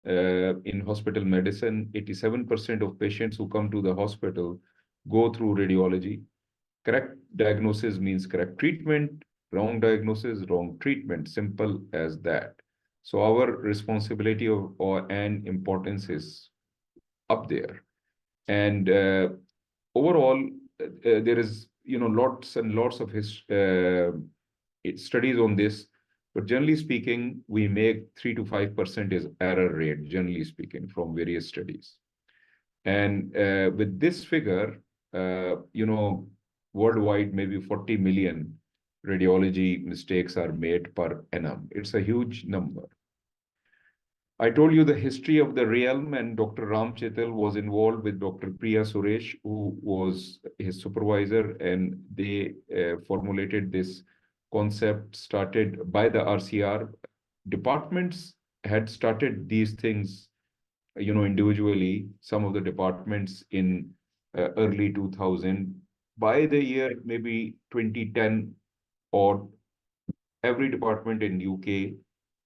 in hospital medicine, 87% of patients who come to the hospital go through radiology. Correct diagnosis means correct treatment, wrong diagnosis, wrong treatment. Simple as that. So our responsibility and importance is up there. And overall, there is lots and lots of studies on this. But generally speaking, we make 3 to 5% is error rate, generally speaking, from various studies. And with this figure, worldwide, maybe 40 million radiology mistakes are made per annum. It's a huge number. I told you the history of the realm, and Dr. Ram Chetal was involved with Dr. Priya Suresh, who was his supervisor, and they formulated this concept started by the RCR. Departments had started these things, individually, some of the departments in early 2000. By the year maybe 2010, or every department in UK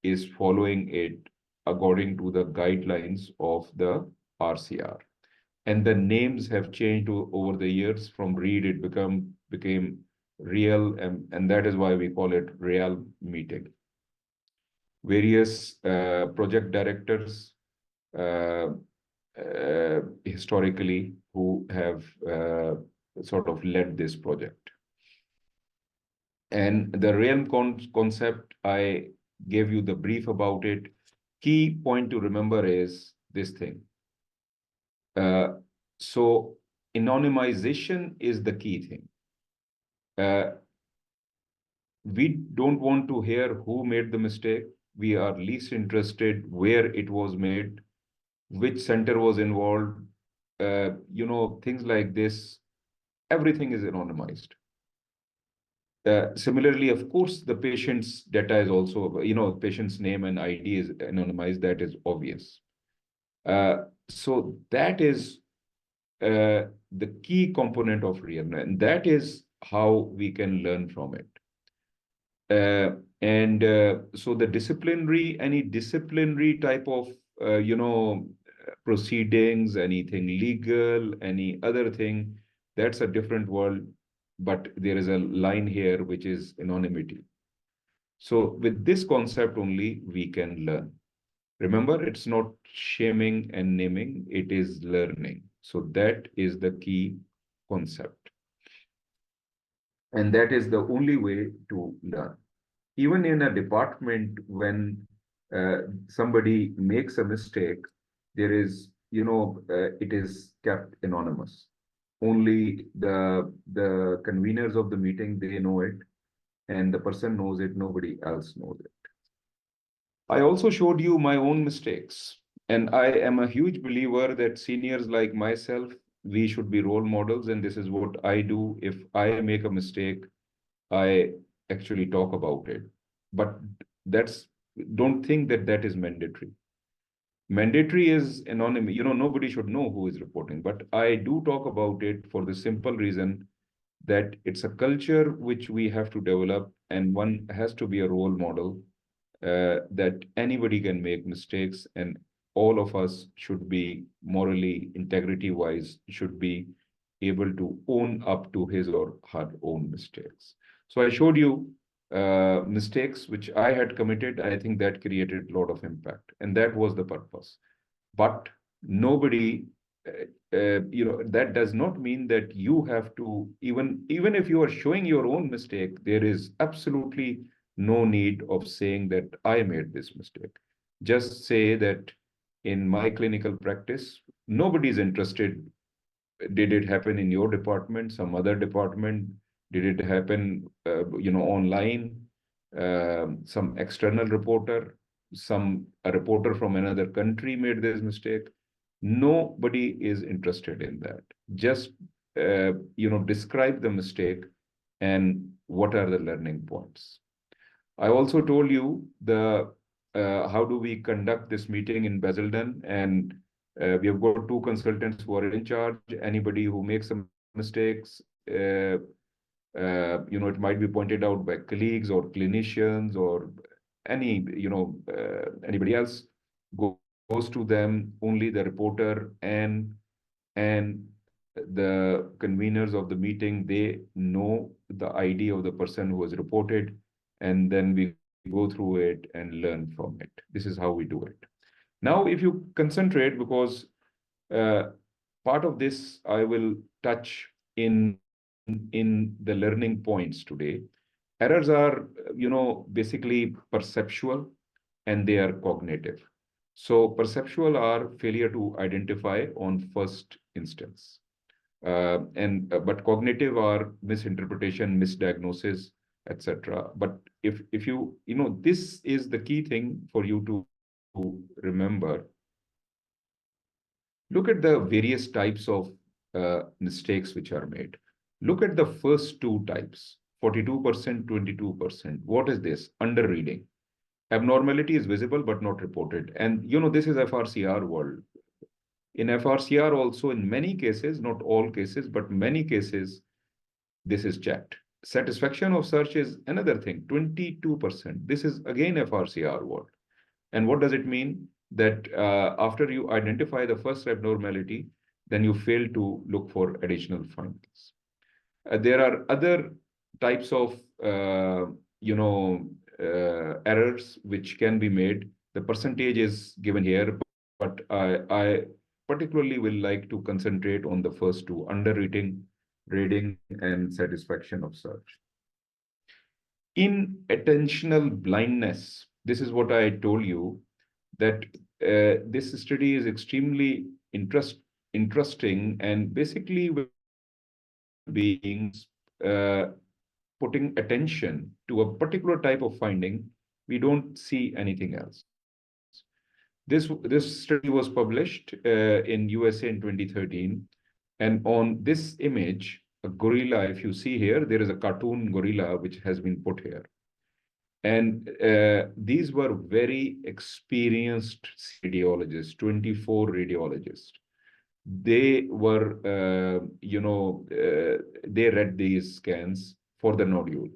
is following it according to the guidelines of the RCR. And the names have changed over the years. From READ, it became real, and that is why we call it real meeting. Various project directors historically who have sort of led this project. And the realm concept, I gave you the brief about it. Key point to remember is this thing. So anonymization is the key thing. We don't want to hear who made the mistake. We are least interested where it was made, which center was involved, things like this. Everything is anonymized. Similarly, of course, the patient's data is also, patient's name and ID is anonymized. That is obvious. So that is the key component of realm, and that is how we can learn from it. So the any disciplinary type of, proceedings, anything legal, any other thing, that's a different world. But there is a line here, which is anonymity. So with this concept only, we can learn. Remember, it's not shaming and naming, it is learning. So that is the key concept. And that is the only way to learn. Even in a department, when somebody makes a mistake, there is, it is kept anonymous. Only the conveners of the meeting, they know it, and the person knows it, nobody else knows it. I also showed you my own mistakes, and I am a huge believer that seniors like myself, we should be role models, and this is what I do. If I make a mistake, I actually talk about it. But don't think that that is mandatory. Mandatory is anonymous. Nobody should know who is reporting. But I do talk about it for the simple reason that it's a culture which we have to develop, and one has to be a role model, that anybody can make mistakes, and all of us should be morally, integrity-wise, should be able to own up to his or her own mistakes. So I showed you mistakes which I had committed. I think that created a lot of impact, and that was the purpose. But nobody, that does not mean that you have to, even if you are showing your own mistake, there is absolutely no need of saying that I made this mistake. Just say that in my clinical practice, nobody is interested. Did it happen in your department, some other department? Did it happen, online? Some external reporter, a reporter from another country made this mistake. Nobody is interested in that. Just, describe the mistake and what are the learning points. I also told you how do we conduct this meeting in Basildon, and we have got 2 consultants who are in charge. Anybody who makes some mistakes, it might be pointed out by colleagues or clinicians or anybody else, go goes to them, only the reporter and the conveners of the meeting, they know the ID of the person who has reported, and then we go through it and learn from it. This is how we do it. Now, if you concentrate, because uh, part of this I will touch in the learning points today. Errors are, basically perceptual and they are cognitive. So perceptual are failure to identify on first instance. And but cognitive are misinterpretation, misdiagnosis, etc. But if this is the key thing for you to remember. Look at the various types of mistakes which are made. Look at the first two types, 42%, 22%. What is this? Under reading. Abnormality is visible but not reported. And this is FRCR world. In FRCR also, in many cases, not all cases, but many cases, this is checked. Satisfaction of search is another thing, 22%. This is again FRCR world. And what does it mean? That after you identify the first abnormality, then you fail to look for additional findings. There are other types of errors which can be made. The percentage is given here, but I particularly will like to concentrate on the first two: under reading, and satisfaction of search. In attentional blindness, this is what I told you, that this study is extremely interesting, and basically when human beings putting attention to a particular type of finding, we don't see anything else. This study was published in USA in 2013, and on this image, a gorilla, if you see here, there is a cartoon gorilla which has been put here. And these were very experienced radiologists, 24 radiologists. They were, they read these scans for the nodule.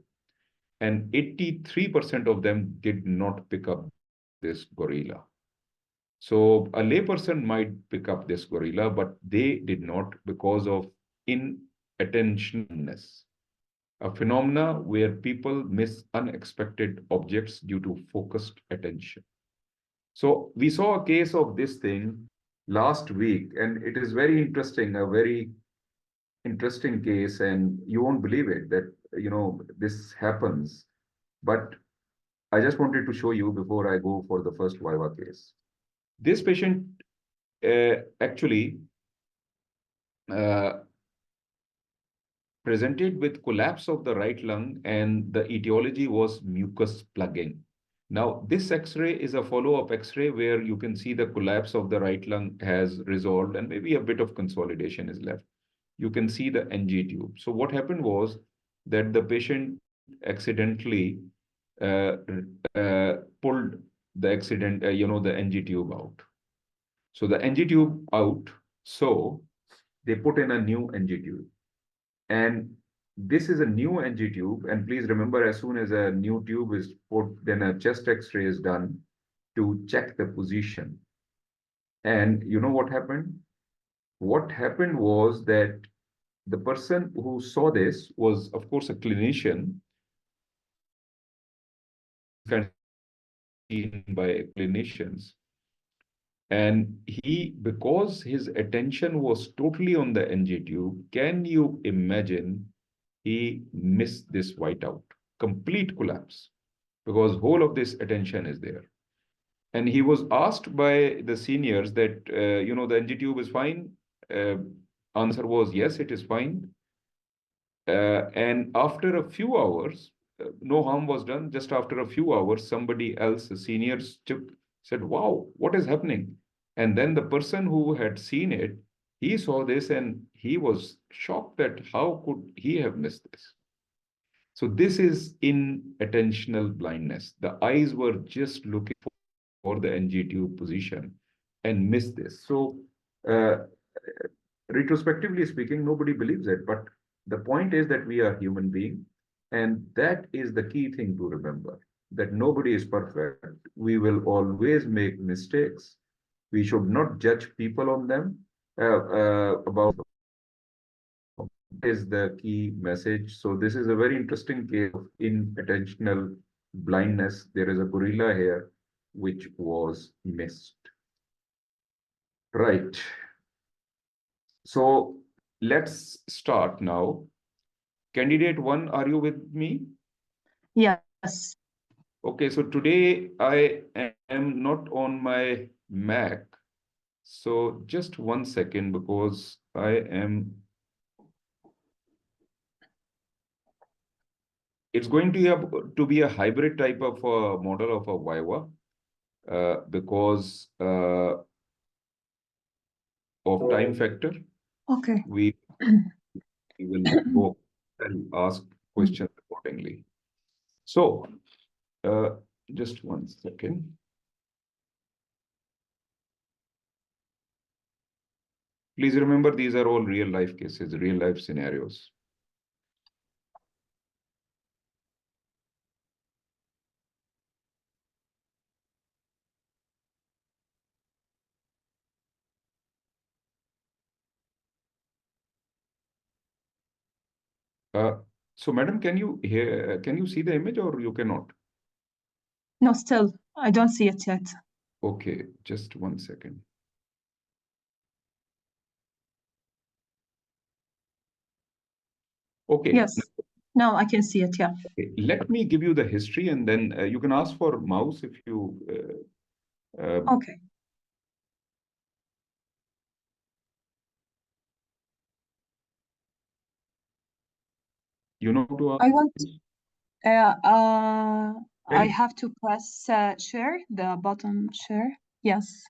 And 83% of them did not pick up this gorilla. So a layperson might pick up this gorilla, but they did not because of inattentionness, a phenomena where people miss unexpected objects due to focused attention. So we saw a case of this thing last week, and it is very interesting, a very interesting case, and you won't believe it that this happens. But I just wanted to show you before I go for the first Viva case. This patient actually uh, presented with collapse of the right lung, and the etiology was mucus plugging. Now, this X-ray is a follow-up X-ray where you can see the collapse of the right lung has resolved and maybe a bit of consolidation is left. You can see the NG tube. So what happened was that the patient accidentally uh, pulled the NG tube out. So the NG tube out, so they put in a new NG tube. And this is a new NG tube. And please remember, as soon as a new tube is put, then a chest X-ray is done to check the position. And you know what happened? What happened was that the person who saw this was, of course, a clinician. Kind of seen by clinicians. And he, because his attention was totally on the NG tube, can you imagine he missed this whiteout, complete collapse, because whole of this attention is there. And he was asked by the seniors that, the NG tube is fine. Answer was, yes, it is fine. And after a few hours, no harm was done. Just after a few hours, somebody else, the seniors, said, wow, what is happening? And then the person who had seen it, he saw this and he was shocked that how could he have missed this? So this is inattentional blindness. The eyes were just looking for the NG tube position and missed this. So uh, retrospectively speaking, nobody believes it. But the point is that we are human beings, and that is the key thing to remember, that nobody is perfect. We will always make mistakes. We should not judge people on them about is the key message. So this is a very interesting case of inattentional blindness. There is a gorilla here which was missed. Right. So let's start now. Candidate one, are you with me? Yes. Okay, so today I am not on my Mac. So just 1 second because I am. It's going to be a hybrid type of a model of a Viva because of time factor. Okay. We will go and ask questions accordingly. So just 1 second. Please remember, these are all real life cases, real life scenarios. So, madam, can you hear? Can you see the image or you cannot? No, still, I don't see it yet. Okay, just 1 second. Okay. Yes. Now I can see it. Yeah. Okay. Let me give you the history, and then you can ask for mouse if you. Okay. You know to ask. I want. I have to press share, the button share. Yes.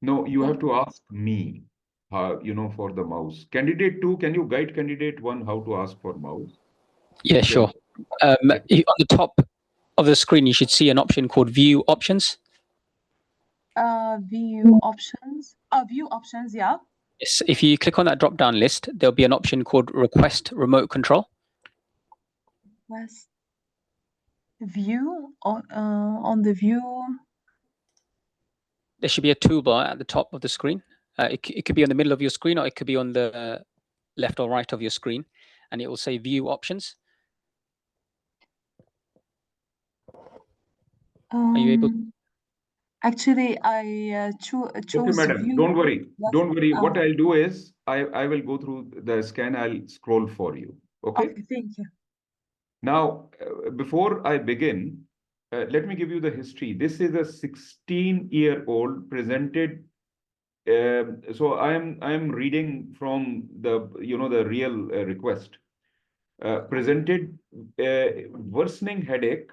No, you have to ask me. For the mouse. Candidate two, can you guide candidate one how to ask for mouse? Yeah, sure. On the top of the screen, you should see an option called View Options. View options. View options. Yeah. Yes. If you click on that drop-down list, there'll be an option called Request Remote Control. Request view on the view. There should be a toolbar at the top of the screen. It could be on the middle of your screen, or it could be on the left or right of your screen, and it will say View Options. Are you able? Actually, I chose Okay, madam, view. don't worry. Yes. Don't worry. What I'll do is I will go through the scan. I'll scroll for you. Okay. Okay. Thank you. Now, before I begin, let me give you the history. This is a 16-year-old presented. So I am reading from the real request. Presented worsening headache,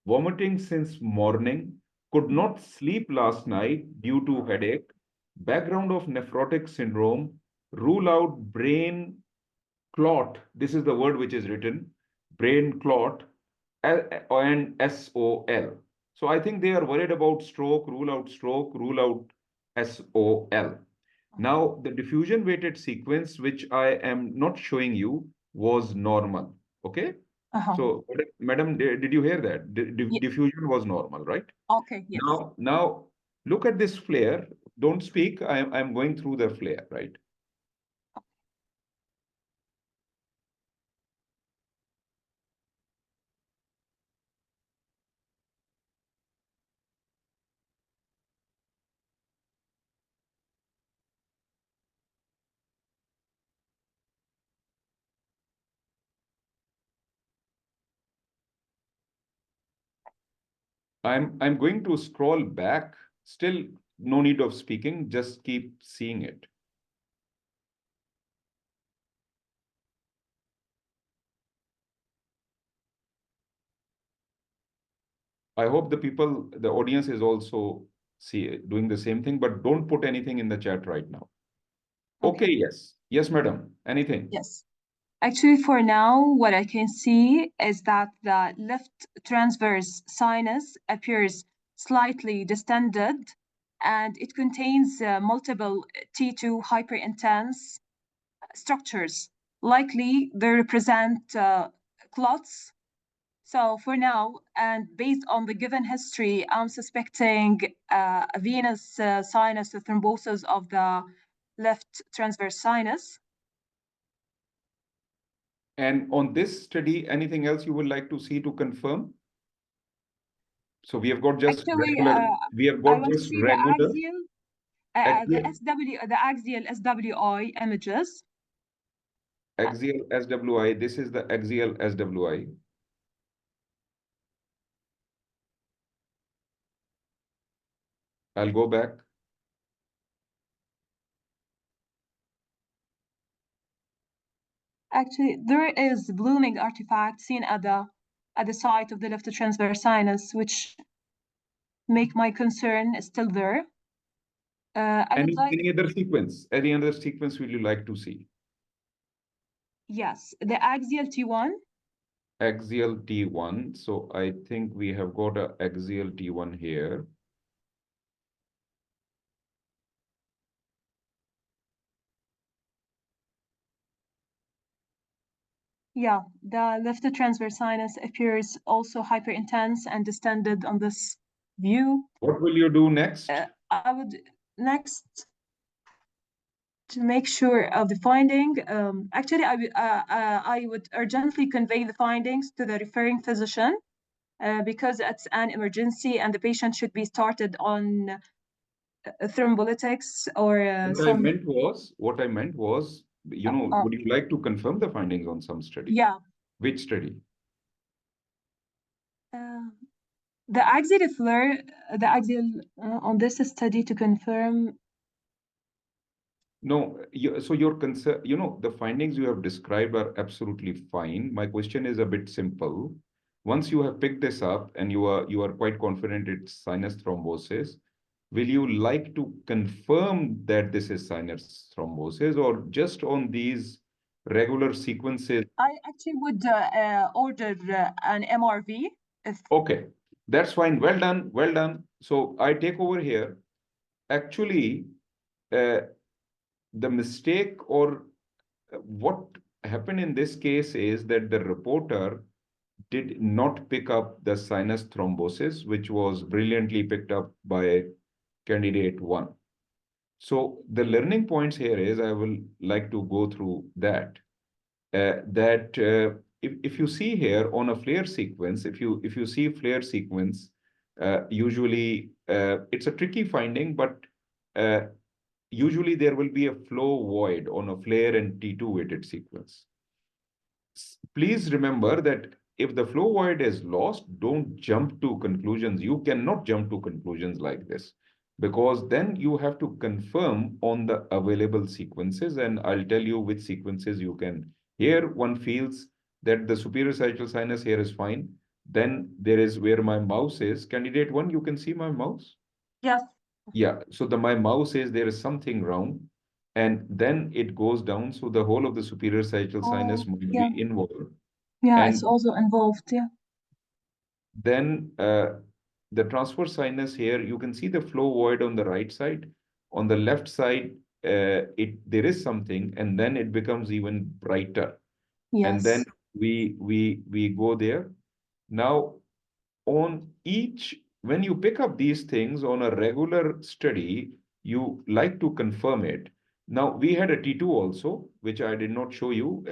vomiting since morning, could not sleep last night due to headache, background of nephrotic syndrome, rule out brain clot. This is the word which is written, brain clot, and SOL. So I think they are worried about stroke, rule out SOL. Now, the diffusion weighted sequence, which I am not showing you, was normal. Okay. So, madam, did you hear that? Diffusion was normal, right? Okay. Yes. Now, look at this flare. Don't speak. I'm going through the flare, right? I'm going to scroll back. Still, no need of speaking. Just keep seeing it. I hope the audience is also doing the same thing, but don't put anything in the chat right now. Okay, yes. Yes, madam. Anything? Yes. Actually, for now, what I can see is that the left transverse sinus appears slightly distended, and it contains multiple T2 hyperintense structures. Likely, they represent clots, So for now, and based on the given history, I'm suspecting a venous sinus thrombosis of the left transverse sinus. And on this study, anything else you would like to see to confirm? So we have got just Actually, regular, we have I got want to just see the regular axial SWI images. axial SWI. This is the axial SWI. I'll go back. Actually, there is blooming artifact seen at the site of the left transverse sinus, which make my concern still there. I would like, Any other sequence? Any other sequence will you like to see? yes, the axial T1. Axial T1. So I think we have got a axial T1 here. Yeah, the left transverse sinus appears also hyperintense and distended on this view. What will you do next? I would next, to make sure of the finding, actually, I would urgently convey the findings to the referring physician because it's an emergency and the patient should be started on thrombolytics or What I meant was, would you like to confirm the findings on some study? yeah. Which study? The axial flare, the axial on this study to confirm. No, so your concern, the findings you have described are absolutely fine. My question is a bit simple. Once you have picked this up and you are quite confident it's sinus thrombosis, will you like to confirm that this is sinus thrombosis, or just on these regular sequences? I actually would order an MRV. Okay, that's fine. Well done. Well done. So I take over here. Actually, the mistake or what happened in this case is that the reporter did not pick up the sinus thrombosis, which was brilliantly picked up by candidate one. So the learning points here is I will like to go through that. If you see here on a flare sequence, if you see flare sequence, usually it's a tricky finding, but usually there will be a flow void on a flare and T2 weighted sequence. Please remember that if the flow void is lost, don't jump to conclusions. You cannot jump to conclusions like this, because then you have to confirm on the available sequences, and I'll tell you which sequences you can. Here one feels that the superior sagittal sinus here is fine. Then there is where my mouse is. Candidate one, you can see my mouse? Yes. Yeah, so my mouse says there is something wrong, and then it goes down. So the whole of the superior sagittal sinus might yeah. be involved. Yeah, And it's also involved. Yeah. then the transverse sinus here, you can see the flow void on the right side. On the left side, there is something, and then it becomes even brighter. Yes. And then we go there. Now, on each, when you pick up these things on a regular study, you like to confirm it. Now, we had a T2 also, which I did not show you.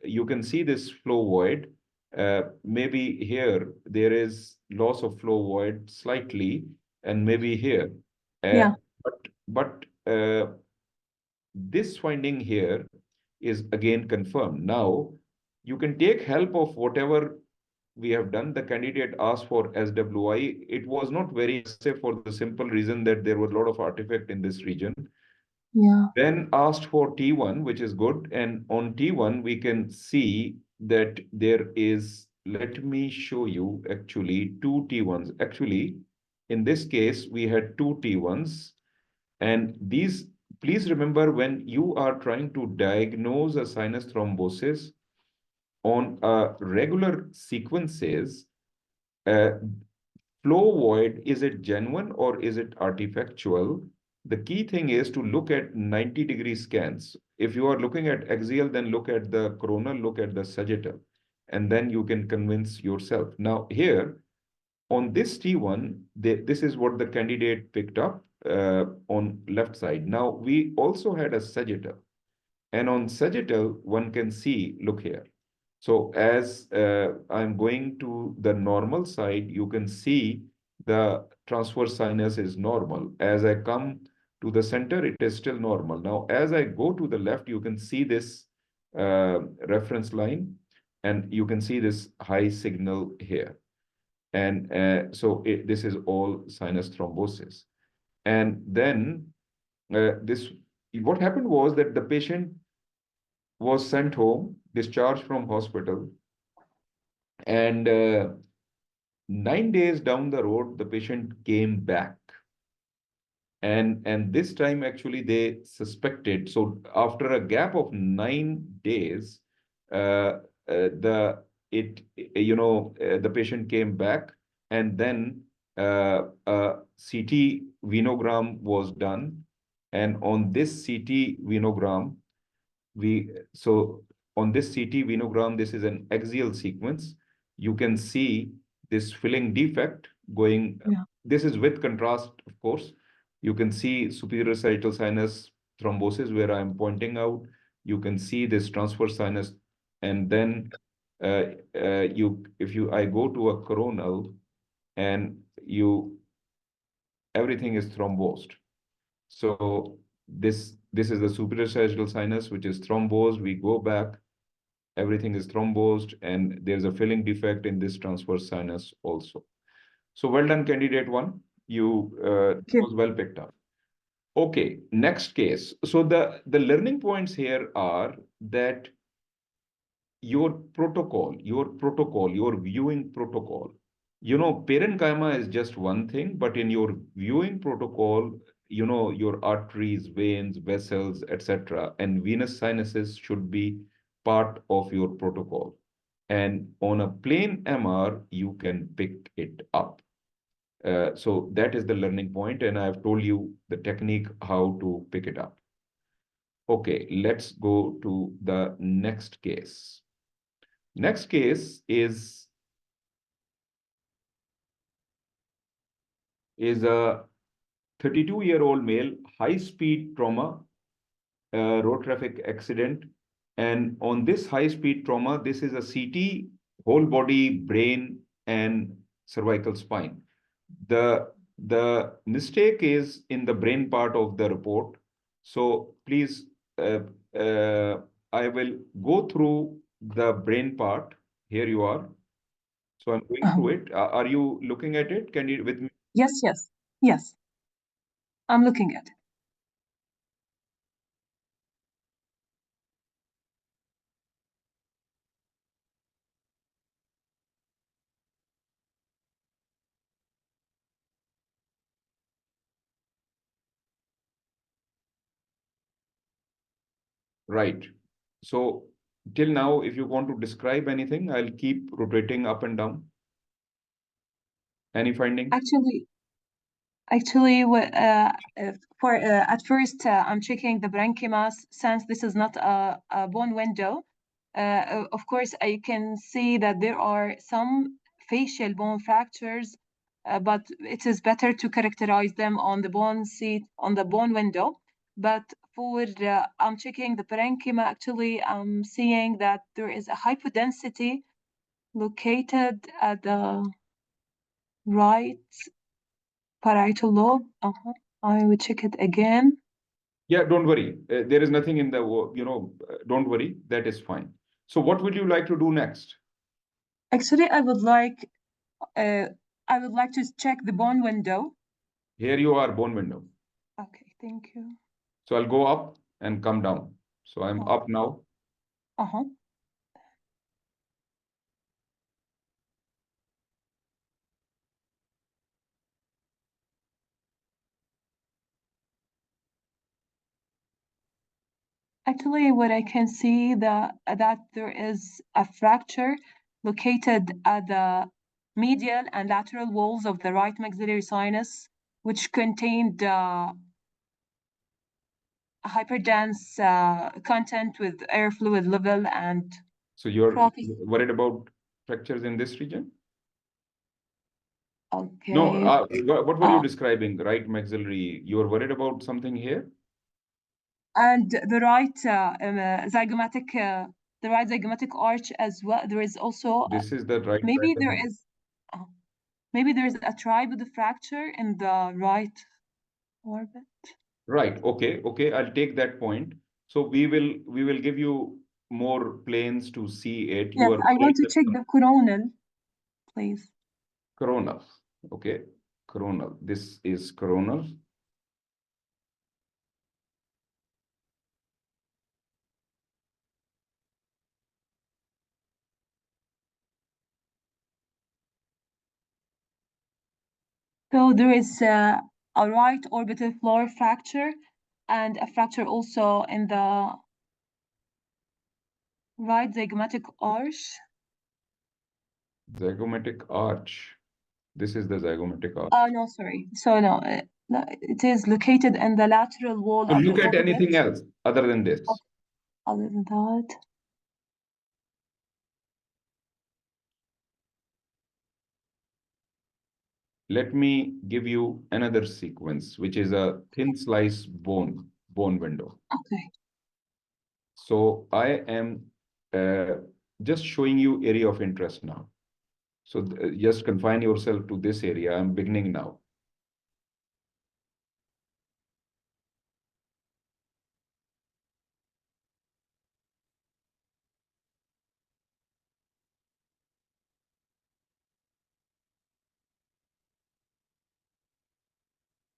You can see this flow void. Maybe here there is loss of flow void slightly, and maybe here. Yeah. But this finding here is again confirmed. Now, you can take help of whatever we have done. The candidate asked for SWI. It was not very safe for the simple reason that there was a lot of artifact in this region. Yeah. Then asked for T1, which is good. And on T1, we can see that there is, let me show you actually two T1s. Actually, in this case, we had two T1s. And these, please remember, when you are trying to diagnose a sinus thrombosis on regular sequences, flow void, is it genuine or is it artifactual? The key thing is to look at 90-degree scans. If you are looking at axial, then look at the coronal, look at the sagittal. and then you can convince yourself. Now here, on this T1, this is what the candidate picked up on left side. Now we also had a sagittal, and on sagittal one can see, look here. So as I'm going to the normal side, you can see the transverse sinus is normal. As I come to the center, it is still normal. Now, as I go to the left, you can see this reference line, and you can see this high signal here. And this is all sinus thrombosis. And then what happened was that the patient was sent home, discharged from hospital, and 9 days down the road, the patient came back. And this time actually they suspected. So after a gap of 9 days, the patient came back, and then CT venogram was done. And on this CT venogram, on this CT venogram, this is an axial sequence. You can see this filling defect going. Yeah. This is with contrast, of course. You can see superior sagittal sinus thrombosis where I'm pointing out. You can see this transverse sinus, and then I go to a coronal, and everything is thrombosed. So this is the superior sagittal sinus, which is thrombosed. We go back, everything is thrombosed, and there's a filling defect in this transverse sinus also. So well done, candidate one. Was well picked up. Okay, next case. So the learning points here are that your viewing protocol. Parenchyma is just one thing, but in your viewing protocol, your arteries, veins, vessels, etc., and venous sinuses should be part of your protocol. And on a plain MR, you can pick it up. So that is the learning point, and I've told you the technique how to pick it up. Okay, let's go to the next case. Next case is a 32-year-old male, high-speed trauma, road traffic accident. And on this high-speed trauma, this is a CT, whole body, brain, and cervical spine. The mistake is in the brain part of the report. So please, I will go through the brain part. Here you are. So I'm going through it. Are you looking at it? Can you with me? Yes. I'm looking at it. Right. So till now, if you want to describe anything, I'll keep rotating up and down. Any finding? Actually, at first, I'm checking the parenchyma since this is not a bone window. Of course, I can see that there are some facial bone fractures, but it is better to characterize them on the bone window. But I'm checking the parenchyma. Actually, I'm seeing that there is a hypodensity located at the right parietal lobe. I will check it again. Yeah, don't worry. There is nothing in the, don't worry. That is fine. So what would you like to do next? Actually, I would like to check the bone window. Here you are, bone window. Okay, thank you. So I'll go up and come down. So I'm up now. Actually, what I can see that there is a fracture located at the medial and lateral walls of the right maxillary sinus, which contained hyperdense content with air fluid level and So you're Crocky. worried about fractures in this region? Okay. No, what were you describing? Right maxillary. You were worried about something here? And the right zygomatic, the right zygomatic arch as well. There is also This is the right. maybe triangle. there is maybe there is a tribal fracture in the right orbit. Right. Okay. Okay. I'll take that point. So we will give you more planes to see it. You Yes, are I want to worried check the coronal, please. coronal. Okay. Coronal. This is coronal. So there is a right orbital floor fracture and a fracture also in the right zygomatic arch. Zygomatic arch. This is the zygomatic arch. Oh, no, sorry. So no, it is located in the lateral wall So of the look at orbit. anything else other than this. Okay. Other than that, Let me give you another sequence, which is a thin slice bone window. okay. So I am just showing you area of interest now. So just confine yourself to this area. I'm beginning now.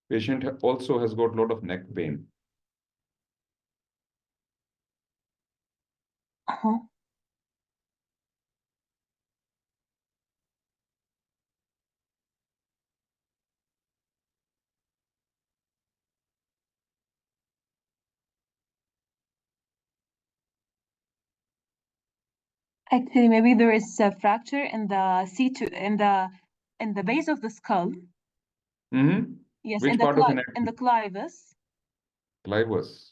Patient also has got a lot of neck pain. Uh-huh. Actually, maybe there is a fracture in the C2 in the base of the skull. Mm-hmm. Yes, Which in the part of in anatomy? the clivus. Clivus.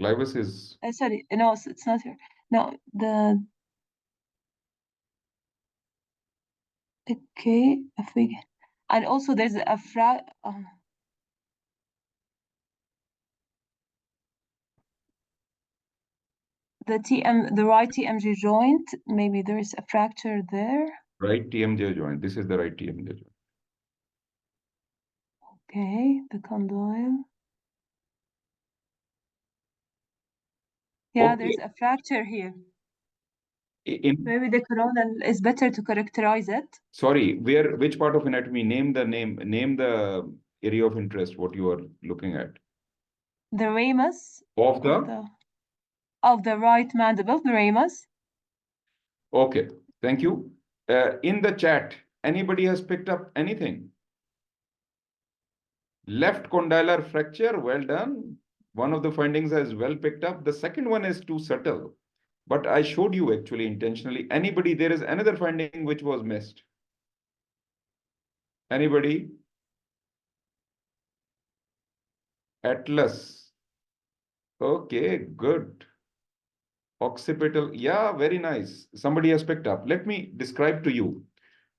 Clivus is. Sorry, no, it's not here. No, the okay. If we and also there's a the right TMJ joint. Maybe there is a fracture there. Right TMJ joint. This is the right TMJ joint. Okay, the condyle. Yeah, Okay. there's a fracture here. In Maybe the coronal is better to characterize it. sorry, which part of anatomy? Name the area of interest, what you are looking at. The ramus Of of the right mandible, the ramus. Okay, thank you. In the chat, anybody has picked up anything? Left condylar fracture, well done. One of the findings is well picked up. The second one is too subtle, but I showed you actually intentionally. Anybody, there is another finding which was missed. Anybody? Atlas. Okay, good. Occipital, yeah, very nice. Somebody has picked up. Let me describe to you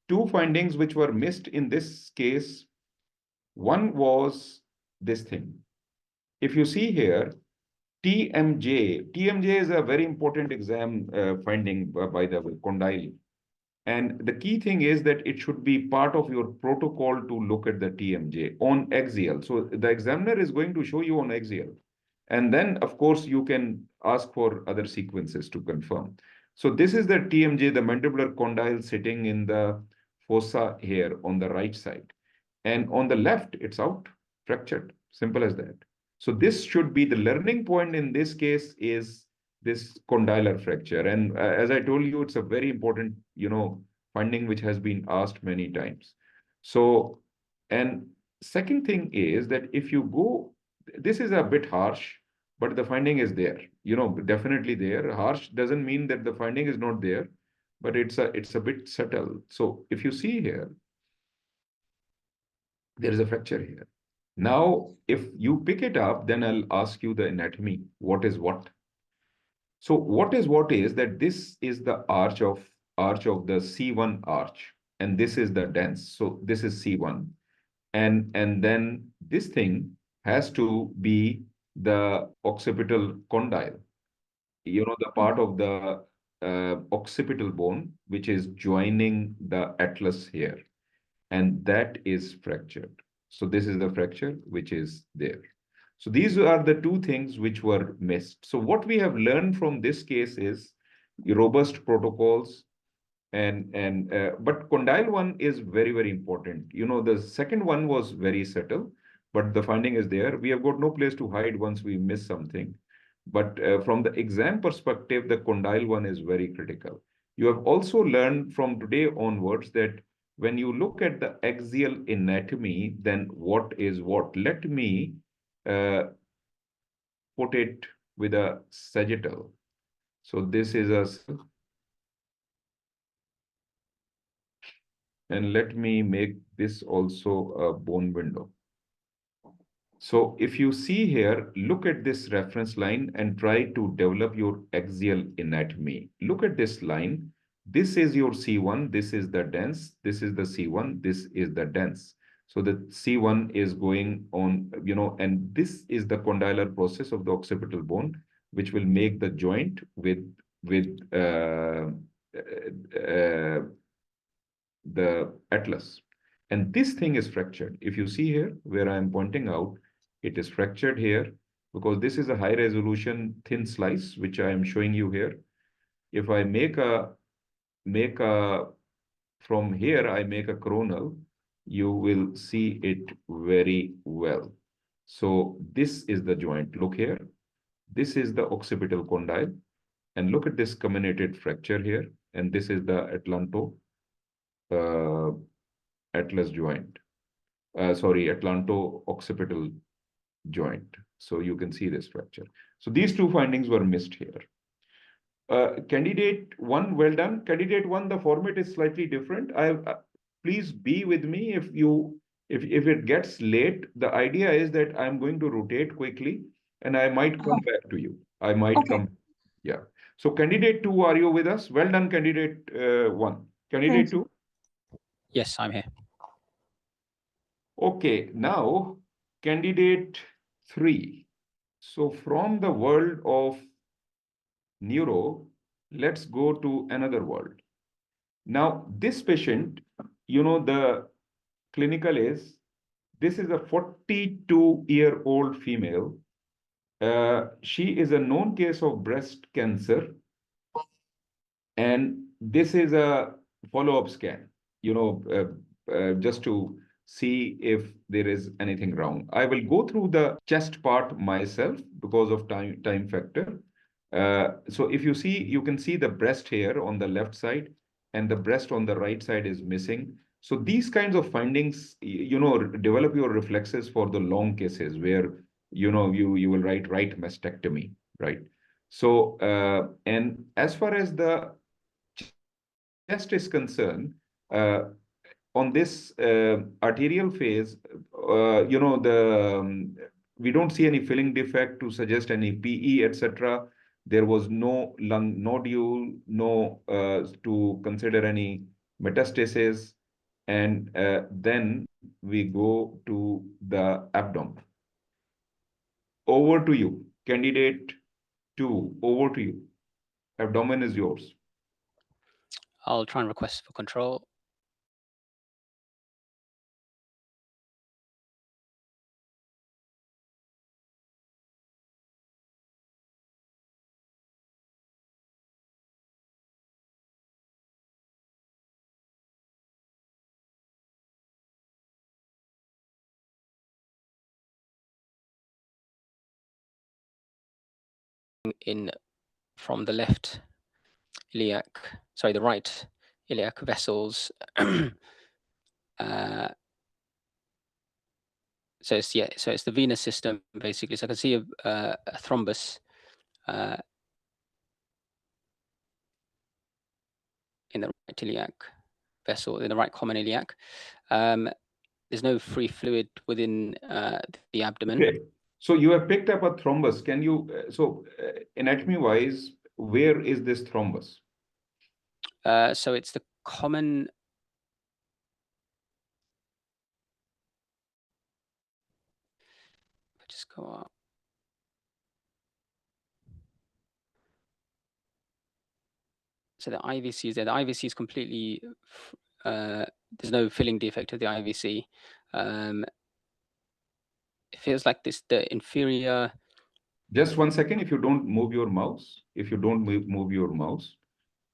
two findings which were missed in this case. One was this thing. If you see here, TMJ is a very important exam finding by the way, condyle. And the key thing is that it should be part of your protocol to look at the TMJ on axial. So the examiner is going to show you on axial. And then, of course, you can ask for other sequences to confirm. So this is the TMJ, the mandibular condyle sitting in the fossa here on the right side. And on the left, it's out, fractured, simple as that. So this should be the learning point in this case is this condylar fracture. And as I told you, it's a very important, finding which has been asked many times. So, and second thing is that if you go, this is a bit harsh, but the finding is there, definitely there. Harsh doesn't mean that the finding is not there, but it's a bit subtle. So if you see here, there is a fracture here. Now, if you pick it up, then I'll ask you the anatomy. What is what? So what is that this is the arch of the C1 arch, and this is the dens. So this is C1, and then this thing has to be the occipital condyle, the part of the occipital bone which is joining the atlas here, and that is fractured. So this is the fracture which is there. So these are the two things which were missed. So what we have learned from this case is robust protocols, and but condyle one is very, very important. The second one was very subtle, but the finding is there. We have got no place to hide once we miss something. But from the exam perspective, the condyle one is very critical. You have also learned from today onwards that when you look at the axial anatomy, then what is what? Let me uh, put it with a sagittal. So this is a cell, and let me make this also a bone window. So if you see here, look at this reference line and try to develop your axial anatomy. Look at this line. This is your C1, this is the dens, this is the C1, this is the dens. So the C1 is going on, and this is the condylar process of the occipital bone, which will make the joint with the atlas. And this thing is fractured. If you see here, where I am pointing out, it is fractured here because this is a high resolution thin slice, which I am showing you here. If I make from here, I make a coronal, you will see it very well. So this is the joint. Look here. This is the occipital condyle. And look at this comminuted fracture here. And this is the atlanto atlas joint. Atlanto-occipital joint. So you can see this fracture. So these two findings were missed here. Candidate one, well done. Candidate one, the format is slightly different. Please be with me if it gets late. The idea is that I'm going to rotate quickly, and I might come back to you. I might come. Yeah. So candidate two, are you with us? Well done, candidate one. Candidate two. Yes, I'm here. Okay, now candidate three. So from the world of neuro, let's go to another world. Now, this patient, the clinical is, this is a 42-year-old female. She is a known case of breast cancer. And this is a follow-up scan, just to see if there is anything wrong. I will go through the chest part myself because of time factor. So if you see, you can see the breast here on the left side, and the breast on the right side is missing. So these kinds of findings, develop your reflexes for the long cases where, you will write right mastectomy, right? So, and as far as the chest is concerned, on this arterial phase, we don't see any filling defect to suggest any PE, etc. There was no lung nodule, no to consider any metastasis. And then we go to the abdomen. Over to you, candidate two. Over to you. Abdomen is yours. I'll try and request for control. In from the left iliac, sorry, the right iliac vessels. So it's the venous system basically. So I can see a thrombus in the right iliac vessel, in the right common iliac. There's no free fluid within the abdomen. Okay. So you have picked up a thrombus. Can you, anatomy-wise, where is this thrombus? So it's the common. If I just go up. So the IVC is there. The IVC is completely. There's no filling defect of the IVC. It feels like this. The inferior. Just 1 second. If you don't move your mouse,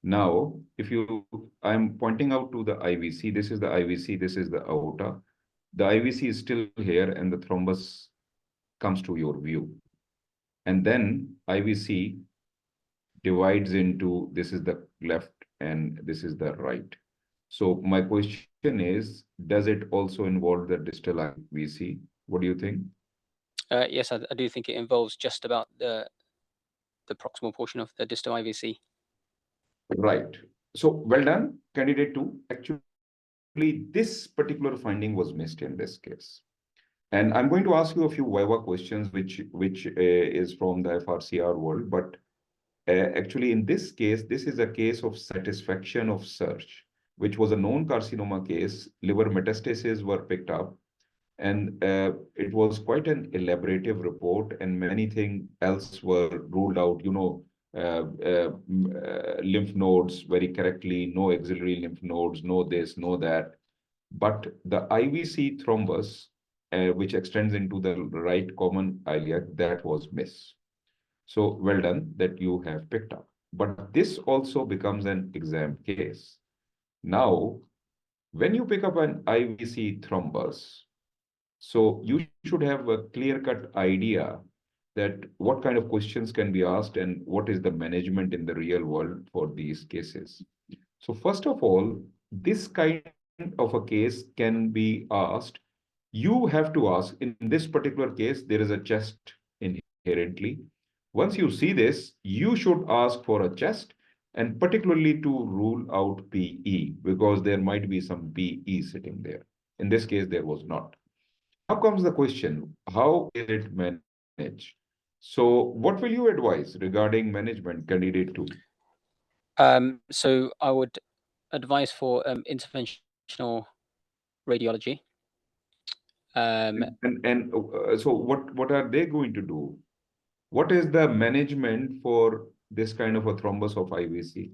now, I'm pointing out to the IVC. This is the IVC. This is the aorta. The IVC is still here, and the thrombus comes to your view. And then IVC divides into, this is the left and this is the right. So my question is, does it also involve the distal IVC? What do you think? Yes, I do think it involves just about the proximal portion of the distal IVC. Right. So well done, candidate 2. Actually, this particular finding was missed in this case. And I'm going to ask you a few Viva questions, which is from the FRCR world. But actually, in this case, this is a case of satisfaction of search, which was a known carcinoma case. Liver metastases were picked up. And it was quite an elaborative report, and many things else were ruled out, lymph nodes very correctly, no axillary lymph nodes, no this, no that. But the IVC thrombus, which extends into the right common iliac, that was missed. So well done that you have picked up. But this also becomes an exam case. Now, when you pick up an IVC thrombus, so you should have a clear-cut idea that what kind of questions can be asked and what is the management in the real world for these cases. So first of all, this kind of a case can be asked. You have to ask, in this particular case, there is a chest inherently. Once you see this, you should ask for a chest, and particularly to rule out PE, because there might be some PE sitting there. In this case, there was not. Now comes the question, how is it managed? So what will you advise regarding management, candidate 2? So I would advise for interventional radiology. So what are they going to do? What is the management for this kind of a thrombus of IVC?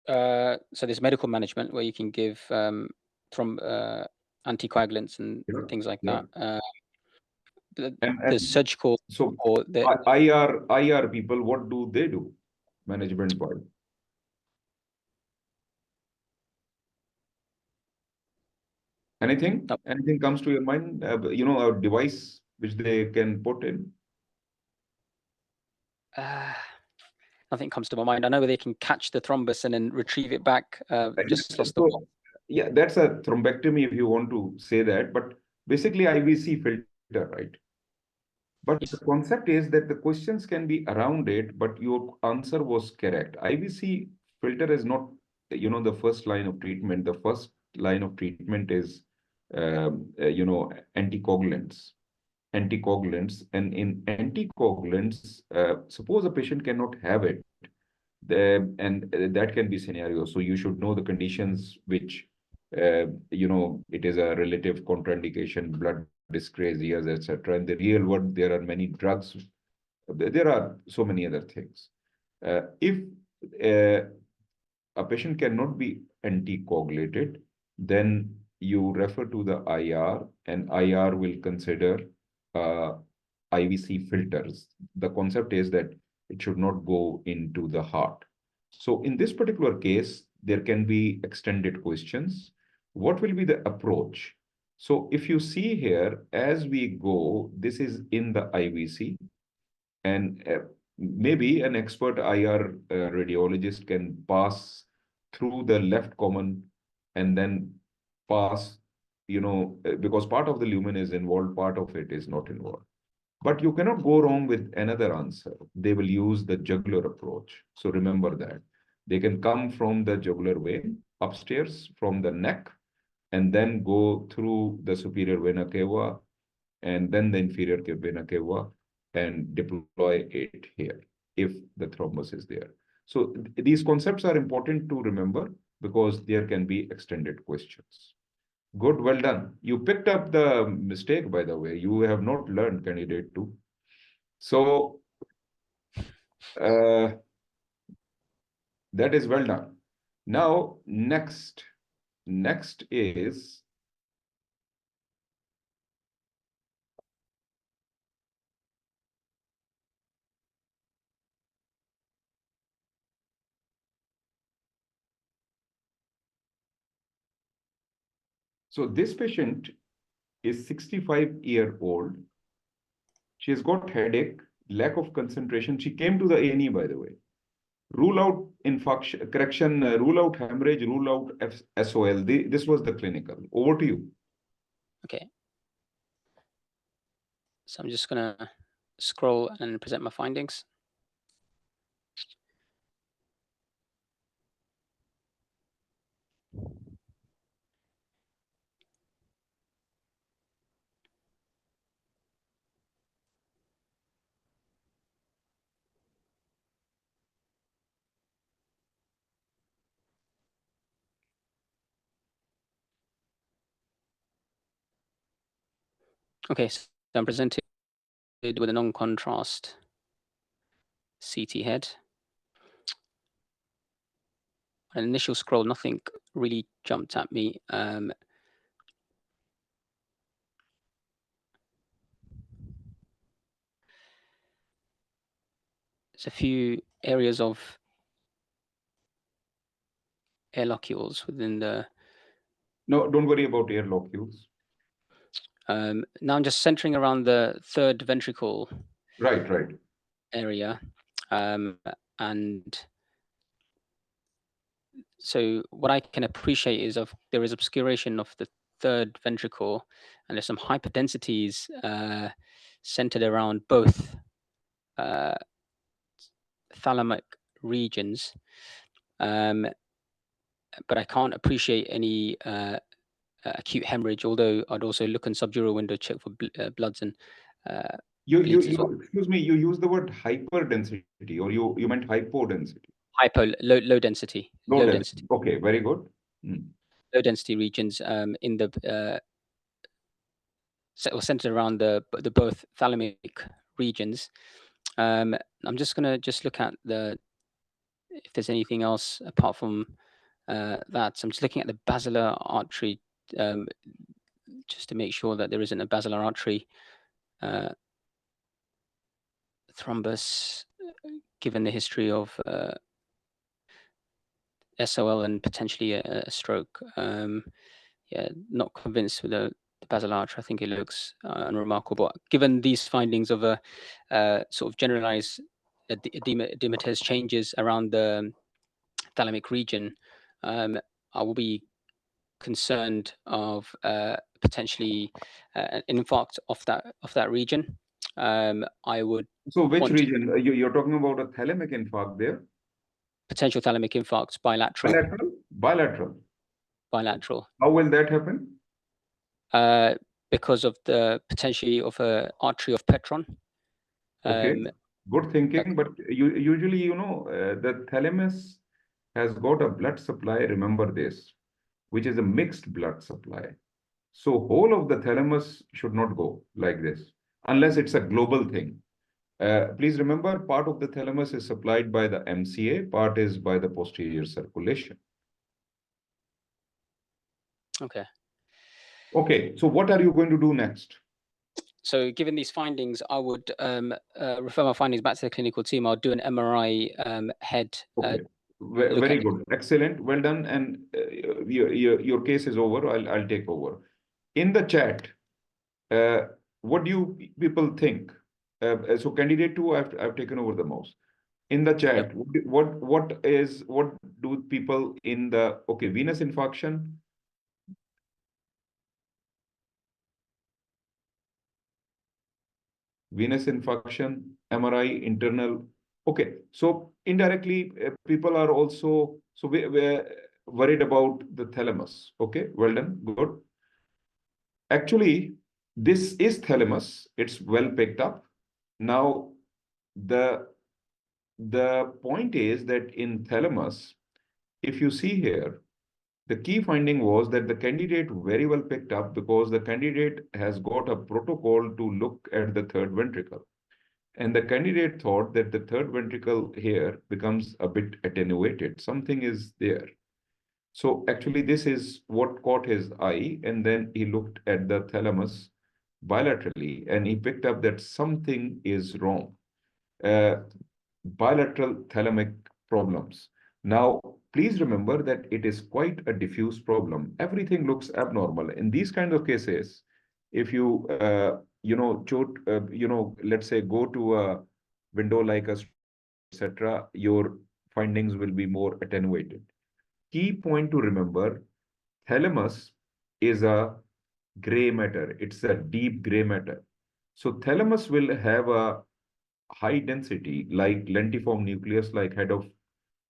So there's medical management where you can give anticoagulants and things like that. The surgical so or the IR people, what do they do management wise? Anything comes to your mind? A device which they can put in? Nothing comes to my mind. I know where they can catch the thrombus and then retrieve it back. Yeah, that's a thrombectomy if you want to say that, but basically IVC filter, right? But the concept is that the questions can be around it, but your answer was correct. IVC filter is not, the first line of treatment. The first line of treatment is, anticoagulants. And in anticoagulants, suppose a patient cannot have it, and that can be scenario. So you should know the conditions which, it is a relative contraindication, blood dyscrasias, etc. In the real world, there are many drugs. There are so many other things. If a patient cannot be anticoagulated, then you refer to the IR, and IR will consider IVC filters. The concept is that it should not go into the heart. So in this particular case, there can be extended questions. What will be the approach? So if you see here, as we go, this is in the IVC, and maybe an expert IR radiologist can pass through the left common and then pass, because part of the lumen is involved, part of it is not involved. But you cannot go wrong with another answer. They will use the jugular approach. So remember that. They can come from the jugular vein upstairs from the neck and then go through the superior vena cava and then the inferior vena cava and deploy it here if the thrombus is there. So these concepts are important to remember because there can be extended questions. Good, well done. You picked up the mistake, by the way. You have not learned, candidate 2. So that is well done. Now, next is so this patient is 65-year-old. She has got headache, lack of concentration. She came to the A&E, by the way. Rule out infarction, correction, rule out hemorrhage, rule out SOL. This was the clinical. Over to you. Okay. So I'm just going to scroll and present my findings. Okay, so I'm presented with a non-contrast CT head. An initial scroll, nothing really jumped at me. There's a few areas of air locules within the. No, don't worry about air locules. Now I'm just centering around the third ventricle. Right. Area, and so what I can appreciate is there is obscuration of the third ventricle, and there's some hyperdensities centered around both thalamic regions, but I can't appreciate any acute hemorrhage, although I'd also look in subdural window, check for bloods and bleeds as well. Excuse me, you used the word hyperdensity, or you meant hypodensity? Low density. Low density. Okay, very good. Low density regions in the centered around the both thalamic regions. I'm just going to look at if there's anything else apart from that. So I'm just looking at the basilar artery just to make sure that there isn't a basilar artery thrombus, given the history of SOL and potentially a stroke. Yeah, not convinced with the basilar artery. I think it looks unremarkable. But given these findings of a sort of generalized edematous changes around the thalamic region, I will be concerned of potentially an infarct of that region. I would. So which region? You're talking about a thalamic infarct there? Potential thalamic infarcts, bilateral. Bilateral. How will that happen? Because of the potentially of a artery of Petron. Okay, good thinking. But usually, the thalamus has got a blood supply. Remember this, which is a mixed blood supply. So whole of the thalamus should not go like this, unless it's a global thing. Please remember, part of the thalamus is supplied by the MCA, part is by the posterior circulation. Okay. Okay, so what are you going to do next? So given these findings, I would refer my findings back to the clinical team. I'll do an MRI head. Okay. Very good. Excellent. Well done. And your case is over. I'll take over. In the chat, what do you people think? So candidate 2, I've taken over the mouse. In the chat, yep. What do people in the venous infarction? Venous infarction, MRI, internal. Okay, so indirectly, people are also we're worried about the thalamus. Okay, well done, good. Actually, This is thalamus. It's well picked up. Now, the point is that in thalamus, if you see here, the key finding was that the candidate very well picked up because the candidate has got a protocol to look at the third ventricle. And the candidate thought that the third ventricle here becomes a bit attenuated. Something is there. So actually, this is what caught his eye. And then he looked at the thalamus bilaterally and he picked up that something is wrong. Uh, Bilateral thalamic problems. Now, please remember that it is quite a diffuse problem. Everything looks abnormal. In these kind of cases, if you, let's say go to a window like a stroke, etc., your findings will be more attenuated. Key point to remember, thalamus is a gray matter. It's a deep gray matter. So thalamus will have a high density like lentiform nucleus, like head of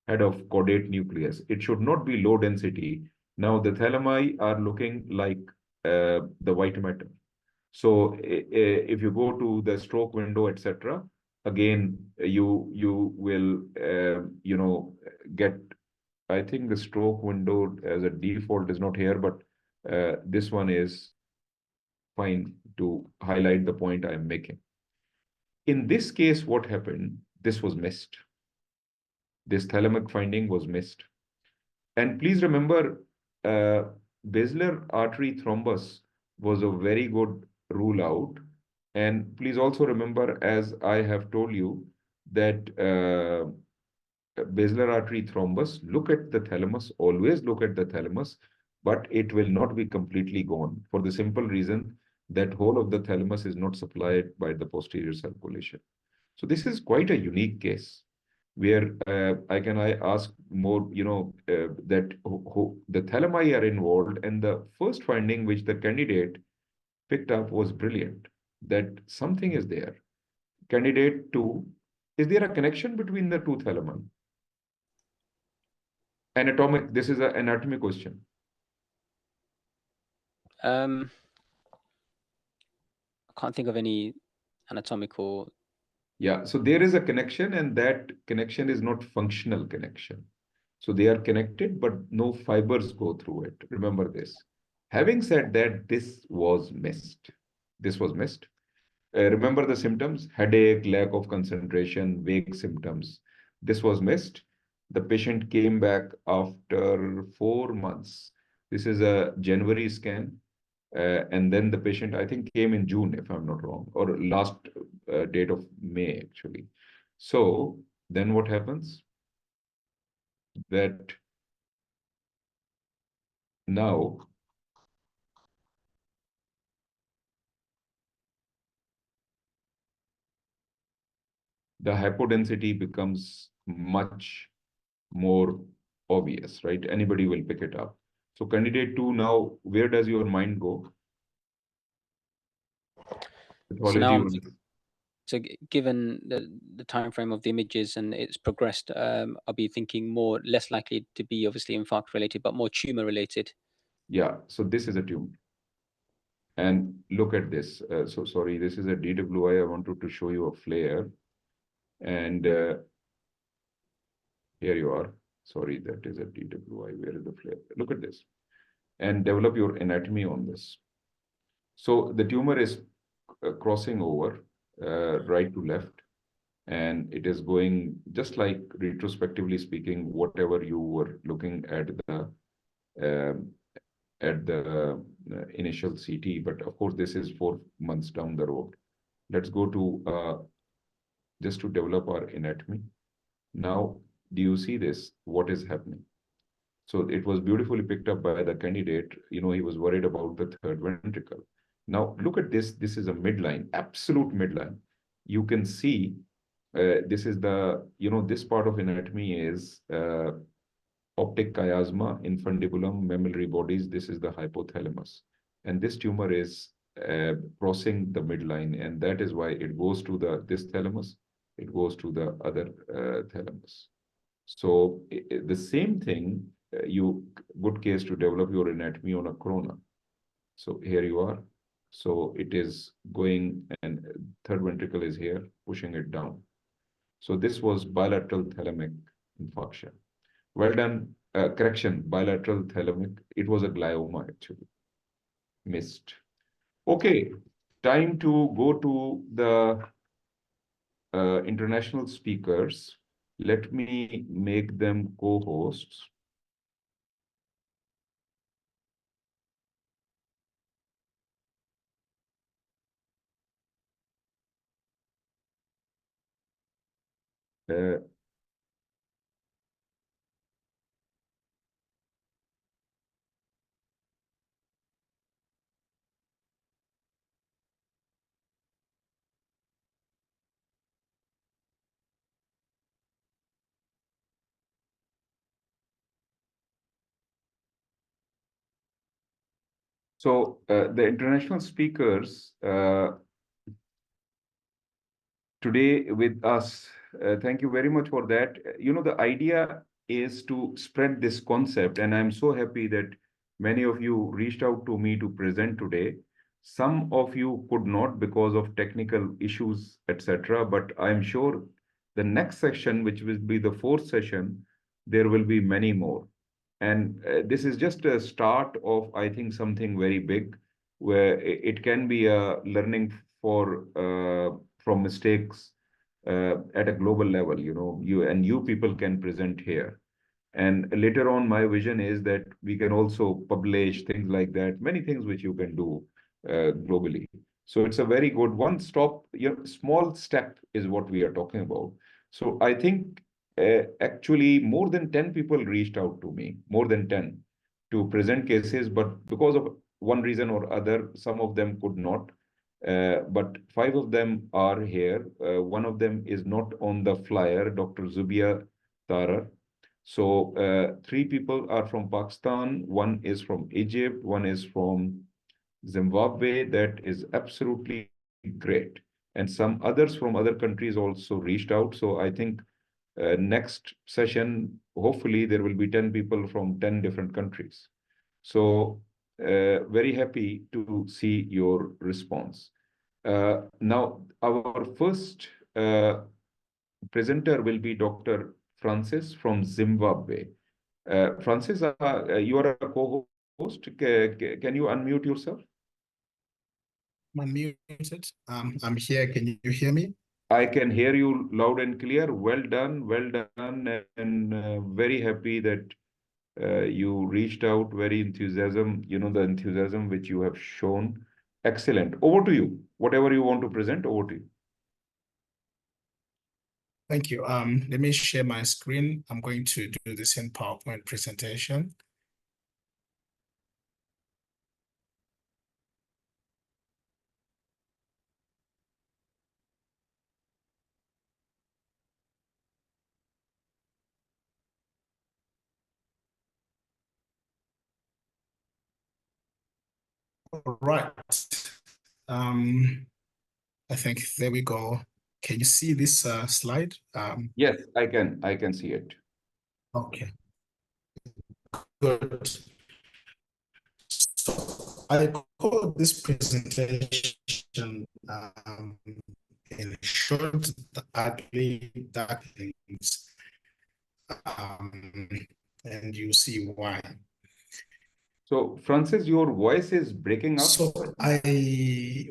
caudate nucleus. It should not be low density. Now the thalami are looking like the white matter. So if you go to the stroke window, etc., again you will get. I think the stroke window as a default is not here, but this one is fine to highlight the point I am making. In this case, what happened? This was missed. This thalamic finding was missed. And please remember, uh, basilar artery thrombus was a very good rule out. And please also remember, as I have told you, that basilar artery thrombus, look at the thalamus, always look at the thalamus, but it will not be completely gone for the simple reason that whole of the thalamus is not supplied by the posterior circulation. So this is quite a unique case where I ask more, that the thalami are involved, and the first finding which the candidate picked up was brilliant, that something is there. Candidate two, is there a connection between the two thalami? Anatomic, this is an anatomy question. I can't think of any anatomical. Yeah, so there is a connection, and that connection is not functional connection. So they are connected, but no fibers go through it. Remember this. Having said that, this was missed. This was missed. Remember the symptoms: headache, lack of concentration, vague symptoms. This was missed. The patient came back after 4 months. This is a January scan. And then the patient, I think, came in June, if I'm not wrong, or last date of May, actually. So then what happens? That now the hypodensity becomes much more obvious, right? Anybody will pick it up. So candidate two, now, where does your mind go? So now, Pathology. given the time frame of the images and it's progressed, I'll be thinking more less likely to be obviously infarct related, but more tumor related. Yeah, so this is a tumor. And look at this. So sorry, this is a DWI. I wanted to show you a flare. And here you are. Sorry, that is a DWI. Where is the flare? Look at this. And develop your anatomy on this. So the tumor is crossing over right to left. And it is going just like, retrospectively speaking, whatever you were looking at the initial CT. But of course, this is 4 months down the road. Let's go to just to develop our anatomy. Now, do you see this? What is happening? So it was beautifully picked up by the candidate. He was worried about the third ventricle. Now, look at this. This is a midline, absolute midline. You can see this is this part of anatomy is optic chiasma, infundibulum, mammillary bodies. This is the hypothalamus. And this tumor is crossing the midline. And that is why it goes to this thalamus. It goes to the other thalamus. So the same thing, good case to develop your anatomy on a corona. So here you are. So it is going, and third ventricle is here, pushing it down. So this was bilateral thalamic infarction. Well done. Correction, bilateral thalamic. It was a glioma actually. Missed. Okay, time to go to the international speakers. Let me make them co-hosts. Uh, so the international speakers today with us. Thank you very much for that. You know, the idea is to spread this concept, and I'm so happy that many of you reached out to me to present today. Some of you could not because of technical issues, etc. But I'm sure the next session, which will be the fourth session, there will be many more. And this is just a start of, I think, something very big, where it can be a learning for from mistakes at a global level. You know, you people can present here. And later on, my vision is that we can also publish things like that, many things which you can do globally. So it's a very good one stop, small step is what we are talking about. So I think actually more than 10 people reached out to me, more than 10, to present cases, but because of one reason or other, some of them could not. But five of them are here. One of them is not on the flyer, Dr. Zubia Tarar. So three people are from Pakistan, one is from Egypt, one is from Zimbabwe. That is absolutely great. And some others from other countries also reached out. So I think next session, hopefully there will be 10 people from 10 different countries. So very happy to see your response. Now, our first presenter will be Dr. Francis from Zimbabwe. Francis, you are a co-host. Can you unmute yourself? I'm unmuted. I'm here. Can you hear me? I can hear you loud and clear. Well done, and very happy that you reached out. Very enthusiasm, the enthusiasm which you have shown. Excellent. Over to you. Whatever you want to present, over to you. Thank you. Let me share my screen. I'm going to do this in PowerPoint presentation. All right. I think there we go. Can you see this slide? Yes, I can see it. Okay. Good. So I call this presentation in short, the ugly ducklings, and you see why. So, Francis, your voice is breaking up. So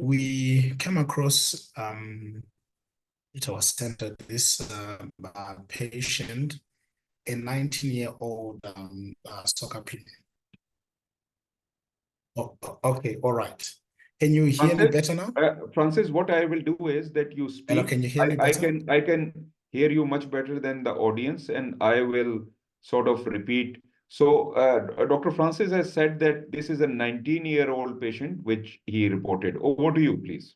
we came across at our center this patient, a 19-year-old soccer player. Oh, okay, all right. Can you hear me better now? Francis, what I will do is that you speak. Hello, can you hear me better? I can hear you much better than the audience, and I will sort of repeat. So, Dr. Francis has said that this is a 19-year-old patient, which he reported. Over to you, please.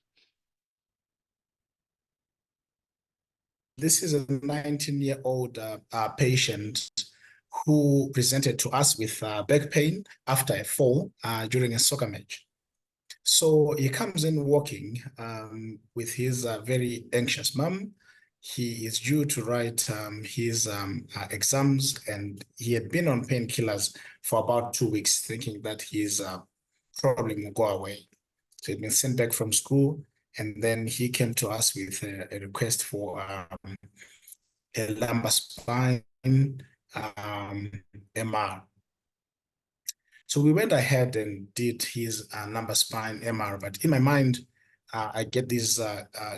This is a 19-year-old patient who presented to us with back pain after a fall during a soccer match. So he comes in walking with his very anxious mom. He is due to write his exams, and he had been on painkillers for about 2 weeks, thinking that his problem will go away. So he'd been sent back from school, and then he came to us with a request for a lumbar spine MR. So we went ahead and did his lumbar spine MR, but in my mind, I get these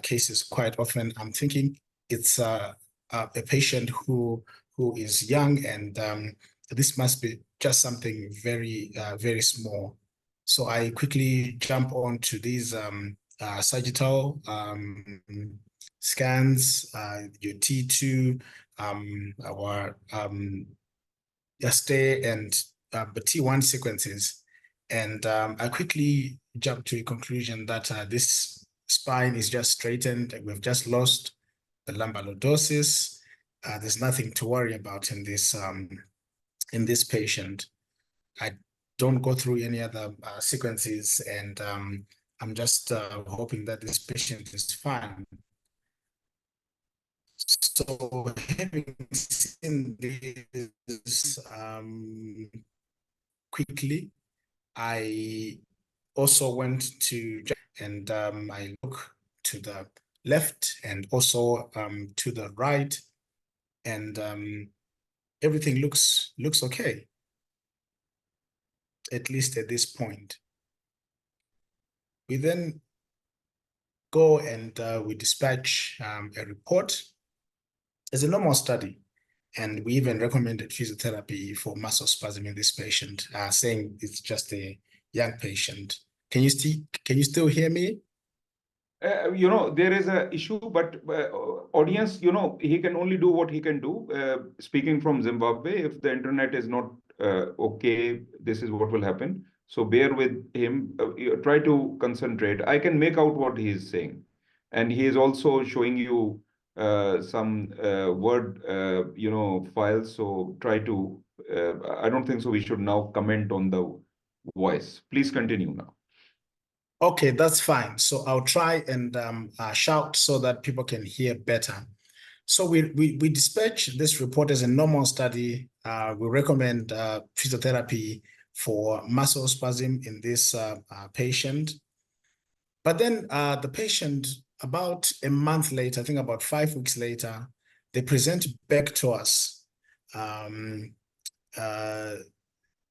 cases quite often. I'm thinking it's a patient who is young, and this must be just something very, very small. So I quickly jump onto these sagittal scans, your T2, our stay and the T1 sequences. And I quickly jumped to a conclusion that this spine is just straightened. We've just lost the lumbar lordosis. There's nothing to worry about in this patient. I don't go through any other sequences, and I'm just hoping that this patient is fine. So having seen this quickly, I also went to and I look to the left and also to the right, and everything looks okay, at least at this point. We then go and we dispatch a report as a normal study. And we even recommended physiotherapy for muscle spasm in this patient, saying it's just a young patient. Can you still hear me? There is a issue, but audience, he can only do what he can do. Speaking from Zimbabwe, if the internet is not okay, this is what will happen. So bear with him. Try to concentrate. I can make out what he is saying, and he is also showing you some word, files. So try to. I don't think so. We should now comment on the voice. Please continue now. Okay, that's fine. So I'll try and shout so that people can hear better. So we dispatch this report as a normal study. We recommend physiotherapy for muscle spasm in this patient. But then the patient, about a month later, I think about 5 weeks later, they present back to us.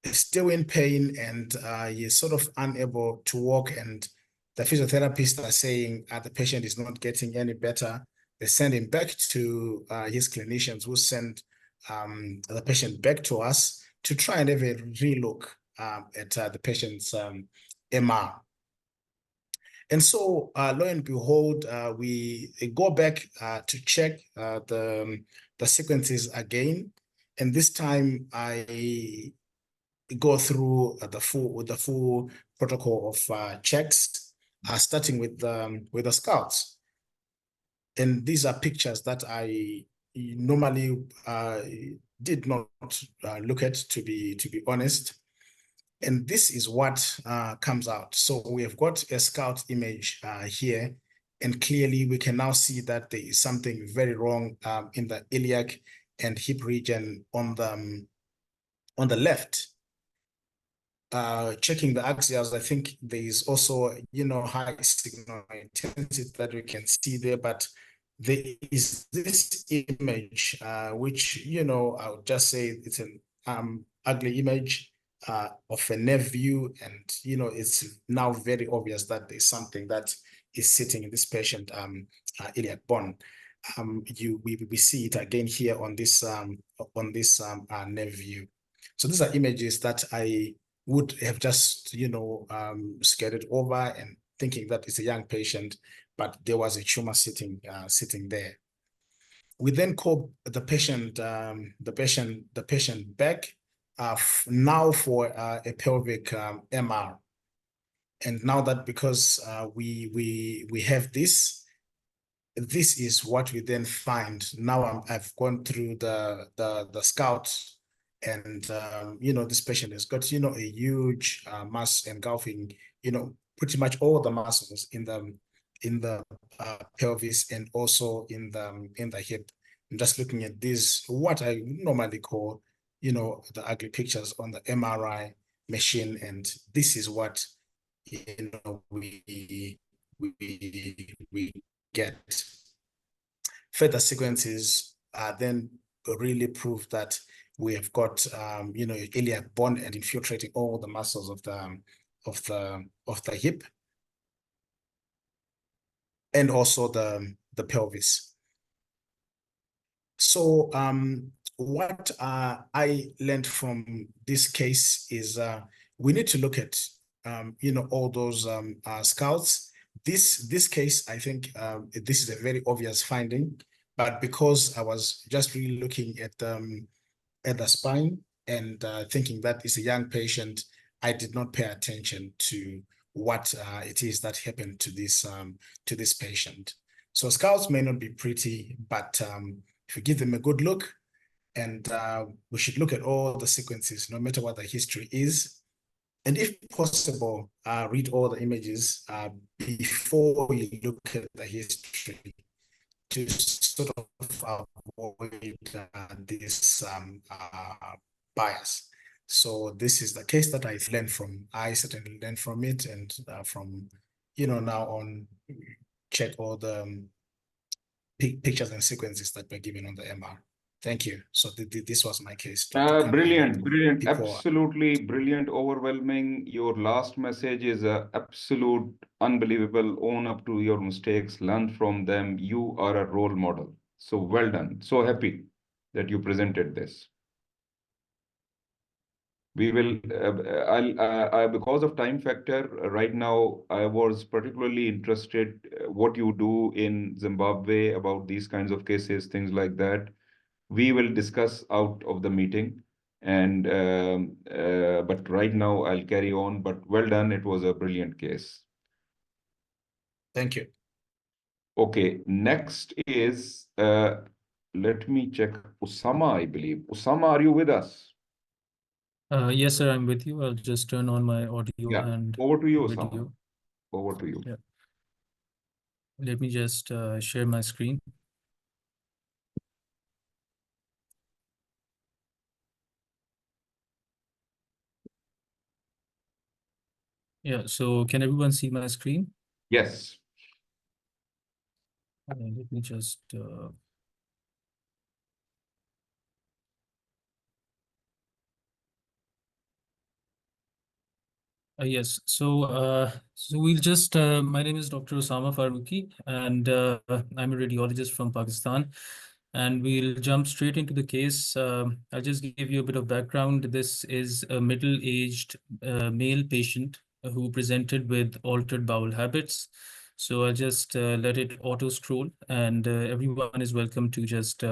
Still in pain, and he's sort of unable to walk, and the physiotherapists are saying the patient is not getting any better. They send him back to his clinicians, who send the patient back to us to try and have a relook at the patient's MR. And so, lo and behold, we go back to check the sequences again, and this time I go through the full protocol of checks, starting with the scouts. And these are pictures that I normally did not look at, to be honest. And this is what comes out. So we have got a scout image here, and clearly we can now see that there is something very wrong in the iliac and hip region on the left. Checking the axials, I think there is also, high signal intensity that we can see there, but there is this image, which, I would just say it's an ugly image of a nerve view, and, it's now very obvious that there's something that is sitting in this patient iliac bone. We see it again here on this nerve view. So these are images that I would have just, scattered over and thinking that it's a young patient, but there was a tumor sitting there. We then call the patient back now for a pelvic MR. And now that, because we have this is what we then find. Now I've gone through the scout, and this patient has got a huge mass engulfing pretty much all the muscles in the pelvis, and also in the hip. I'm just looking at this, what I normally call the ugly pictures on the MRI machine, and this is what we get further sequences, then really prove that we have got iliac bone and infiltrating all the muscles of the hip and also the pelvis. So what I learned from this case is we need to look at all those scouts. This case, I think this is a very obvious finding, but because I was just really looking at the spine and thinking that is a young patient, I did not pay attention to what it is that happened to this patient. So scouts may not be pretty, but if you give them a good look, and we should look at all the sequences, no matter what the history is. And if possible, read all the images before you look at the history to sort of avoid this bias. So this is the case that I learned from. I certainly learned from it, and from now on, check all the pictures and sequences that were given on the MR. Thank you. So this was my case. Brilliant, brilliant, people absolutely brilliant, overwhelming. Your last message is absolute, unbelievable. Own up to your mistakes, learn from them. You are a role model. So well done. So happy that you presented this. We will, because of time factor, right now, I was particularly interested what you do in Zimbabwe about these kinds of cases, things like that. We will discuss out of the meeting, and but right now I'll carry on. But well done, it was a brilliant case. Thank you. Okay, next is let me check Usama, I believe. Usama, are you with us? Yes, sir, I'm with you. I'll just turn on my audio and Over to you, video. Usama. Over to you. Yeah. Let me just share my screen. Yeah, so can everyone see my screen? Yes. Let me just yes, so we'll just my name is Dr. Osama Faruqi, and I'm a radiologist from Pakistan, and we'll jump straight into the case. I'll just give you a bit of background. This is a middle-aged male patient who presented with altered bowel habits. So I'll just let it auto scroll, and everyone is welcome to just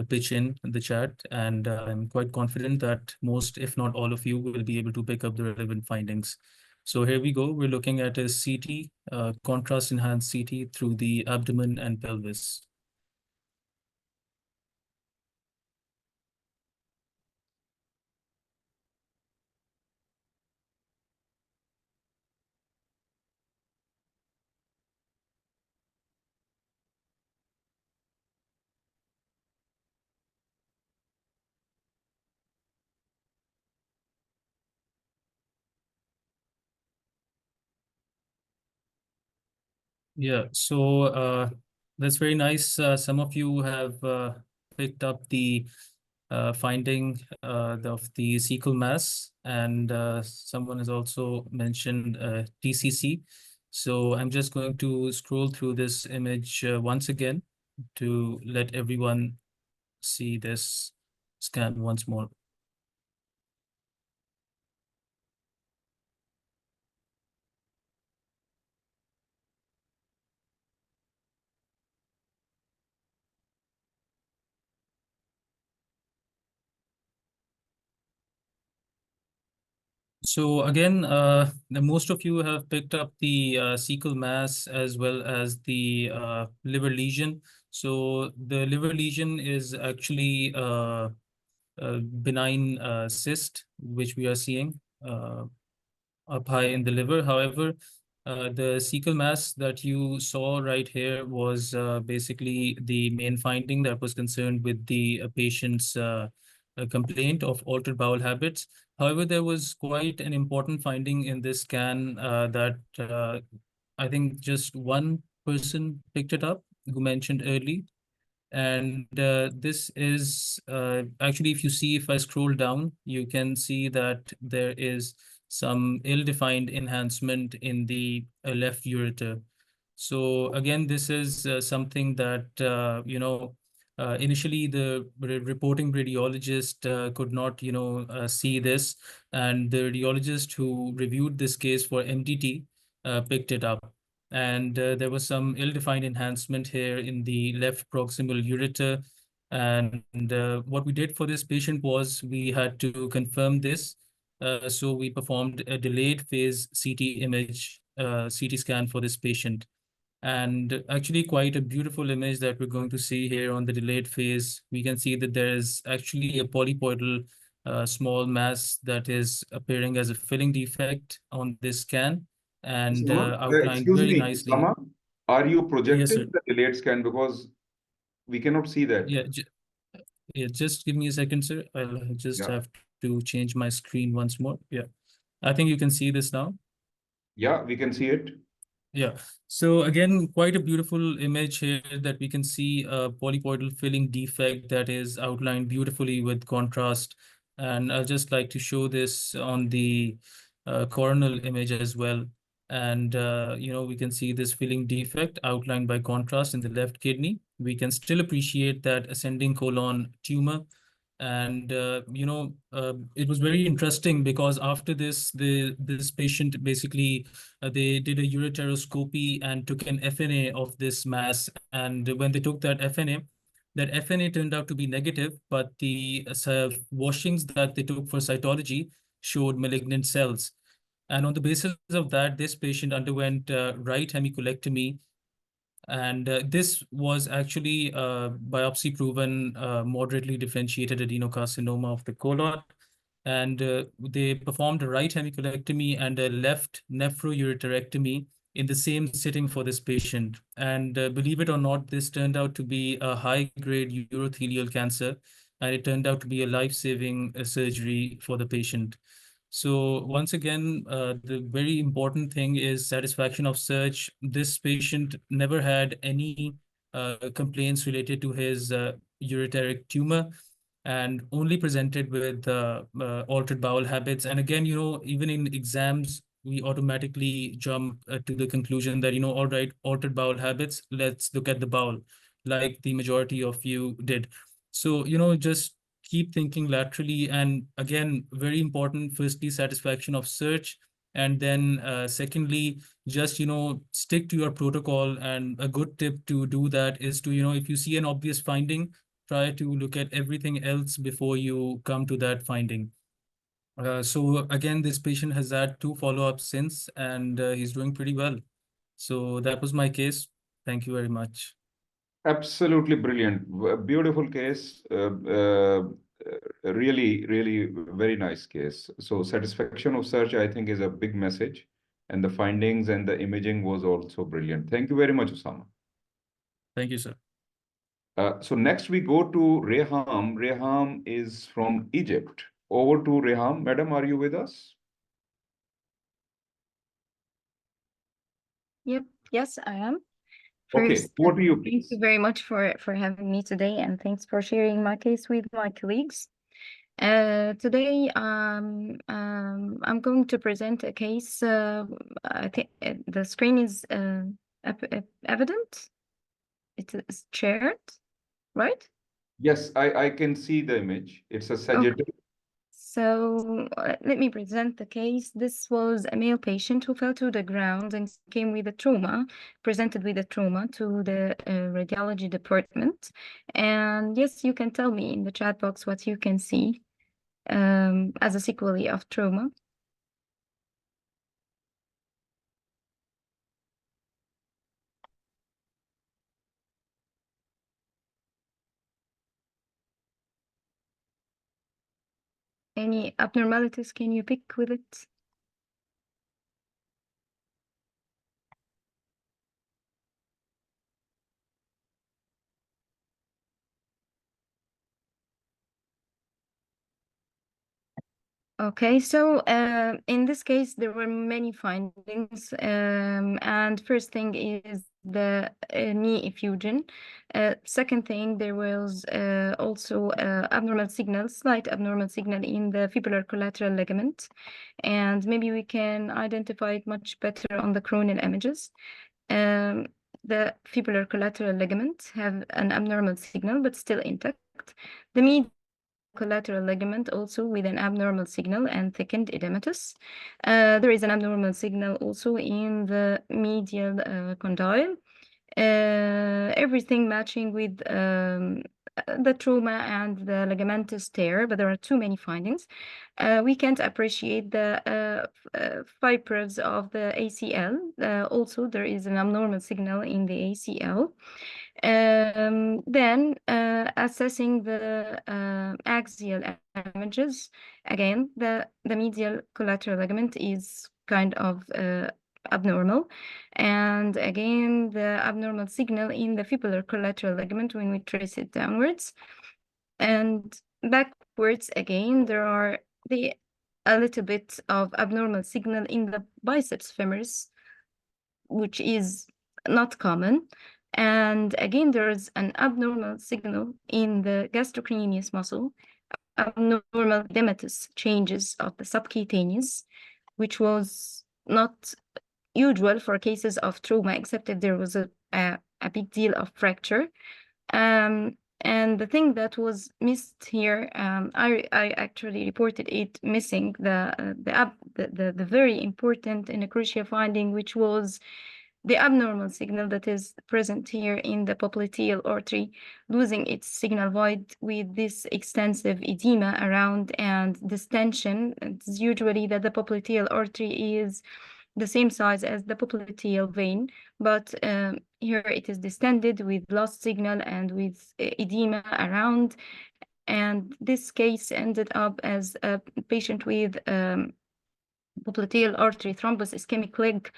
pitch in the chat, and I'm quite confident that most, if not all of you, will be able to pick up the relevant findings. So here we go. We're looking at a CT, contrast enhanced CT through the abdomen and pelvis. Yeah, so that's very nice. Some of you have picked up the finding of the cecal mass, and someone has also mentioned TCC. So I'm just going to scroll through this image once again to let everyone see this scan once more. So again, most of you have picked up the cecal mass as well as the liver lesion. So the liver lesion is actually a benign cyst, which we are seeing up high in the liver. However, the cecal mass that you saw right here was basically the main finding that was concerned with the patient's a complaint of altered bowel habits. However, there was quite an important finding in this scan that I think just one person picked it up who mentioned early. And this is actually, if you see, if I scroll down, you can see that there is some ill-defined enhancement in the left ureter. So again, this is something that, initially the reporting radiologist could not, see this. And the radiologist who reviewed this case for MDT picked it up. And there was some ill-defined enhancement here in the left proximal ureter. And what we did for this patient was we had to confirm this. So we performed a delayed phase CT image, CT scan for this patient. And actually quite a beautiful image that we're going to see here on the delayed phase. We can see that there is actually a polypoidal small mass that is appearing as a filling defect on this scan and Usama, outlined excuse very me, nicely. Usama, are you Yes, projecting sir. the delayed scan because we cannot see that? Yeah, just give me a second, sir. I'll just Yeah. have to change my screen once more. Yeah, I think you can see this now. Yeah, we can see it. Yeah. So again, quite a beautiful image here that we can see a polypoidal filling defect that is outlined beautifully with contrast. And I'll just like to show this on the coronal image as well. And, we can see this filling defect outlined by contrast in the left kidney. We can still appreciate that ascending colon tumor. And it was very interesting because after this patient basically they did a ureteroscopy and took an FNA of this mass. And when they took that FNA turned out to be negative, but the washings that they took for cytology showed malignant cells. And on the basis of that, this patient underwent right hemicolectomy, and this was actually biopsy proven moderately differentiated adenocarcinoma of the colon. And they performed a right hemicolectomy and a left nephroureterectomy in the same sitting for this patient. And believe it or not, this turned out to be a high-grade urothelial cancer, and it turned out to be a life-saving surgery for the patient. So once again, the very important thing is satisfaction of search. This patient never had any complaints related to his ureteric tumor and only presented with altered bowel habits. And again, even in exams, we automatically jump to the conclusion that, all right, altered bowel habits, let's look at the bowel, like the majority of you did. So, just keep thinking laterally. And again, very important, firstly, satisfaction of search. And then secondly, just, stick to your protocol. And a good tip to do that is to, if you see an obvious finding, try to look at everything else before you come to that finding. So again, this patient has had 2 follow-ups since, and he's doing pretty well. So that was my case. Thank you very much. Absolutely brilliant. Beautiful case. Really, really very nice case. So satisfaction of search, I think, is a big message. And the findings and the imaging was also brilliant. Thank you very much, Osama. Thank you, sir. So next we go to Reham. Reham is from Egypt. Over to Reham. Madam, are you with us? Yep. Yes, I am. Okay, First, over to you, thank please. you very much for having me today, and thanks for sharing my case with my colleagues. Today, I'm going to present a case. I think the screen is evident. It is shared, right? Yes, I can see the image. It's a Okay. sagittal. So let me present the case. This was a male patient who fell to the ground and came with a trauma, presented with a trauma to the radiology department. And yes, you can tell me in the chat box what you can see as a sequelae of trauma. Any abnormalities can you pick with it? Okay, so in this case, there were many findings. And first thing is the knee effusion. Second thing, there was also abnormal signal, slight abnormal signal in the fibular collateral ligament. And maybe we can identify it much better on the coronal images. The fibular collateral ligament have an abnormal signal, but still intact. The medial collateral ligament also with an abnormal signal and thickened edematous. There is an abnormal signal also in the medial condyle. Everything matching with the trauma and the ligamentous tear, but there are too many findings. We can't appreciate the fibers of the ACL. Also, there is an abnormal signal in the ACL. Then assessing the axial images, again, the medial collateral ligament is kind of abnormal. And again, the abnormal signal in the fibular collateral ligament when we trace it downwards. And backwards again, there are a little bit of abnormal signal in the biceps femoris, which is not common. And again, there's an abnormal signal in the gastrocnemius muscle, abnormal edematous changes of the subcutaneous, which was not usual for cases of trauma, except if there was a big deal of fracture. And the thing that was missed here, I actually reported it missing the very important and crucial finding, which was the abnormal signal that is present here in the popliteal artery, losing its signal void with this extensive edema around and distension. It's usually that the popliteal artery is the same size as the popliteal vein, but here it is distended with lost signal and with edema around. And this case ended up as a patient with popliteal artery thrombus ischemic leg,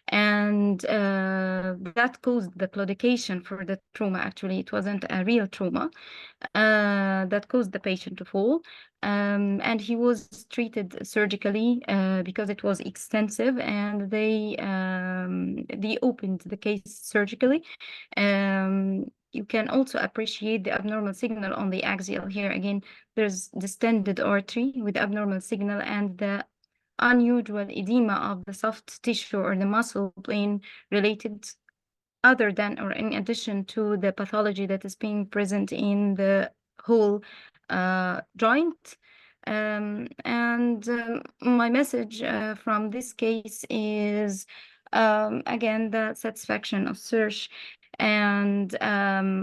and that caused the claudication for the trauma. Actually, it wasn't a real trauma that caused the patient to fall. And he was treated surgically because it was extensive, and they opened the case surgically. You can also appreciate the abnormal signal on the axial here. Again, there's distended artery with abnormal signal and the unusual edema of the soft tissue or the muscle plane related other than or in addition to the pathology that is being present in the whole joint. My message from this case is, again, the satisfaction of search, and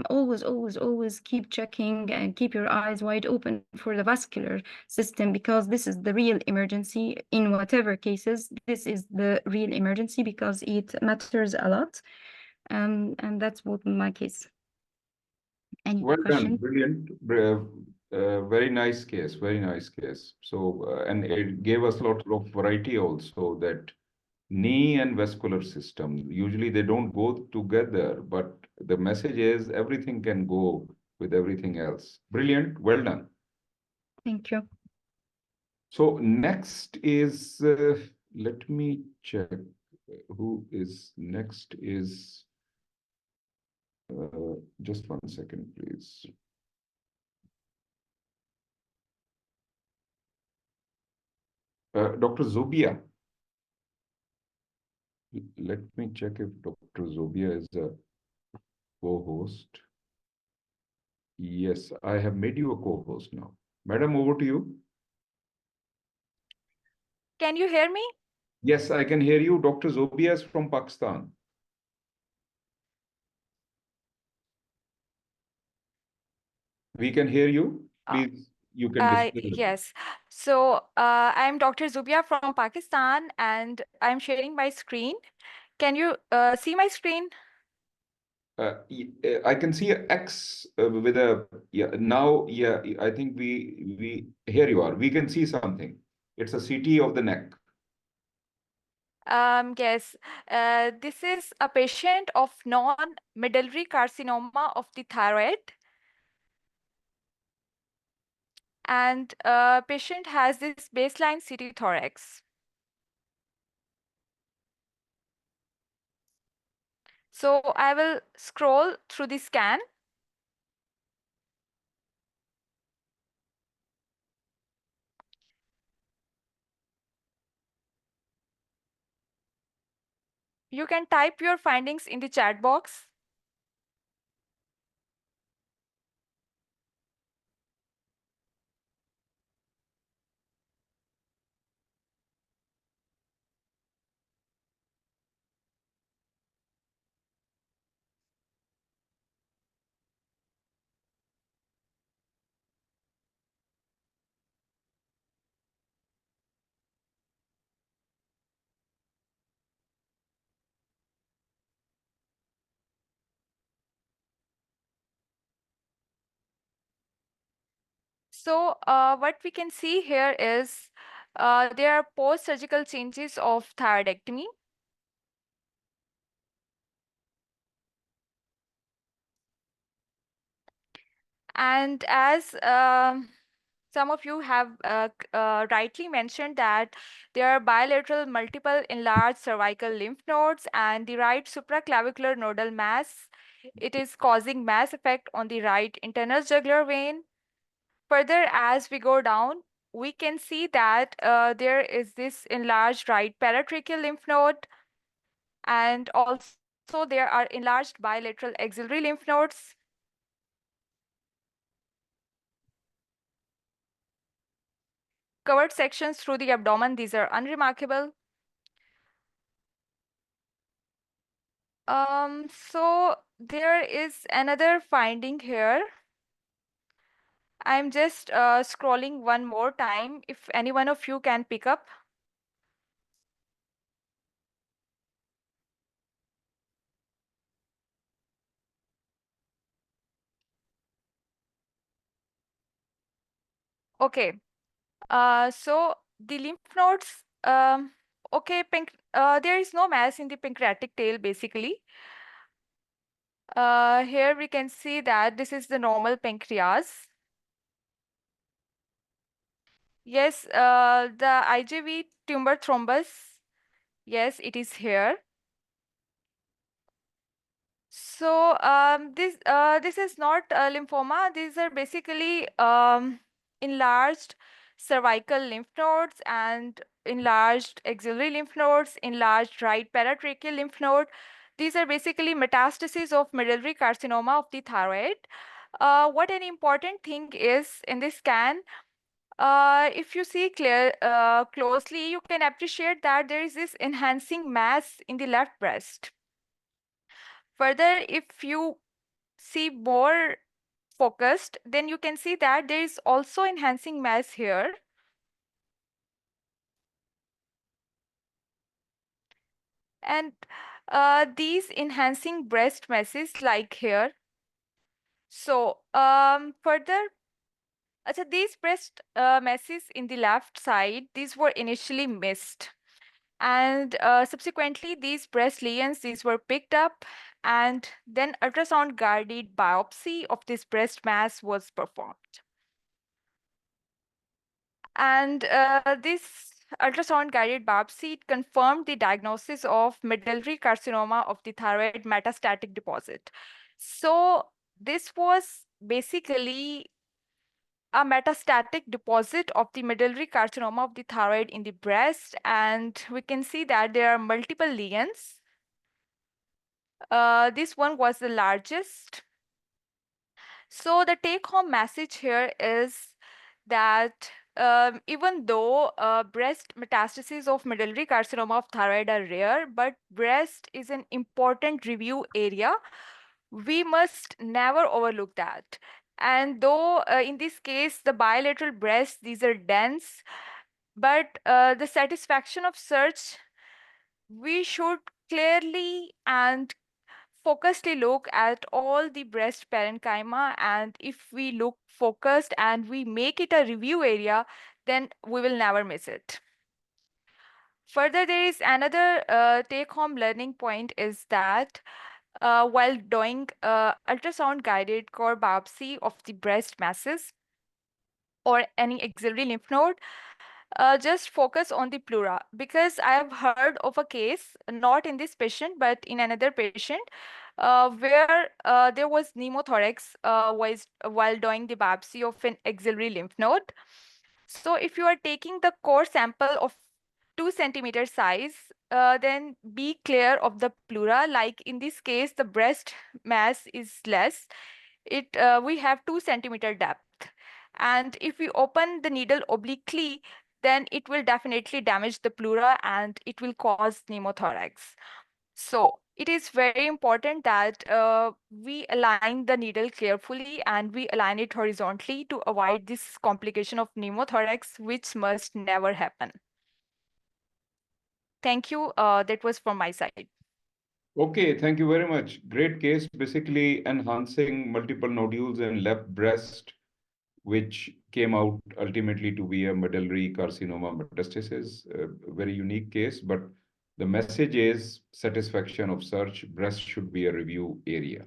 always keep checking and keep your eyes wide open for the vascular system, because this is the real emergency. In whatever cases, this is the real emergency because it matters a lot. And that's what my case. Any Well question? done, brilliant. Very nice case, very nice case. So, and it gave us a lot of variety also, that knee and vascular system, usually they don't go together, but the message is everything can go with everything else. Brilliant, well done. Thank you. So next is, let me check who is next is, just 1 second, please. Dr. Zobia. Let me check if Dr. Zobia is a co-host. Yes, I have made you a co-host now. Madam, over to you. Can you hear me? Yes, I can hear you. Dr. Zobia is from Pakistan. We can hear you. Please, you can discuss. Yes. So I'm Dr. Zubia from Pakistan, and I'm sharing my screen. Can you see my screen? I can see a X with a, yeah, now, yeah, I think we here you are. We can see something. It's a CT of the neck. Yes. This is a patient of non-medullary carcinoma of the thyroid. And patient has this baseline CT thorax. So I will scroll through the scan. You can type your findings in the chat box. So what we can see here is there are post-surgical changes of thyroidectomy. And as some of you have rightly mentioned that there are bilateral multiple enlarged cervical lymph nodes and the right supraclavicular nodal mass. It is causing mass effect on the right internal jugular vein. Further, as we go down, we can see that there is this enlarged right paratracheal lymph node, and also there are enlarged bilateral axillary lymph nodes. Covered sections through the abdomen, these are unremarkable. So there is another finding here. I'm just scrolling one more time, if any one of you can pick up. Okay, so the lymph nodes, okay, there is no mass in the pancreatic tail basically. Here we can see that this is the normal pancreas. Yes, the IJV tumor thrombus, yes, it is here. So this is not lymphoma. These are basically enlarged cervical lymph nodes and enlarged axillary lymph nodes, enlarged right paratracheal lymph node. These are basically metastases of medullary carcinoma of the thyroid. What an important thing is in this scan, if you see closely, you can appreciate that there is this enhancing mass in the left breast. Further, if you see more focused, then you can see that there is also enhancing mass here. And these enhancing breast masses like here. So further, so these breast masses in the left side, these were initially missed. And subsequently, these breast lesions, these were picked up, and then ultrasound guided biopsy of this breast mass was performed. And this ultrasound guided biopsy confirmed the diagnosis of medullary carcinoma of the thyroid metastatic deposit. So this was basically a metastatic deposit of the medullary carcinoma of the thyroid in the breast, and we can see that there are multiple lesions. This one was the largest. So the take-home message here is that even though breast metastases of medullary carcinoma of thyroid are rare, but breast is an important review area. We must never overlook that. And though in this case, the bilateral breasts, these are dense, but the satisfaction of search, we should clearly and focusedly look at all the breast parenchyma, and if we look focused and we make it a review area, then we will never miss it. Further, there is another take-home learning point is that while doing ultrasound guided core biopsy of the breast masses, or any axillary lymph node, just focus on the pleura, because I have heard of a case, not in this patient, but in another patient, where there was pneumothorax while doing the biopsy of an axillary lymph node. So if you are taking the core sample of 2 centimeter size, then be clear of the pleura. Like in this case, the breast mass is less. We have 2 centimeter depth, and if we open the needle obliquely, then it will definitely damage the pleura and it will cause pneumothorax. So it is very important that we align the needle carefully and we align it horizontally to avoid this complication of pneumothorax, which must never happen. Thank you. That was from my side. Okay, thank you very much. Great case, basically enhancing multiple nodules in left breast, which came out ultimately to be a medullary carcinoma metastasis. A very unique case, but the message is satisfaction of search. Breast should be a review area.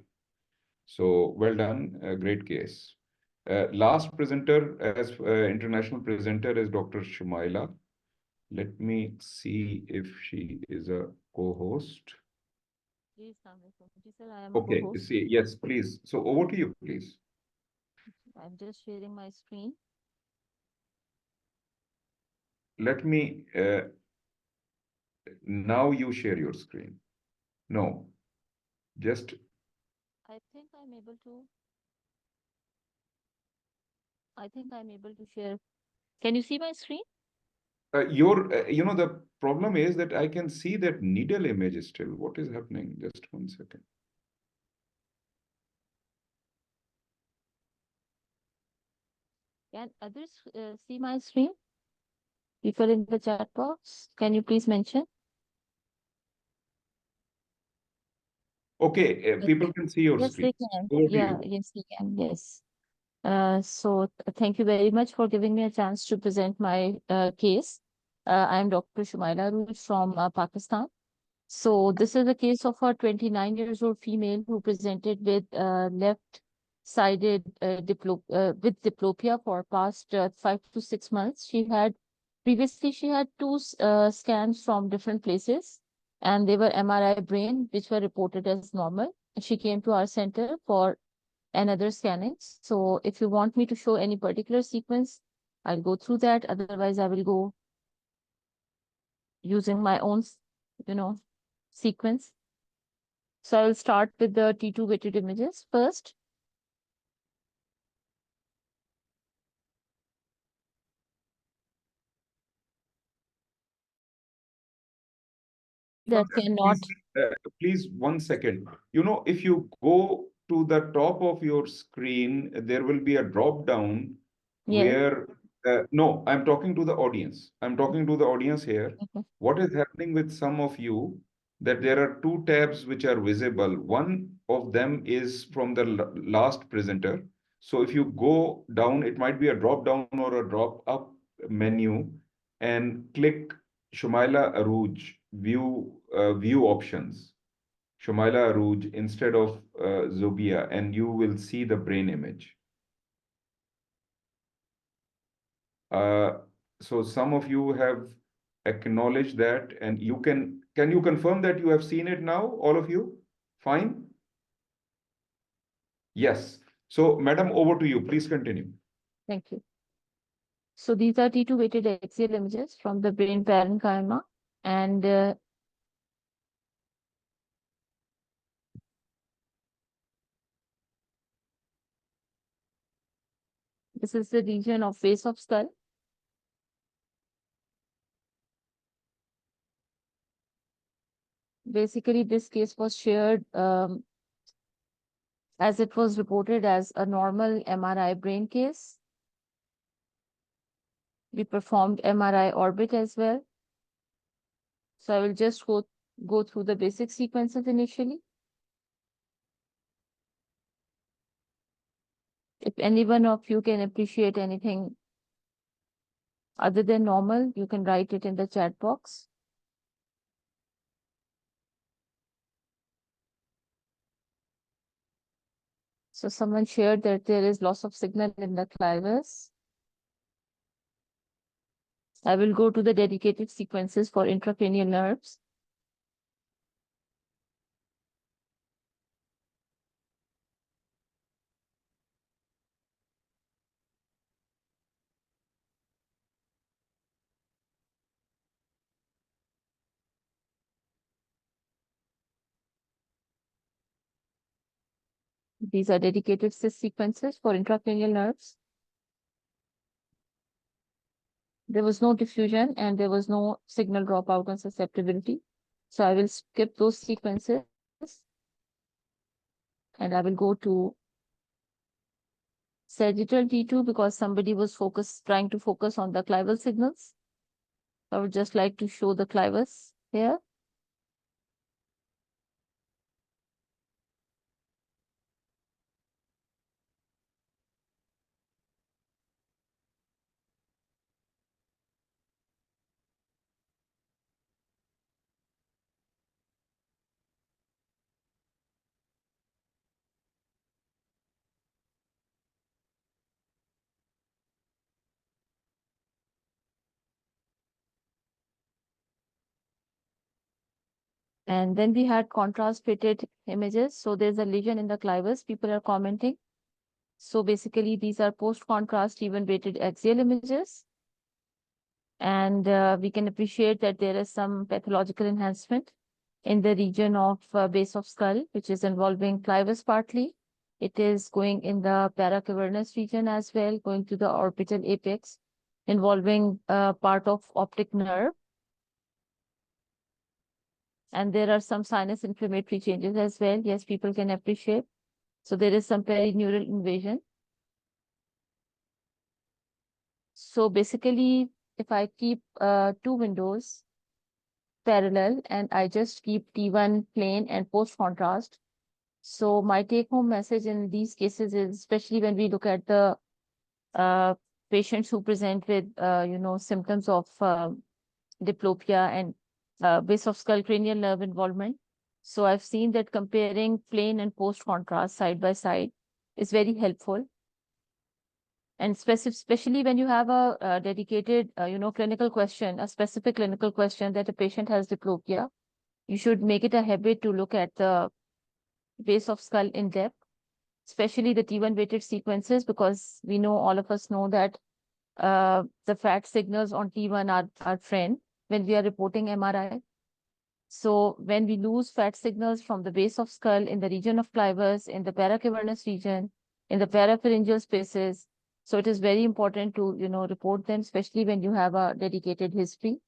So well done, a great case. Last presenter as international presenter is Dr. Shumaila. Let me see if she is a co-host. Ji, sir, I am a Okay, co-host. see, yes, please. So over to you, please. I'm just sharing my screen. Let me, now you share your screen. No, just, I think I'm able to. I think I'm able to share. Can you see my screen? the problem is that I can see that needle image still. What is happening? Just 1 second. Can others see my screen? People in the chat box, can you please mention? Okay, people can see your Yes, they screen. can. Over to Yeah, you. yes, they can. Yes. Thank you very much for giving me a chance to present my case. I'm Dr. Shumaila Rooj from Pakistan. So this is a case of a 29 years old female who presented with left-sided with diplopia for past 5 to 6 months. Previously she had two scans from different places, and they were MRI brain, which were reported as normal. She came to our center for another scanning. So if you want me to show any particular sequence, I'll go through that. Otherwise, I will go using my own, sequence. So I'll start with the T2 weighted images first. That cannot. Please 1 second. If you go to the top of your screen, there will be a drop down Yes. where, no, I'm talking to the audience. I'm talking to the audience here. Okay. What is happening with some of you that there are two tabs which are visible. One of them is from the last presenter. So if you go down, it might be a drop down or a drop up menu, and click Shumaila Arooj view options. Shumaila Arooj instead of Zobia, and you will see the brain image. So some of you have acknowledged that, and can you confirm that you have seen it now, all of you? Fine? Yes. So, madam, over to you. Please continue. Thank you. So these are T2 weighted axial images from the brain parenchyma, and this is the region of base of skull. Basically, this case was shared as it was reported as a normal MRI brain case. We performed MRI orbit as well. So I will just go through the basic sequences initially. If any one of you can appreciate anything other than normal, you can write it in the chat box. So someone shared that there is loss of signal in the clivus. I will go to the dedicated sequences for intracranial nerves. These are dedicated cis sequences for intracranial nerves. There was no diffusion and there was no signal dropout on susceptibility. So I will skip those sequences and I will go to sagittal T2 because somebody was trying to focus on the clival signals. I would just like to show the clivus here. And then we had contrast fitted images. So there's a lesion in the clivus, people are commenting. So basically these are post-contrast even weighted axial images. And we can appreciate that there is some pathological enhancement in the region of base of skull, which is involving clivus partly. It is going in the paracavernous region as well, going to the orbital apex, involving part of optic nerve. And there are some sinus inflammatory changes as well. Yes, people can appreciate. So there is some perineural invasion. So basically, if I keep two windows parallel and I just keep T1 plane and post contrast. So my take home message in these cases is, especially when we look at the patients who present with, symptoms of diplopia and base of skull cranial nerve involvement. So I've seen that comparing plane and post contrast side by side is very helpful. And especially when you have a dedicated, clinical question, a specific clinical question that a patient has diplopia, you should make it a habit to look at the base of skull in depth, especially the T1 weighted sequences, because we know, all of us know that the fat signals on T1 are our friend when we are reporting MRI. So when we lose fat signals from the base of skull in the region of clivus, in the paracavernous region, in the parapharyngeal spaces, so it is very important to, report them, especially when you have a dedicated history.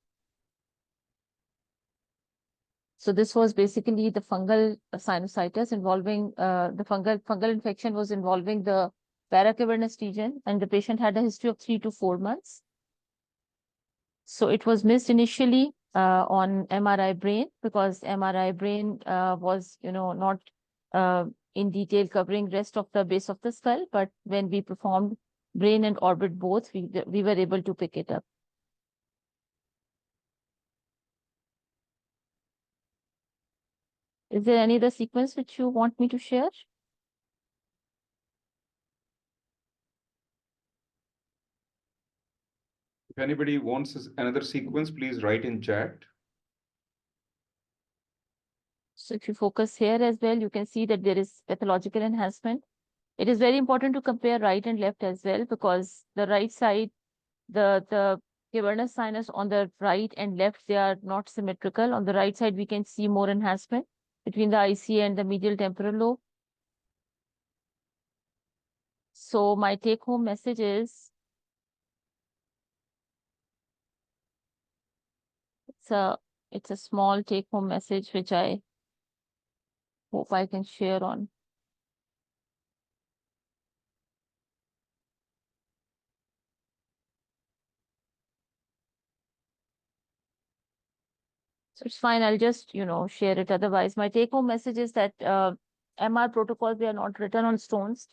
So this was basically the fungal sinusitis involving the fungal infection was involving the paracavernous region, and the patient had a history of 3 to 4 months. So it was missed initially on MRI brain because MRI brain was, not in detail covering rest of the base of the skull. But when we performed brain and orbit both, we were able to pick it up. Is there any other sequence which you want me to share? If anybody wants another sequence, please write in chat. So if you focus here as well, you can see that there is pathological enhancement. It is very important to compare right and left as well, because the right side, the cavernous sinus on the right and left, they are not symmetrical. On the right side, we can see more enhancement between the IC and the medial temporal lobe. So my take home message is, it's a small take home message, which I hope I can share on. So it's fine. I'll just, share it. Otherwise, my take home message is that MR protocols, they are not written on stones.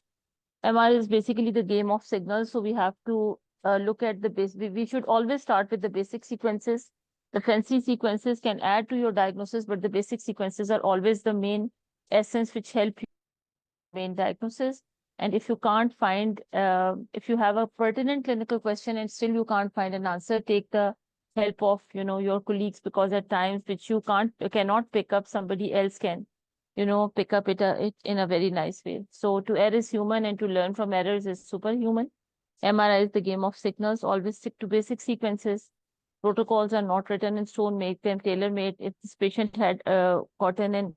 MR is basically the game of signals. So we have to look at the base. We should always start with the basic sequences. The fancy sequences can add to your diagnosis, but the basic sequences are always the main essence which help you main diagnosis. And if you can't find, if you have a pertinent clinical question and still you can't find an answer, take the help of, your colleagues, because at times which you cannot pick up, somebody else can, pick up it in a very nice way. So to err is human, and to learn from errors is superhuman. MRI is the game of signals. Always stick to basic sequences. Protocols are not written in stone. Make them tailor-made. If this patient had gotten an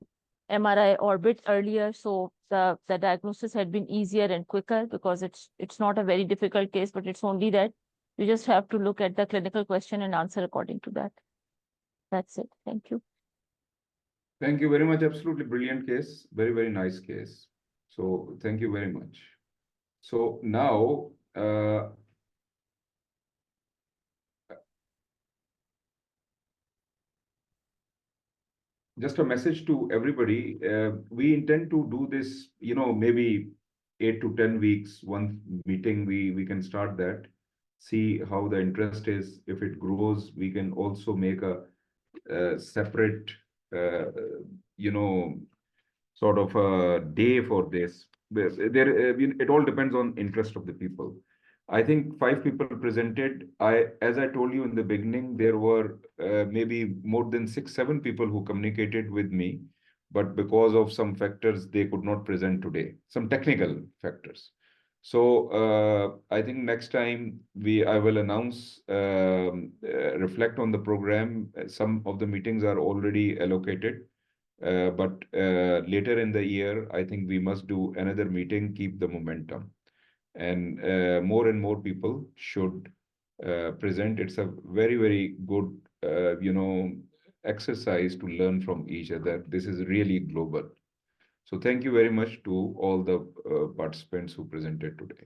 MRI orbit earlier, so the diagnosis had been easier and quicker, because it's not a very difficult case, but it's only that you just have to look at the clinical question and answer according to that. That's it. Thank you. Thank you very much. Absolutely brilliant case. Very, very nice case. So thank you very much. So now, just a message to everybody. We intend to do this, maybe 8 to 10 weeks, one meeting, we can start that, see how the interest is. If it grows, we can also make a separate, sort of a day for this. It all depends on interest of the people. I think 5 people presented. As I told you in the beginning, there were maybe more than 6, 7 people who communicated with me, but because of some factors, they could not present today, some technical factors. So I think next time I will announce, reflect on the program. Some of the meetings are already allocated. But later in the year, I think we must do another meeting, keep the momentum. And more people should present. It's a very, very good, exercise to learn from each other. This is really global. So thank you very much to all the participants who presented today.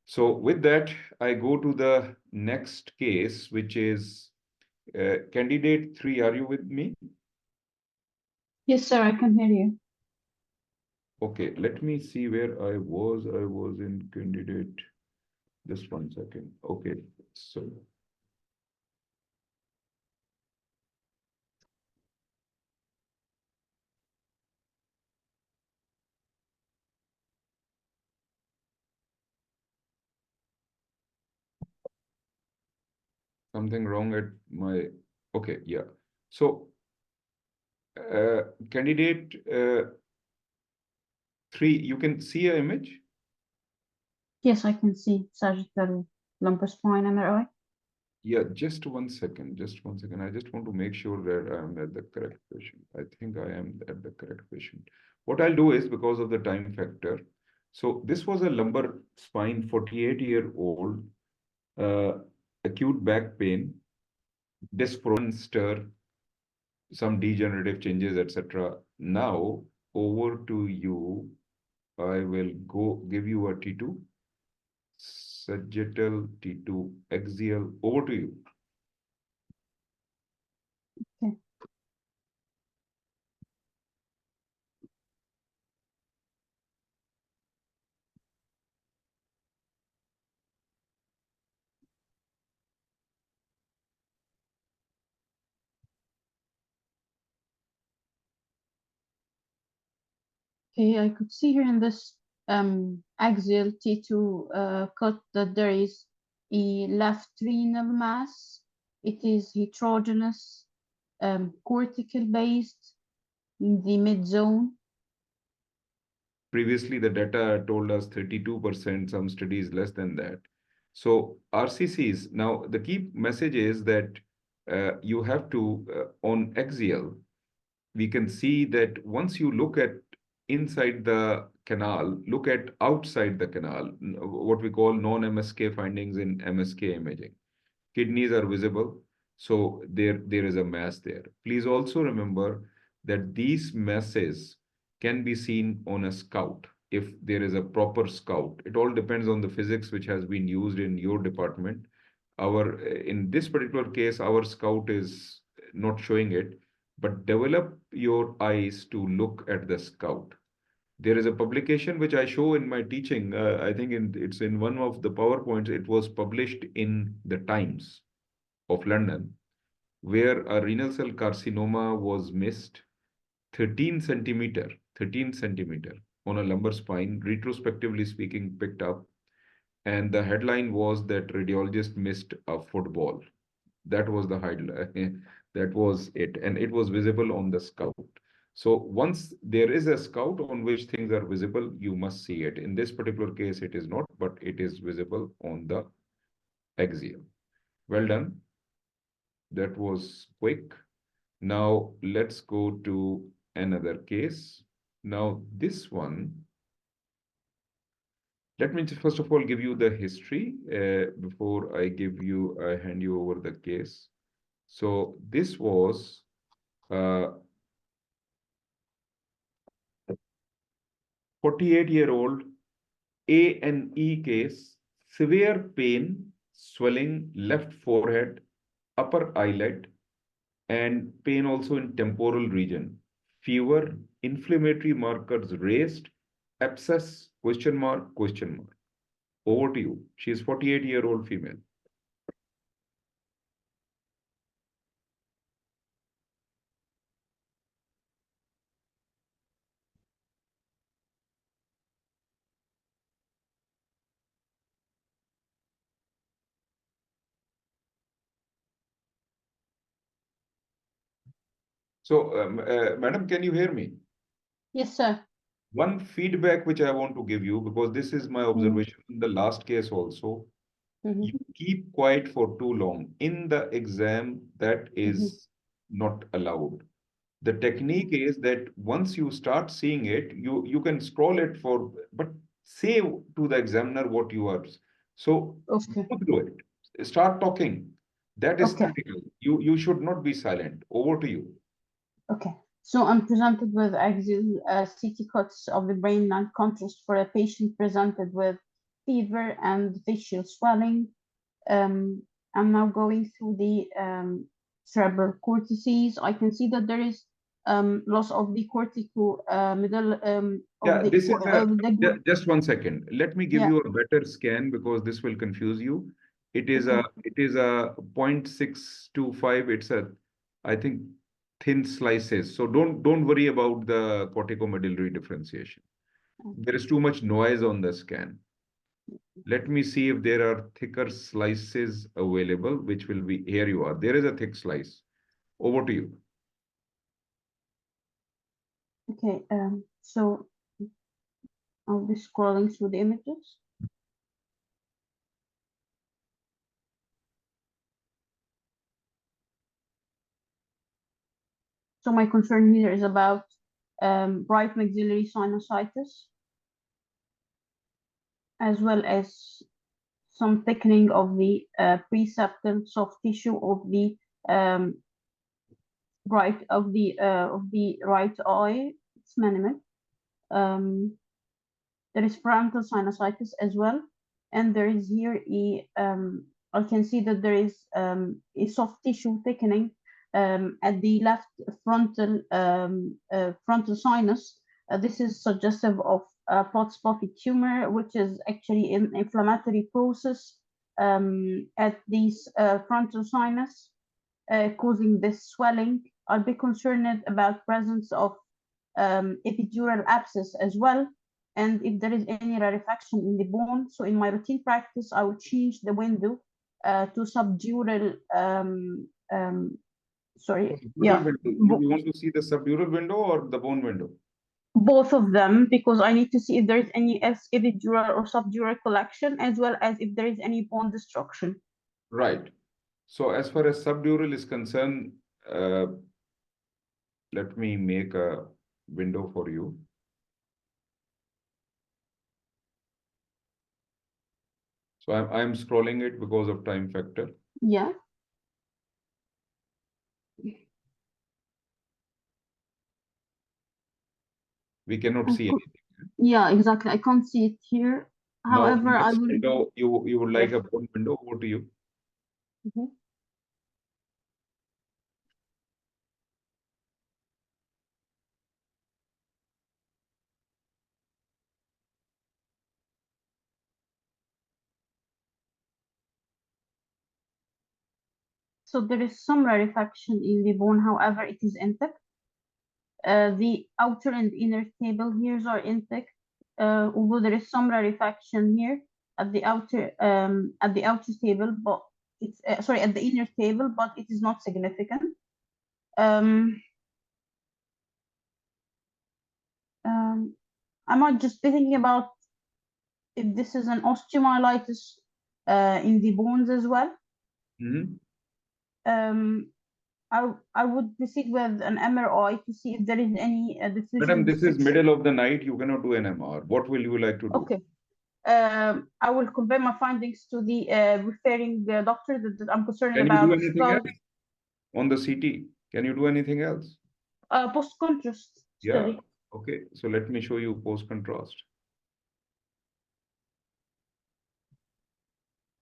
So with that, I go to the next case, which is candidate 3. Are you with me? Yes, sir, I can hear you. Okay, let me see where I was. I was in candidate. Just 1 second. Okay, so. Something wrong at my, okay, yeah. So, candidate 3, you can see an image? Yes, I can see sagittal lumbar spine MRI. Yeah, just 1 second, just 1 second. I just want to make sure that I'm at the correct patient. I think I am at the correct patient. What I'll do is, because of the time factor, so this was a lumbar spine, 48-year-old, acute back pain, disc stir, some degenerative changes, etc. Now, over to you. I will give you a T2, sagittal, T2, axial. Over to you. Okay. Okay, I could see here in this axial T2 cut that there is a left renal mass. It is heterogeneous, cortical based in the mid zone. Previously, the data told us 32%, some studies less than that. So RCCs, now the key message is that you have to, on axial, we can see that once you look at inside the canal, look at outside the canal, what we call non-MSK findings in MSK imaging. Kidneys are visible, so there is a mass there. Please also remember that these masses can be seen on a scout if there is a proper scout. It all depends on the physics which has been used in your department. In this particular case, our scout is not showing it, but develop your eyes to look at the scout. There is a publication which I show in my teaching. I think it's in one of the PowerPoints. It was published in the Times of London, where a renal cell carcinoma was missed 13 centimeter on a lumbar spine, retrospectively speaking, picked up. And the headline was that radiologist missed a football. That was the headline. That was it. And it was visible on the scout. So once there is a scout on which things are visible, you must see it. In this particular case, it is not, but it is visible on the axial. Well done. That was quick. Now let's go to another case. Now this one, let me first of all give you the history before I hand you over the case. So this was 48-year-old A&E case, severe pain, swelling, left forehead, upper eyelid, and pain also in temporal region. Fever, inflammatory markers raised, abscess, question mark, question mark. Over to you. She is 48-year-old female. So, madam, can you hear me? Yes, sir. One feedback which I want to give you, because this is my observation in the last case also, you keep quiet for too long. In the exam, that is not allowed. The technique is that once you start seeing it, you can scroll it for, but say to the examiner what you are. So Okay. go through it. Start talking. That is Okay. critical. You should not be silent. Over to you. Okay. So I'm presented with axial CT cuts of the brain non-contrast for a patient presented with fever and facial swelling. I'm now going through the cerebral cortices. I can see that there is loss of the cortico middle Yeah, of this is the just 1 second. Let me give yeah. you a better scan because this will confuse you. It is Okay. a 0.625. It's a, I think, thin slices. So don't worry about the corticomedullary differentiation. There is too much noise on the scan. Let me see if there are thicker slices available, which will be, here you are. There is a thick slice. Over to you. Okay. So I'll be scrolling through the images. So my concern here is about right maxillary sinusitis, as well as some thickening of the preseptal soft tissue of the right of the right eye. It's minimal. There is frontal sinusitis as well, and there is here I can see that there is a soft tissue thickening at the left frontal sinus. This is suggestive of pot spotted tumor, which is actually an inflammatory process at these frontal sinus, causing this swelling. I'll be concerned about presence of epidural abscess as well, and if there is any rarefaction in the bone. So in my routine practice, I will change the window to subdural. Sorry, yeah, You want to see the subdural window or the bone window? both of them, because I need to see if there is any epidural or subdural collection, as well as if there is any bone destruction. Right. So as far as subdural is concerned, let me make a window for you. So I'm scrolling it because of time factor. Yeah. We cannot see anything. Yeah, exactly. I can't see it here. Now, However, I next will. window, you would like a bone window. Over to you. So there is some rarefaction in the bone, however, it is intact. The outer and inner table here are intact, although there is some rarefaction here at the outer table, but it's sorry, at the inner table, but it is not significant. I might just be thinking about if this is an osteomyelitis in the bones as well. I would proceed with an MRI to see if there is any Madam, this is diffusion. middle of the night. You cannot do an MR. What will you like to do? Okay. I will compare my findings to the referring doctor that I'm concerned Can you about. do anything else on the CT? Can you do anything else? Post-contrast Yeah. study. Okay. So let me show you post-contrast.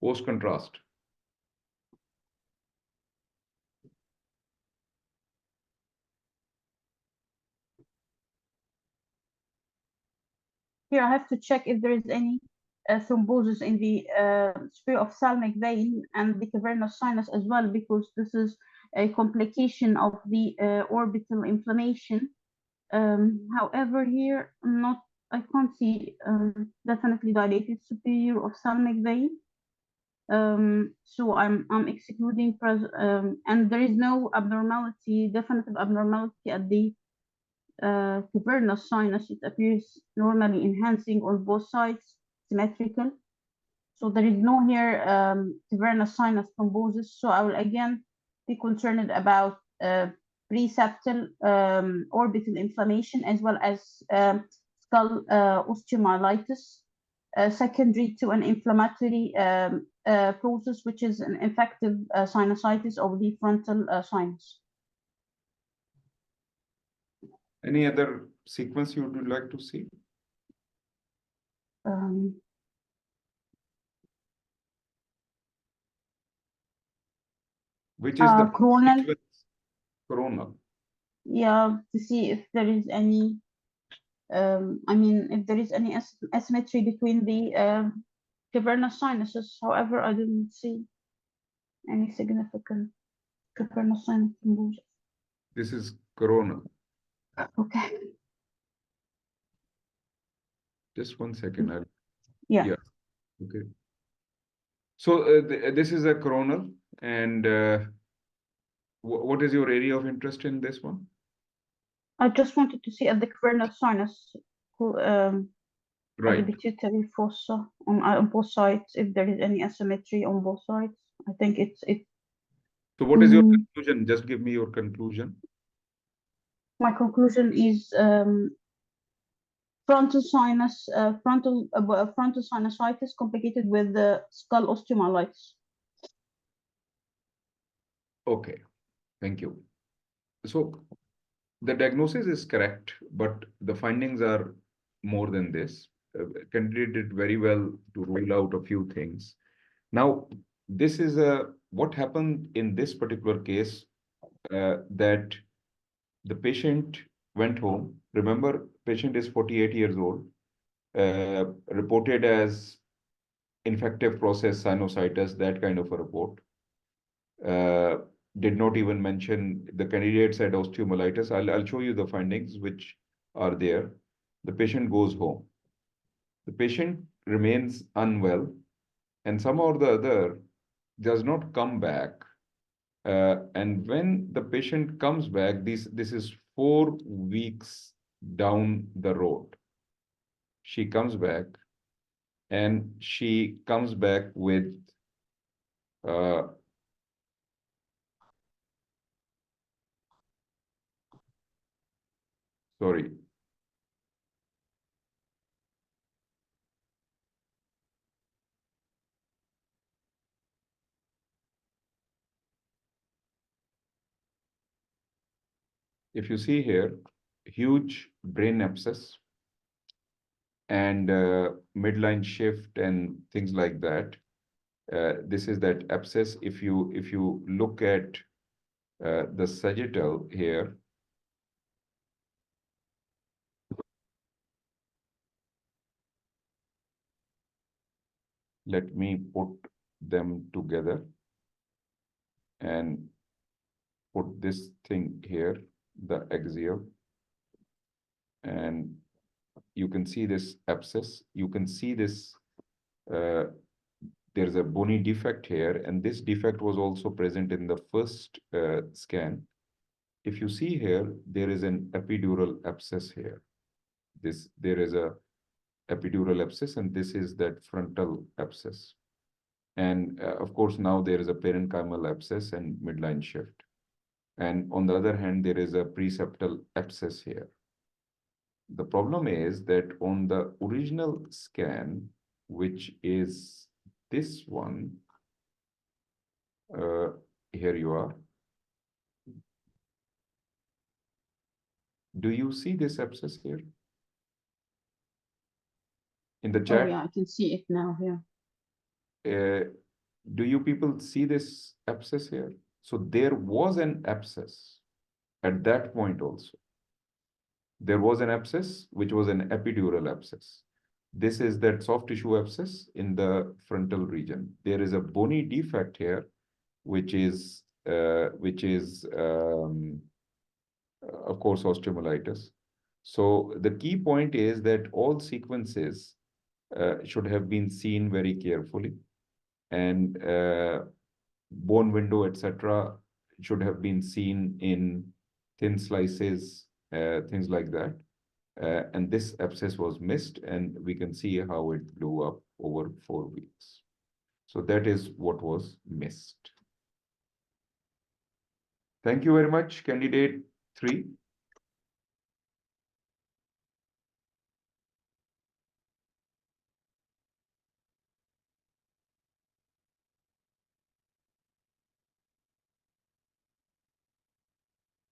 Post-contrast. Here I have to check if there is any thrombosis in the superior-ophthalmic vein and the cavernous sinus as well, because this is a complication of the orbital inflammation. However, here I can't see definitely dilated superior-ophthalmic vein. So I'm excluding and there is no abnormality, definitive abnormality at the cavernous sinus. It appears normally enhancing on both sides, symmetrical. So there is no here cavernous sinus thrombosis. So I will again be concerned about preseptal orbital inflammation as well as skull osteomyelitis, secondary to an inflammatory process, which is an infective sinusitis of the frontal sinus. Any other sequence you would like to see? Which is the coronal sequence? Coronal. Yeah, to see if there is any I mean, if there is any asymmetry between the cavernous sinuses. However, I didn't see any significant cavernous sinus thrombosis. This is corona. Okay. Just 1 second. Yeah. Okay. So this is a coronal, and what is your area of interest in this one? I just wanted to see at the cavernous sinus, at the pituitary fossa on both sides, if there is any asymmetry on both sides. I think it's. So what is your conclusion? Just give me your conclusion. My conclusion is frontal sinusitis complicated with the skull osteomyelitis. Okay, thank you. So the diagnosis is correct, but the findings are more than this. Candidate did very well to rule out a few things. Now, this is what happened in this particular case, that the patient went home. Remember, patient is 48 years old, reported as infective process sinusitis, that kind of a report. Did not even mention the candidate said osteomyelitis. I'll show you the findings which are there. The patient goes home. The patient remains unwell, and somehow or the other does not come back. And when the patient comes back, this is 4 weeks down the road. She comes back, and she comes back with sorry. If you see here, huge brain abscess and midline shift and things like that. This is that abscess. If you look at the sagittal here, let me put them together and put this thing here, the axial. And you can see this abscess. You can see this, there's a bony defect here, and this defect was also present in the first scan. If you see here, there is an epidural abscess here. There is a epidural abscess, and this is that frontal abscess. And of course, now there is a parenchymal abscess and midline shift. And on the other hand, there is a preseptal abscess here. The problem is that on the original scan, which is this one, here you are. Do you see this abscess here? In the Oh chat, yeah, I can see it now here. do you people see this abscess here? So there was an abscess at that point also. There was an abscess, which was an epidural abscess. This is that soft tissue abscess in the frontal region. There is a bony defect here, which is of course, osteomyelitis. So the key point is that all sequences should have been seen very carefully, and bone window, etc., should have been seen in thin slices, things like that. And this abscess was missed, and we can see how it blew up over 4 weeks. So that is what was missed. Thank you very much, candidate 3.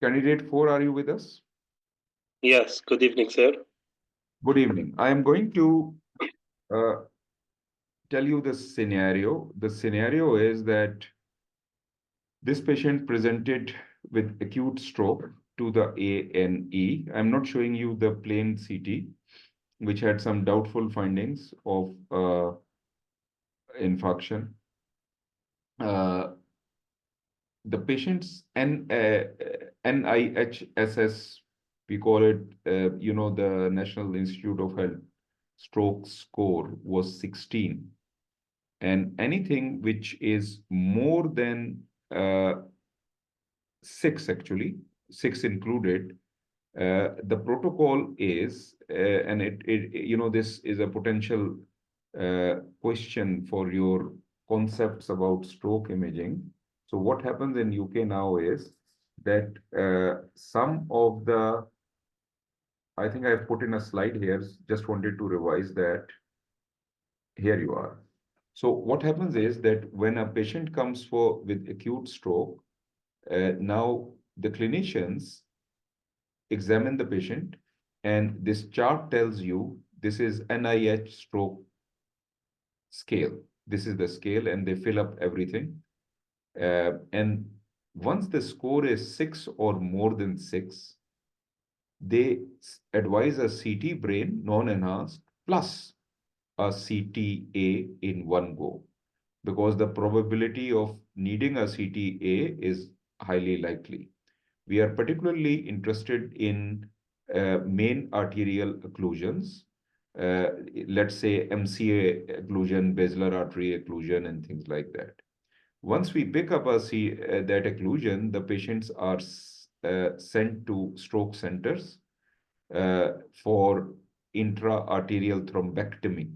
Candidate 4, are you with us? Yes, good evening, sir. Good evening. I am going to tell you the scenario. The scenario is that this patient presented with acute stroke to the ANE. I'm not showing you the plain CT, which had some doubtful findings of infarction. The patient's NIHSS, we call it, the National Institute of Health stroke score was 16. And anything which is more than 6, actually, 6 included, the protocol is, and this is a potential question for your concepts about stroke imaging. So what happens in UK now is that some of the, I think I've put in a slide here, just wanted to revise that. Here you are. So what happens is that when a patient comes with acute stroke, now the clinicians examine the patient, and this chart tells you this is NIH stroke scale. This is the scale, and they fill up everything. And once the score is 6 or more than 6, they advise a CT brain, non-enhanced, plus a CTA in one go, because the probability of needing a CTA is highly likely. We are particularly interested in main arterial occlusions, let's say MCA occlusion, basilar artery occlusion, and things like that. Once we pick up that occlusion, the patients are sent to stroke centers for intra-arterial thrombectomy.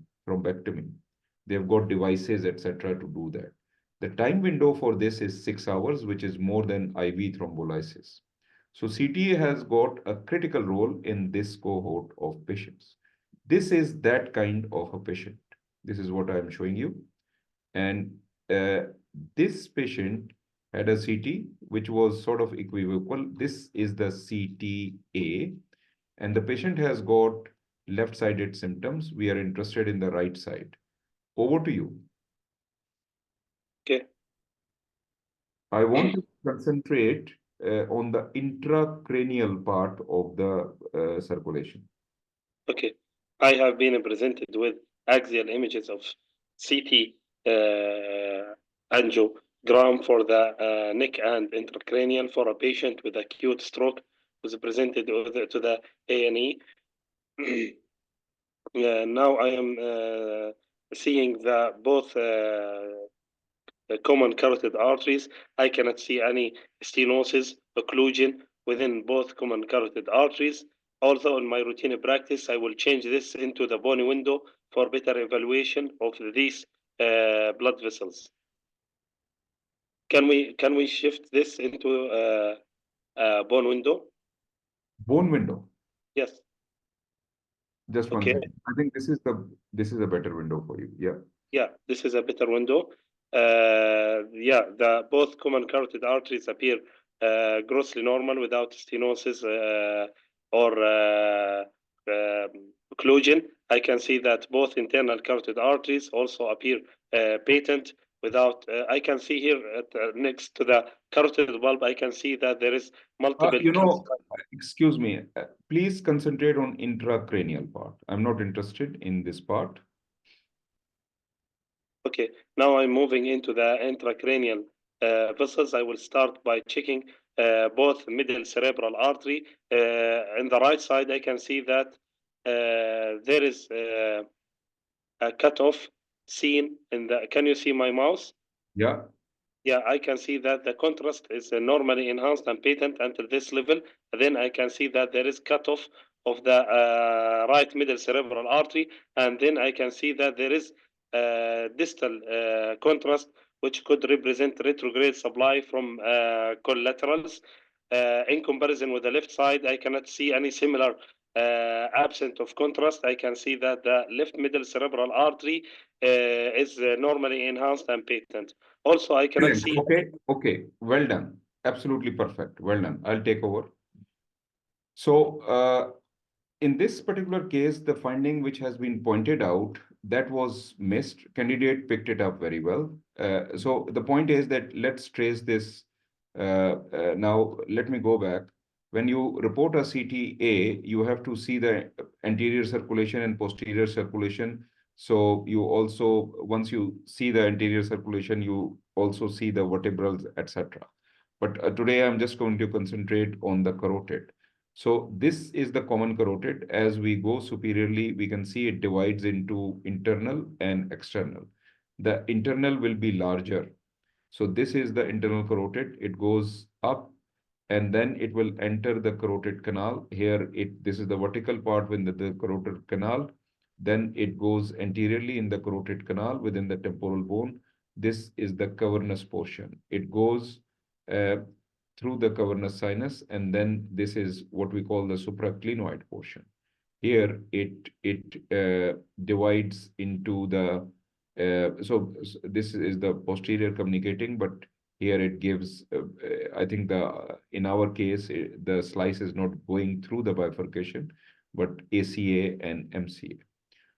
They've got devices, etc., to do that. The time window for this is 6 hours, which is more than IV thrombolysis. So CTA has got a critical role in this cohort of patients. This is that kind of a patient. This is what I'm showing you. And this patient had a CT, which was sort of equivocal. This is the CTA, and the patient has got left-sided symptoms. We are interested in the right side. Over to you. Okay. I want to concentrate on the intracranial part of the circulation. Okay. I have been presented with axial images of CT angiogram for the neck and intracranial for a patient with acute stroke, was presented to the A&E. Now I am seeing the both common carotid arteries. I cannot see any stenosis, occlusion within both common carotid arteries. Although in my routine practice, I will change this into the bony window for better evaluation of these blood vessels. Can we shift this into bone window? Bone window. Yes. Just one Okay. second. I think this is a better window for you. Yeah. Yeah, this is a better window. Yeah, the both common carotid arteries appear grossly normal without stenosis or occlusion. I can see that both internal carotid arteries also appear patent without. I can see here next to the carotid bulb, I can see that there is multiple. Excuse me. Please concentrate on intracranial part. I'm not interested in this part. Okay, now I'm moving into the intracranial vessels. I will start by checking both middle cerebral artery. On the right side, I can see that there is a cutoff seen in the. Can you see my mouse? Yeah. Yeah, I can see that the contrast is normally enhanced and patent until this level. Then I can see that there is cutoff of the right middle cerebral artery, and then I can see that there is distal contrast, which could represent retrograde supply from collaterals. In comparison with the left side, I cannot see any similar absent of contrast. I can see that the left middle cerebral artery is normally enhanced and patent. Also, I cannot Brilliant. see. Okay. Well done. Absolutely perfect. Well done. I'll take over. So, in this particular case, the finding which has been pointed out that was missed. Candidate picked it up very well. So the point is that let's trace this. Now, let me go back. When you report a CTA, you have to see the anterior circulation and posterior circulation. So you also, once you see the anterior circulation, you also see the vertebrals, etc. But today I'm just going to concentrate on the carotid. So this is the common carotid. As we go superiorly, we can see it divides into internal and external. The internal will be larger. So this is the internal carotid. It goes up and then it will enter the carotid canal. Here, this is the vertical part within the carotid canal. Then it goes anteriorly in the carotid canal within the temporal bone. This is the cavernous portion. It goes uh, through the cavernous sinus, and then this is what we call the supraclinoid portion. Here it divides into the so this is the posterior communicating, but here it gives I think in our case the slice is not going through the bifurcation, but ACA and MCA.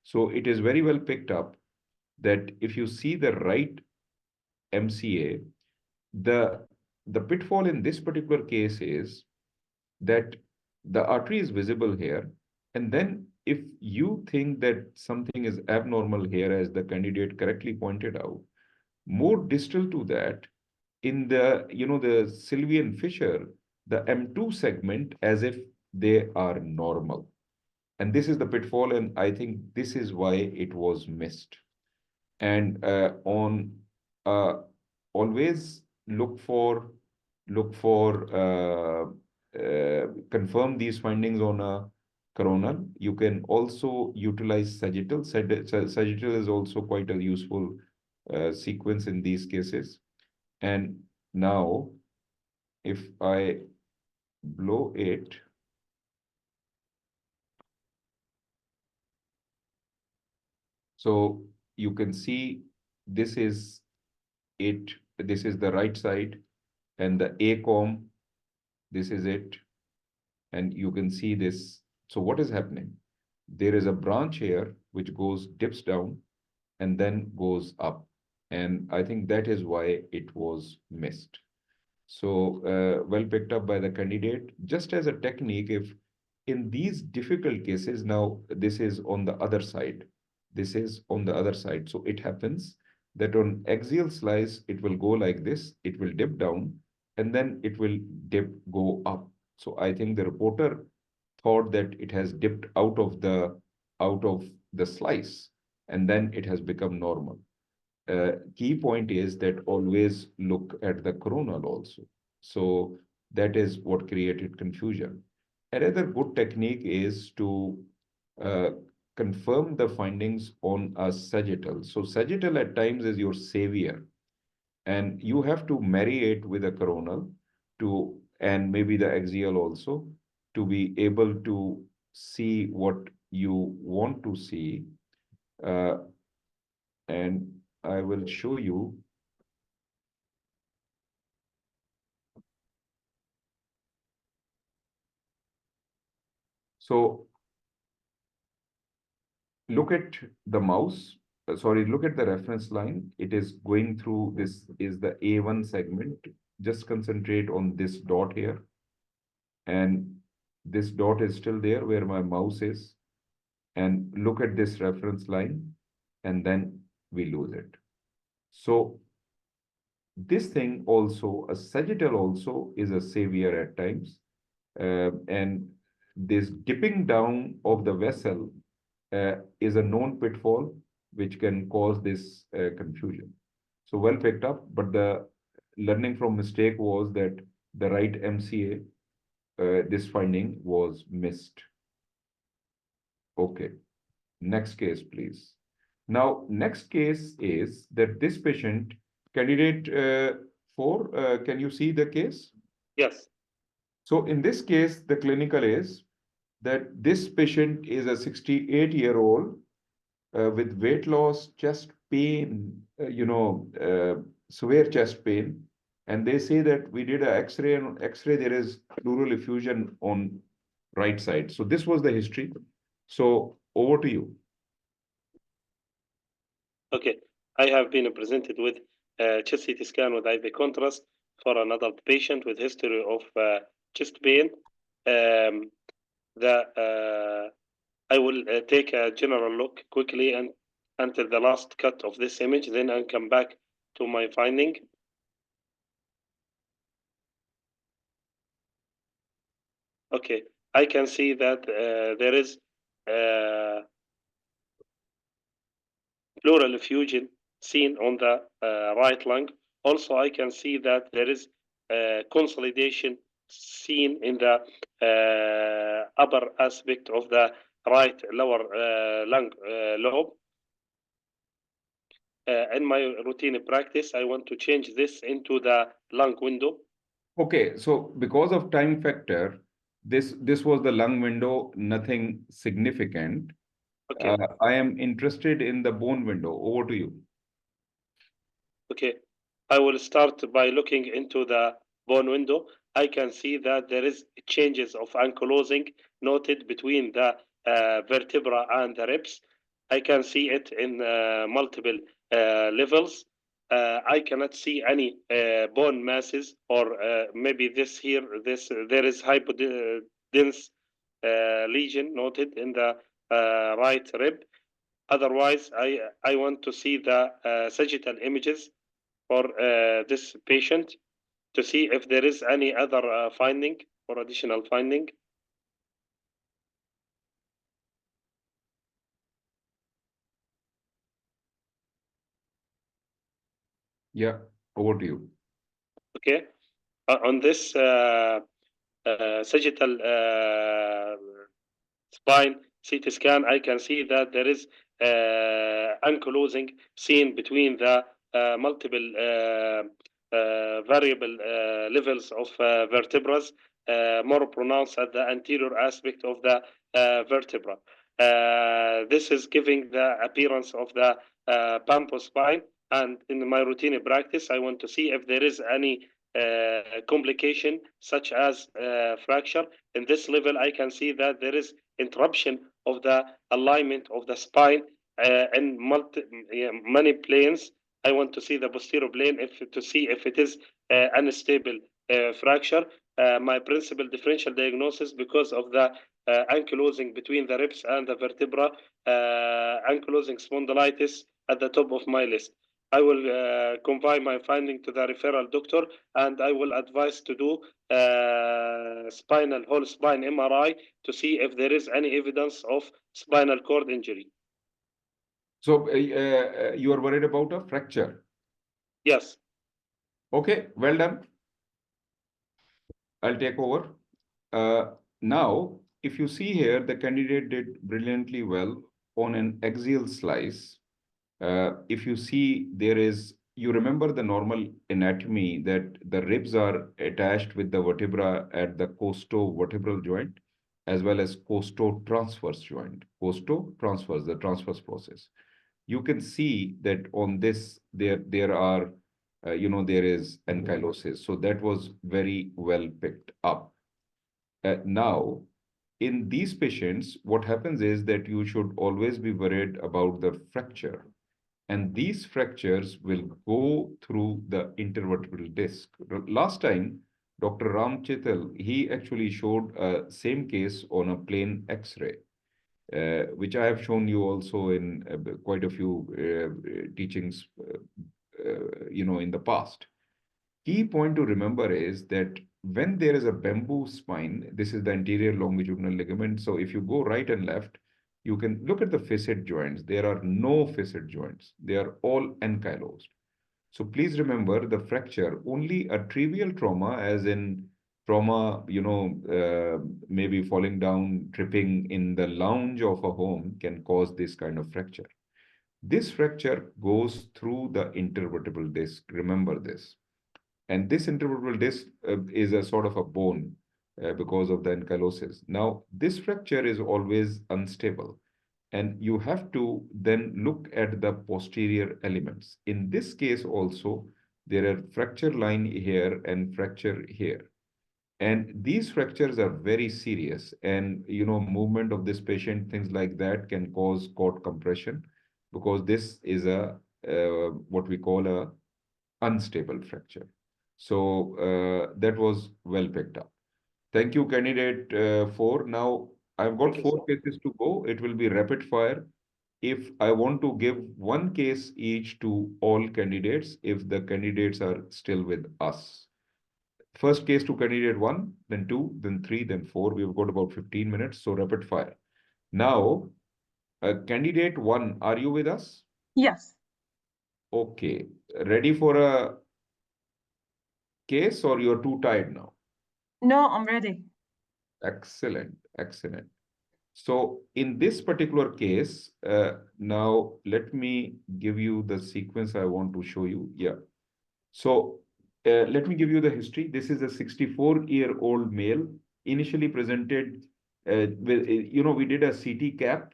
So it is very well picked up that if you see the right MCA, the pitfall in this particular case is that the artery is visible here, and then if you think that something is abnormal here, as the candidate correctly pointed out, more distal to that, in the the Sylvian fissure, the M2 segment, as if they are normal. And this is the pitfall, and I think this is why it was missed. And always look for confirm these findings on a coronal. You can also utilize sagittal. Sagittal is also quite a useful sequence in these cases. And now, if I blow it, so you can see this is it. This is the right side, and the ACOM, this is it. And you can see this. So what is happening? There is a branch here which dips down and then goes up. And I think that is why it was missed. So well picked up by the candidate. Just as a technique, if in these difficult cases, now this is on the other side. This is on the other side. So it happens that on axial slice, it will go like this. It will dip down and then it will go up. So I think the reporter thought that it has dipped out of the slice, and then it has become normal. Key point is that always look at the coronal also. So that is what created confusion. Another good technique is to uh, confirm the findings on a sagittal. So sagittal at times is your savior, and you have to marry it with a coronal to, and maybe the axial also, to be able to see what you want to see. Uh, and I will show you. So look at the mouse, sorry, look at the reference line. It is going through, this is the A1 segment. Just concentrate on this dot here. And this dot is still there where my mouse is. And look at this reference line, and then we lose it. So this thing also, a sagittal also is a savior at times. And this dipping down of the vessel is a known pitfall which can cause this confusion. So well picked up, but the learning from mistake was that the right MCA, this finding was missed. Okay, next case, please. Now, next case is that this patient, candidate 4, can you see the case? Yes. So in this case, the clinical is that this patient is a 68-year-old with weight loss, chest pain, severe chest pain. And they say that we did an X-ray, and on X-ray there is pleural effusion on right side. So this was the history. So over to you. Okay, I have been presented with chest CT scan with IV contrast for an adult patient with history of chest pain. I will take a general look quickly and until the last cut of this image, then I'll come back to my finding. Okay, I can see that there is pleural effusion seen on the right lung. Also, I can see that there is consolidation seen in the upper aspect of the right lower lung lobe. In my routine practice, I want to change this into the lung window. Okay, so because of time factor, this was the lung window, nothing significant. Okay. I am interested in the bone window. Over to you. Okay, I will start by looking into the bone window. I can see that there is changes of ankylosing noted between the vertebra and the ribs. I can see it in multiple levels. I cannot see any bone masses, or maybe this here, there is hypodense lesion noted in the right rib. Otherwise, I want to see the sagittal images for this patient to see if there is any other finding or additional finding. Yeah, over to you. Okay, on this sagittal spine CT scan, I can see that there is ankylosing seen between the multiple variable levels of vertebrae, more pronounced at the anterior aspect of the vertebra. This is giving the appearance of the pampo spine. And in my routine practice, I want to see if there is any complication such as fracture. In this level, I can see that there is interruption of the alignment of the spine in many planes. I want to see the posterior plane to see if it is unstable fracture. My principal differential diagnosis, because of the ankylosing between the ribs and the vertebra, ankylosing spondylitis at the top of my list. I will confine my finding to the referral doctor, and I will advise to do spinal whole spine MRI to see if there is any evidence of spinal cord injury. So you are worried about a fracture. Yes. Okay, well done. I'll take over. Now, if you see here, the candidate did brilliantly well on an axial slice. If you see, you remember the normal anatomy that the ribs are attached with the vertebra at the costo-vertebral joint as well as costo-transverse joint. Costo-transverse, the transverse process. You can see that on this, there are, there is ankylosis. So that was very well picked up. Now, in these patients, what happens is that you should always be worried about the fracture. And these fractures will go through the intervertebral disc. Last time, Dr. Ram Chetal, he actually showed same case on a plain X-ray, which I have shown you also in quite a few teachings, in the past. Key point to remember is that when there is a bamboo spine, this is the anterior longitudinal ligament. So if you go right and left, you can look at the facet joints. There are no facet joints. They are all ankylosed. So please remember the fracture, only a trivial trauma, as in trauma, maybe falling down, tripping in the lounge of a home can cause this kind of fracture. This fracture goes through the intervertebral disc. Remember this. And this intervertebral disc is a sort of a bone because of the ankylosis. Now, this fracture is always unstable. And you have to then look at the posterior elements. In this case also, there are fracture line here and fracture here. And these fractures are very serious. And, movement of this patient, things like that can cause cord compression because this is what we call a unstable fracture. So that was well picked up. Thank you, candidate 4. Now, I've got 4 cases to go. It will be rapid fire. If I want to give one case each to all candidates, if the candidates are still with us. First case to candidate 1, then 2, then 3, then 4. We've got about 15 minutes, so rapid fire. Now, candidate 1, are you with us? Yes. Okay. Ready for a case or you're too tired now? No, I'm ready. Excellent, excellent. So in this particular case, now let me give you the sequence I want to show you. Yeah. So let me give you the history. This is a 64-year-old male, initially presented with, we did a CT cap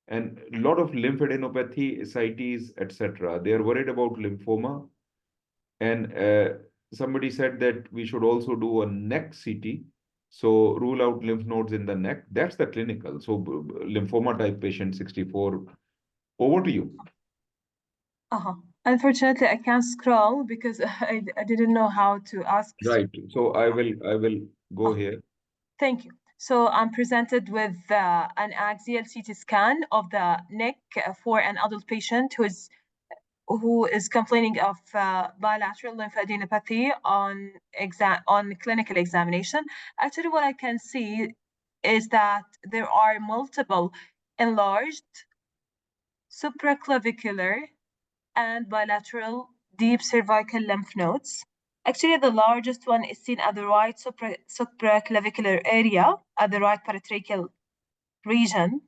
and a lot of lymphadenopathy, ascites, etc. They are worried about lymphoma. And somebody said that we should also do a neck CT. So rule out lymph nodes in the neck. That's the clinical. So lymphoma type patient 64. Over to you. Unfortunately, I can't scroll because I didn't know how to ask. Right. So I will go here. Thank you. So I'm presented with an axial CT scan of the neck for an adult patient who is complaining of bilateral lymphadenopathy on clinical examination. Actually, what I can see is that there are multiple enlarged supraclavicular and bilateral deep cervical lymph nodes. Actually, the largest one is seen at the right supraclavicular area, at the right paratracheal region.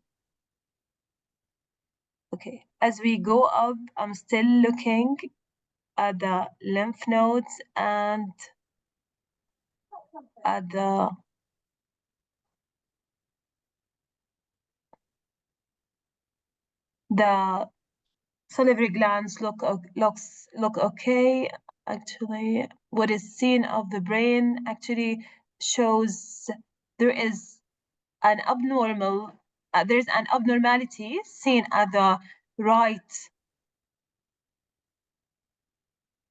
Okay, as we go up, I'm still looking at the lymph nodes and at the salivary glands look okay. Actually, what is seen of the brain actually shows there's an abnormality seen at the right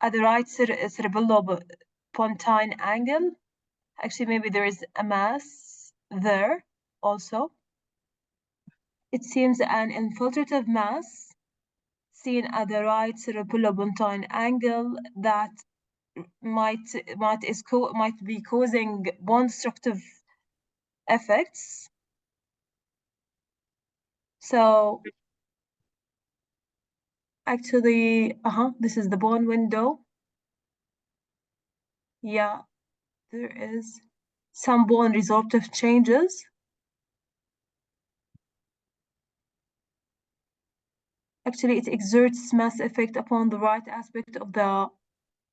cerebellopontine angle. Actually, maybe there is a mass there also. It seems an infiltrative mass seen at the right cerebellopontine angle that might be causing bone destructive effects. So actually, this is the bone window. Yeah, there is some bone resorptive changes. Actually, it exerts mass effect upon the right aspect of the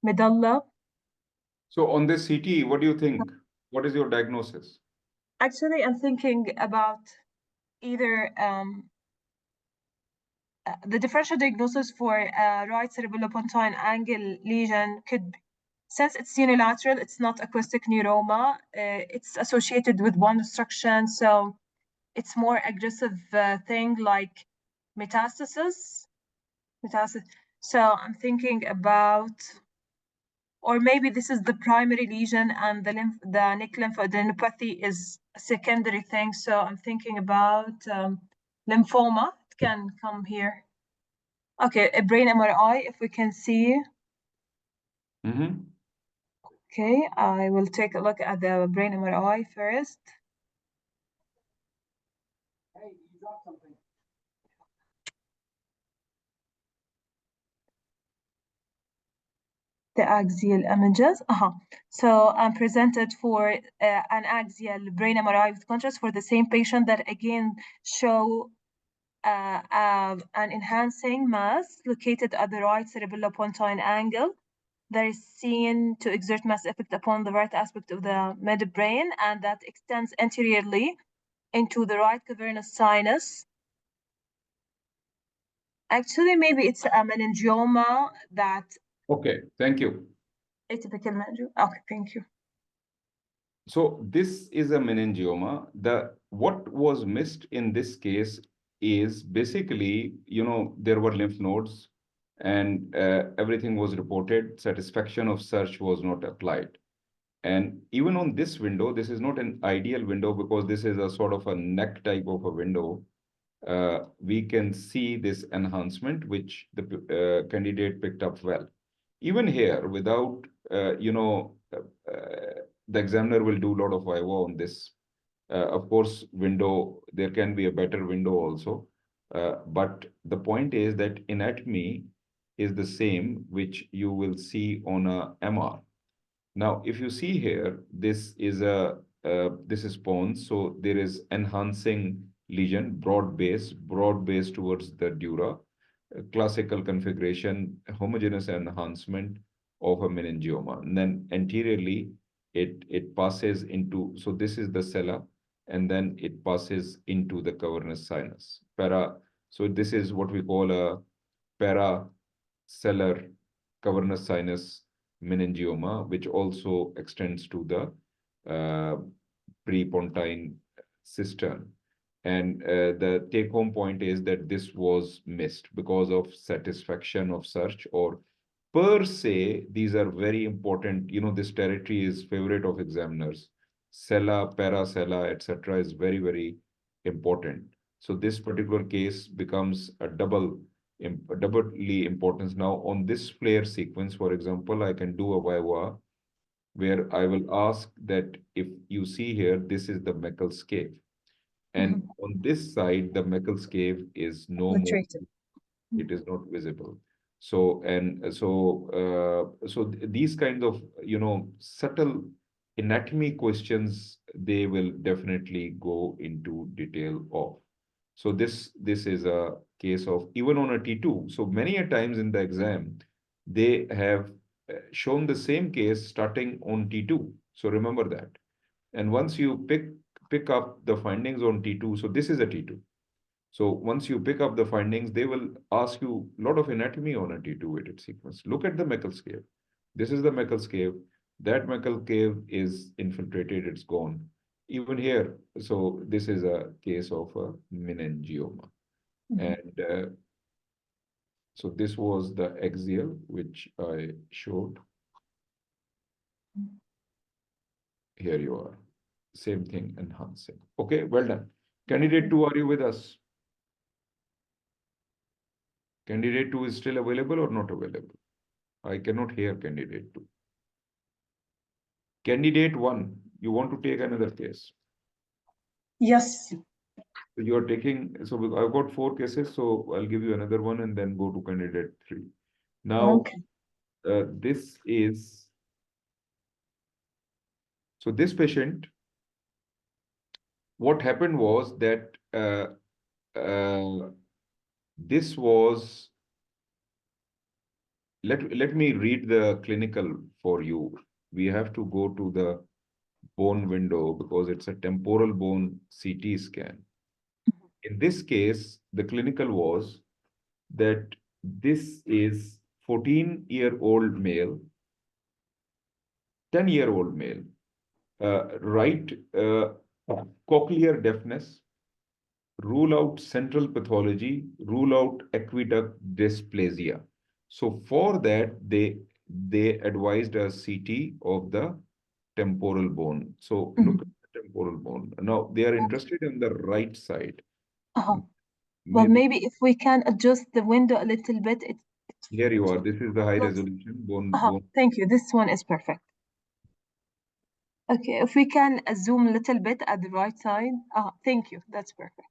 medulla. So on this CT, what do you think? What is your diagnosis? Actually, I'm thinking about either the differential diagnosis for right cerebellopontine angle lesion could be, since it's unilateral, it's not acoustic neuroma. It's associated with bone destruction, so it's more aggressive thing like metastasis. So I'm thinking about, or maybe this is the primary lesion and the neck lymphadenopathy is a secondary thing. So I'm thinking about lymphoma. It can come here. Okay, a brain MRI, if we can see. Mm-hmm. Okay, I will take a look at the brain MRI first. The axial images. So I'm presented for an axial brain MRI with contrast for the same patient that again show an enhancing mass located at the right cerebellopontine angle that is seen to exert mass effect upon the right aspect of the midbrain, and that extends anteriorly into the right cavernous sinus. Actually, maybe it's a meningioma that. Okay, thank you. Atypical meningioma. Okay, thank you. So this is a meningioma. What was missed in this case is basically, there were lymph nodes and everything was reported. Satisfaction of search was not applied. And even on this window, this is not an ideal window because this is a sort of a neck type of a window. We can see this enhancement, which the candidate picked up well. Even here, without, the examiner will do a lot of viva on this. Of course, window, there can be a better window also. But the point is that anatomy is the same, which you will see on a MR. Now, if you see here, this is pons, so there is enhancing lesion, broad base towards the dura, classical configuration, homogeneous enhancement of a meningioma. And then anteriorly, it passes into, so this is the sella, and then it passes into the cavernous sinus. So this is what we call a paracellar cavernous sinus meningioma, which also extends to the prepontine cistern. And the take-home point is that this was missed because of satisfaction of search, or per se, these are very important. This territory is favorite of examiners. Sella, paracella, etc. is very, very important. So this particular case becomes a doubly importance. Now, on this flare sequence, for example, I can do a viva where I will ask that if you see here, this is the Meckel's cave. And on this side, the Meckel's cave is no more, it is not visible. So, these kinds of, subtle anatomy questions, they will definitely go into detail of. So this is a case of even on a T2. So many a times in the exam, they have shown the same case starting on T2. So remember that. And once you pick up the findings on T2, so this is a T2. So once you pick up the findings, they will ask you a lot of anatomy on a T2 weighted sequence. Look at the Meckel's cave. This is the Meckel's cave. That Meckel's cave is infiltrated, it's gone. Even here, so this is a case of a meningioma. And so this was the axial, which I showed. Here you are. Same thing, enhancing. Okay, well done. Candidate 2, are you with us? Candidate 2 is still available or not available? I cannot hear candidate 2. Candidate 1, you want to take another case? Yes. So you are taking, so I've got 4 cases, so I'll give you another one and then go to candidate 3. Now, Okay. this is, so this patient, what happened was that this was, let me read the clinical for you. We have to go to the bone window because it's a temporal bone CT scan. In this case, the clinical was that this is 14-year-old male, 10-year-old male, right cochlear deafness, rule out central pathology, rule out aqueduct dysplasia. So for that, they advised a CT of the temporal bone. So look at the temporal bone. Now they are interested in the right side. Well, Maybe maybe if we can adjust the window a little bit, here you are. This is the high looks. resolution bone. Thank you. This one is perfect. Okay, if we can zoom a little bit at the right side. Thank you. That's perfect.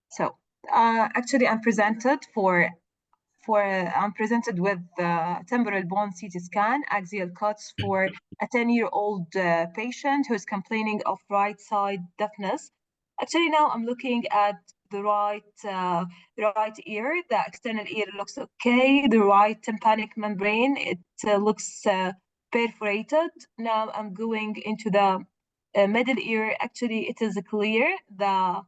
So, actually, I'm presented with temporal bone CT scan, axial cuts for a 10-year-old patient who's complaining of right side deafness. Actually, now I'm looking at the right ear. The external ear looks okay. The right tympanic membrane, it looks perforated. Now I'm going into the middle ear. Actually, it is clear. The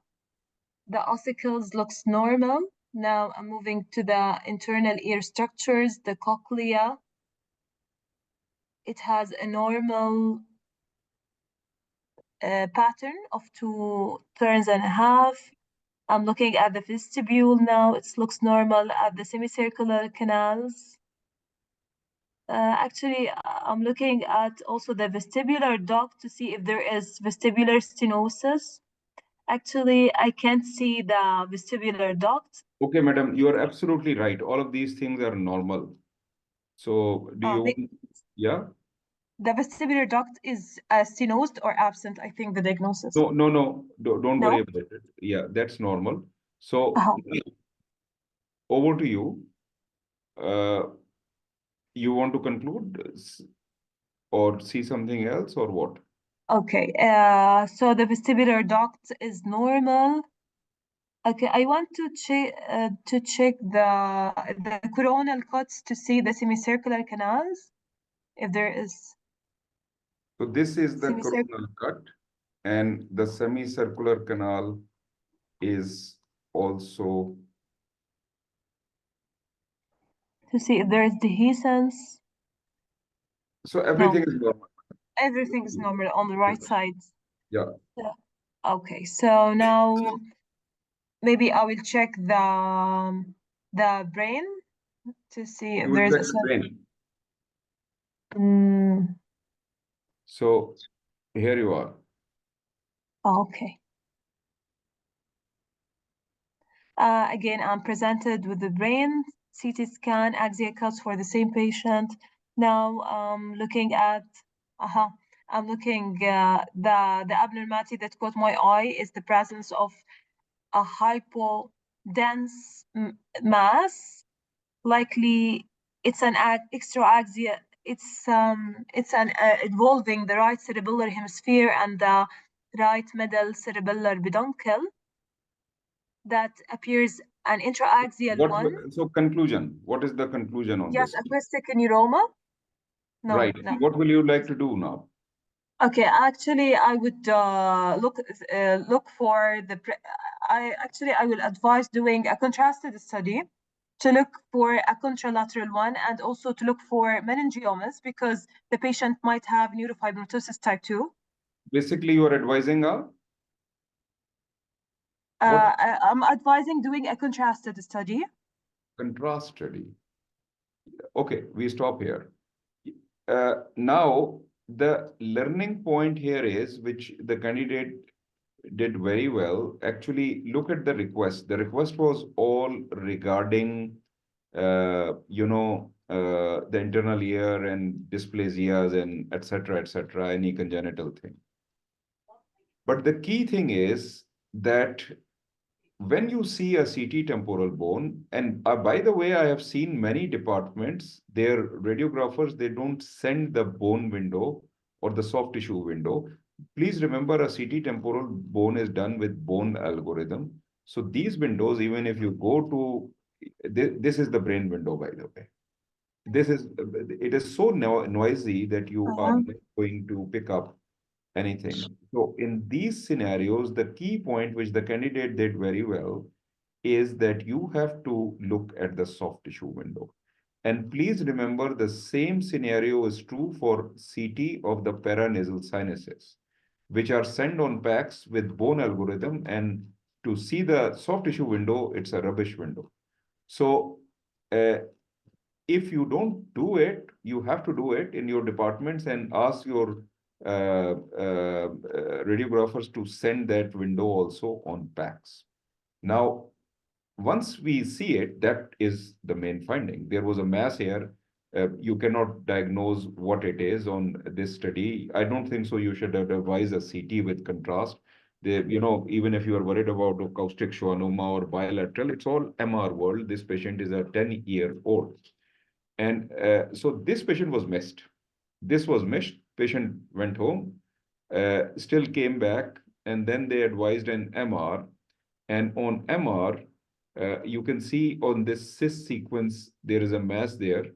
ossicles looks normal. Now I'm moving to the internal ear structures, the cochlea. It has a normal pattern of 2 turns and a half. I'm looking at the vestibule now. It looks normal at the semicircular canals. Actually, I'm looking at also the vestibular duct to see if there is vestibular stenosis. Actually, I can't see the vestibular duct. Okay, madam, you are absolutely right. All of these things are normal. So do you want, yeah? The vestibular duct is stenosed or absent, I think, the diagnosis. No, don't worry about it. Yeah, that's normal. So over to you. You want to conclude or see something else or what? Okay, so the vestibular duct is normal. Okay, I want to check the coronal cuts to see the semicircular canals, if there is. So this is the coronal cut, and the semicircular canal is also to see if there is dehiscence. So everything is normal. Everything is normal on the right side. Yeah. Okay, so now maybe I will check the brain to see if You there will is check the brain. So here you are. Okay. Again, I'm presented with the brain CT scan, axial cuts for the same patient. Now looking at, I'm looking the abnormality that caught my eye is the presence of a hypodense mass. Likely, it's an extraaxial. It's an involving the right cerebellar hemisphere and the right middle cerebellar peduncle. That appears an intraaxial one. So conclusion, what is the conclusion on Yes, this? acoustic neuroma. No, right. no. What will you like to do now? Okay, actually, I would look for the. I will advise doing a contrasted study to look for a contralateral one and also to look for meningiomas because the patient might have neurofibromatosis type 2. Basically, you are advising I'm advising doing a contrasted study. Contrast study. Okay, we stop here. Now, the learning point here is, which the candidate did very well. Actually, look at the request. The request was all regarding the internal ear and dysplasias and etc., any congenital thing. But the key thing is that when you see a CT temporal bone, and by the way, I have seen many departments, their radiographers, they don't send the bone window or the soft tissue window. Please remember, a CT temporal bone is done with bone algorithm. So these windows, even if you go to, this is the brain window, by the way. It is so noisy that you are not going to pick up anything. So in these scenarios, the key point which the candidate did very well is that you have to look at the soft tissue window. And please remember, the same scenario is true for CT of the paranasal sinuses, which are sent on PACS with bone algorithm. And to see the soft tissue window, it's a rubbish window. So if you don't do it, you have to do it in your departments and ask your radiographers to send that window also on PACS. Now, once we see it, that is the main finding. There was a mass here. You cannot diagnose what it is on this study. I don't think so. You should advise a CT with contrast. Even if you are worried about acoustic schwannoma or bilateral, it's all MR world. This patient is a 10-year-old. And so this patient was missed. This was missed. Patient went home, still came back, and then they advised an MR. And on MR, you can see on this cis sequence, there is a mass there,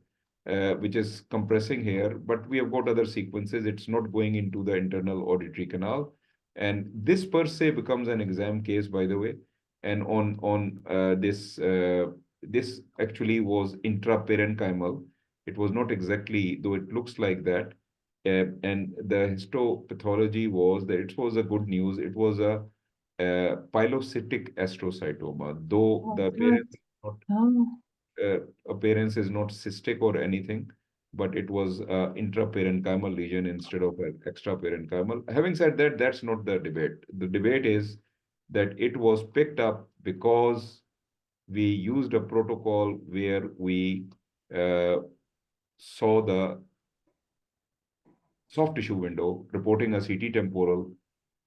which is compressing here, but we have got other sequences. It's not going into the internal auditory canal. And this per se becomes an exam case, by the way. And on this actually was intraparenchymal. It was not exactly, though it looks like that. And the histopathology was that it was a good news. It was a pilocytic astrocytoma, though the appearance is not cystic or anything, but it was intraparenchymal lesion instead of an extraparenchymal. Having said that, that's not the debate. The debate is that it was picked up because we used a protocol where we saw the soft tissue window reporting a CT temporal,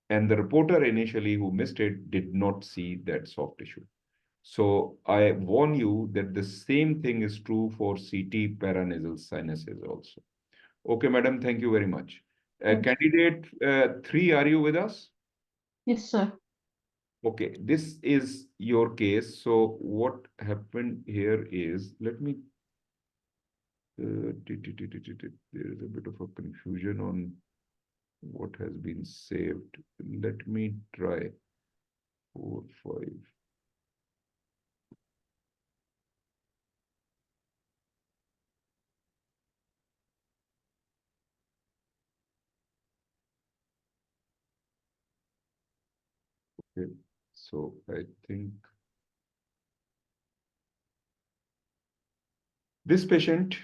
and the reporter initially who missed it did not see that soft tissue. So I warn you that the same thing is true for CT paranasal sinuses also. Okay, madam, thank you very much. Candidate 3, are you with us? Yes, sir. Okay, this is your case. So what happened here is, let me, there is a bit of a confusion on what has been saved. Let me try 4, 5. Okay, so I think this patient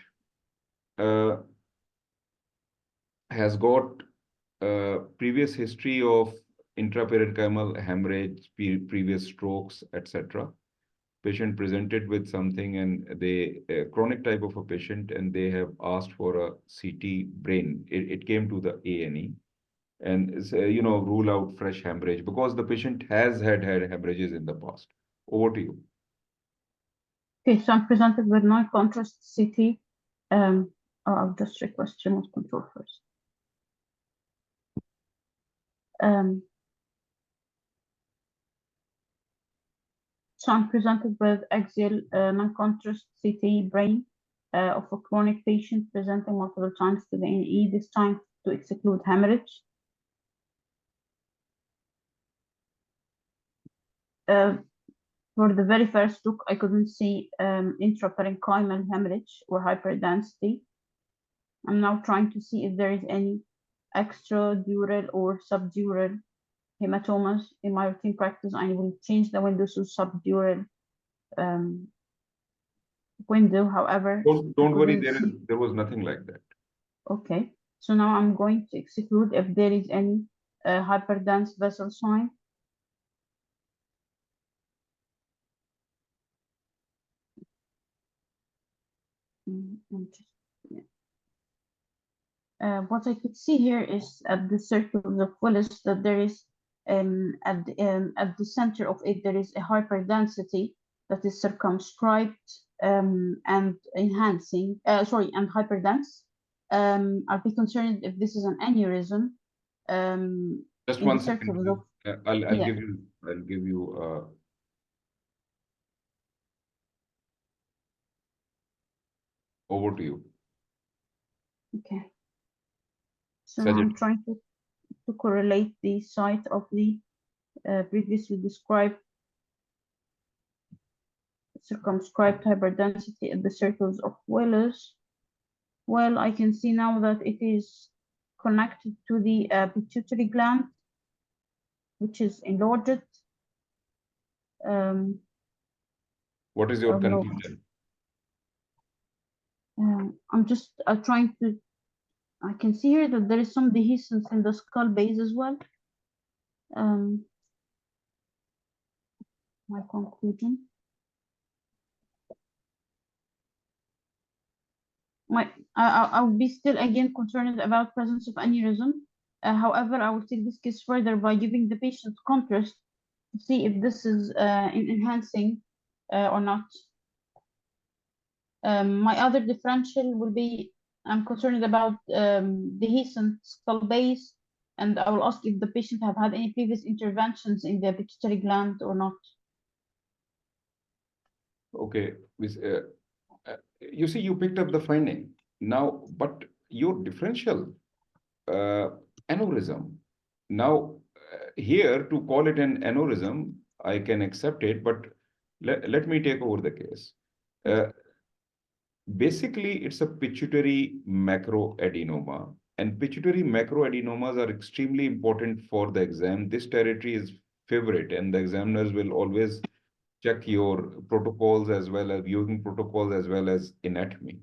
has got previous history of intraparenchymal hemorrhage, previous strokes, etc. Patient presented with something, and they chronic type of a patient, and they have asked for a CT brain. It came to the A&E, and rule out fresh hemorrhage because the patient has had hemorrhages in the past. Over to you. Okay, so I'm presented with non-contrast CT. I'll just request remote control first. So I'm presented with axial non-contrast CT brain of a chronic patient presenting multiple times to the A&E, this time to exclude hemorrhage. For the very first look, I couldn't see intraparenchymal hemorrhage or hyperdensity. I'm now trying to see if there is any extradural or subdural hematomas. In my routine practice, I will change the window to subdural window. However, don't worry, there was nothing like that. Okay, so now I'm going to exclude if there is any hyperdense vessel sign. Yeah. What I could see here is at the circles of Willis that there is at the center of it there is a hyperdensity that is circumscribed and enhancing and hyperdense. I'll be concerned if this is an aneurysm Just in one the second. circles of I'll yeah. give you over to you. Okay. So now I'm trying to correlate the site of the previously described circumscribed hyperdensity at the circles of Willis. Well, I can see now that it is connected to the pituitary gland, which is enlarged. What is your Oh, no. conclusion? I'm just trying to. I can see here that there is some dehiscence in the skull base as well. My conclusion. I'll be still again concerned about presence of aneurysm. However, I will take this case further by giving the patient contrast to see if this is enhancing or not. My other differential will be I'm concerned about dehiscent skull base, and I will ask if the patient have had any previous interventions in the pituitary gland or not. Okay, you see, you picked up the finding now, but your differential aneurysm. Now, here to call it an aneurysm, I can accept it, but let me take over the case. Basically, it's a pituitary macroadenoma, and pituitary macroadenomas are extremely important for the exam. This territory is favorite, and the examiners will always check your protocols as well as viewing protocols as well as anatomy.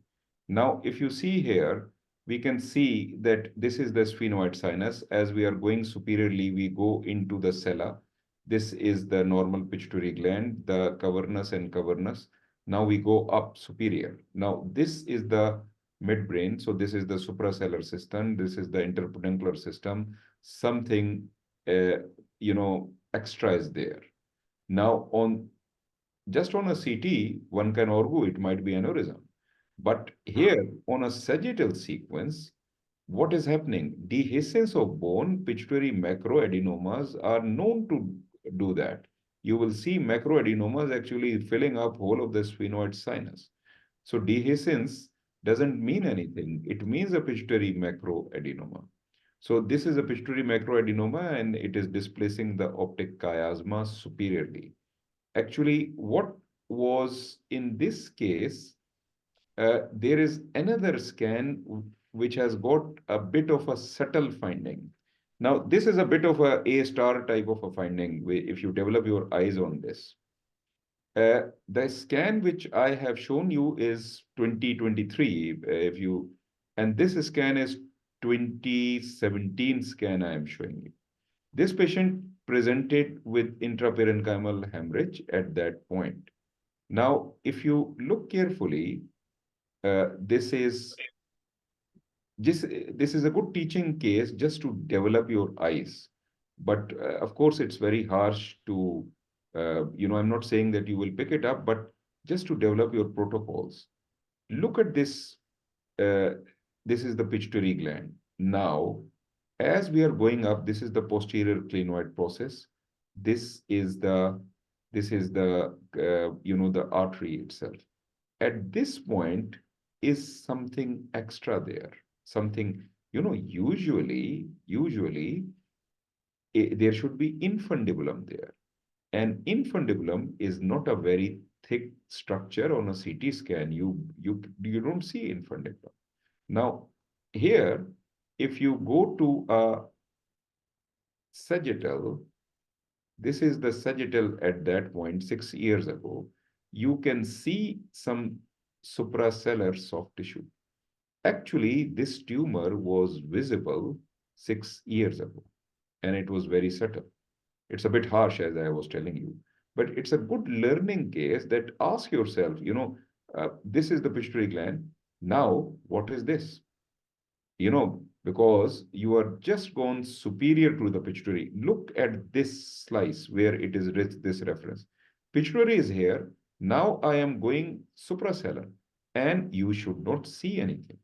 Now, if you see here, we can see that this is the sphenoid sinus. As we are going superiorly, we go into the sella. This is the normal pituitary gland, the cavernous and cavernous. Now we go up superior. Now this is the midbrain. So this is the suprasellar system. This is the interpeduncular system. Something, extra is there. Now just on a CT, one can argue it might be aneurysm. But here on a sagittal sequence, what is happening? Dehiscence of bone, pituitary macroadenomas are known to do that. You will see macroadenomas actually filling up whole of the sphenoid sinus. So dehiscence doesn't mean anything. It means a pituitary macroadenoma. So this is a pituitary macroadenoma and it is displacing the optic chiasma superiorly. Actually, what was in this case, there is another scan which has got a bit of a subtle finding. Now, this is a bit of a star type of a finding if you develop your eyes on this. The scan which I have shown you is 2023. And this scan is 2017 scan I am showing you. This patient presented with intraparenchymal hemorrhage at that point. Now, if you look carefully, this is a good teaching case just to develop your eyes. But of course, it's very harsh to, I'm not saying that you will pick it up, but just to develop your protocols. Look at this. This is the pituitary gland. Now, as we are going up, this is the posterior clinoid process. This is the the artery itself. At this point is something extra there. Something, usually there should be infundibulum there. And infundibulum is not a very thick structure on a CT scan. You don't see infundibulum. Now, here, if you go to a sagittal, this is the sagittal at that point, 6 years ago, you can see some suprasellar soft tissue. Actually, this tumor was visible 6 years ago, and it was very subtle. It's a bit harsh, as I was telling you, but it's a good learning case that ask yourself, this is the pituitary gland. Now, what is this? Because you are just gone superior to the pituitary. Look at this slice where it is this reference. Pituitary is here. Now I am going suprasellar, and you should not see anything.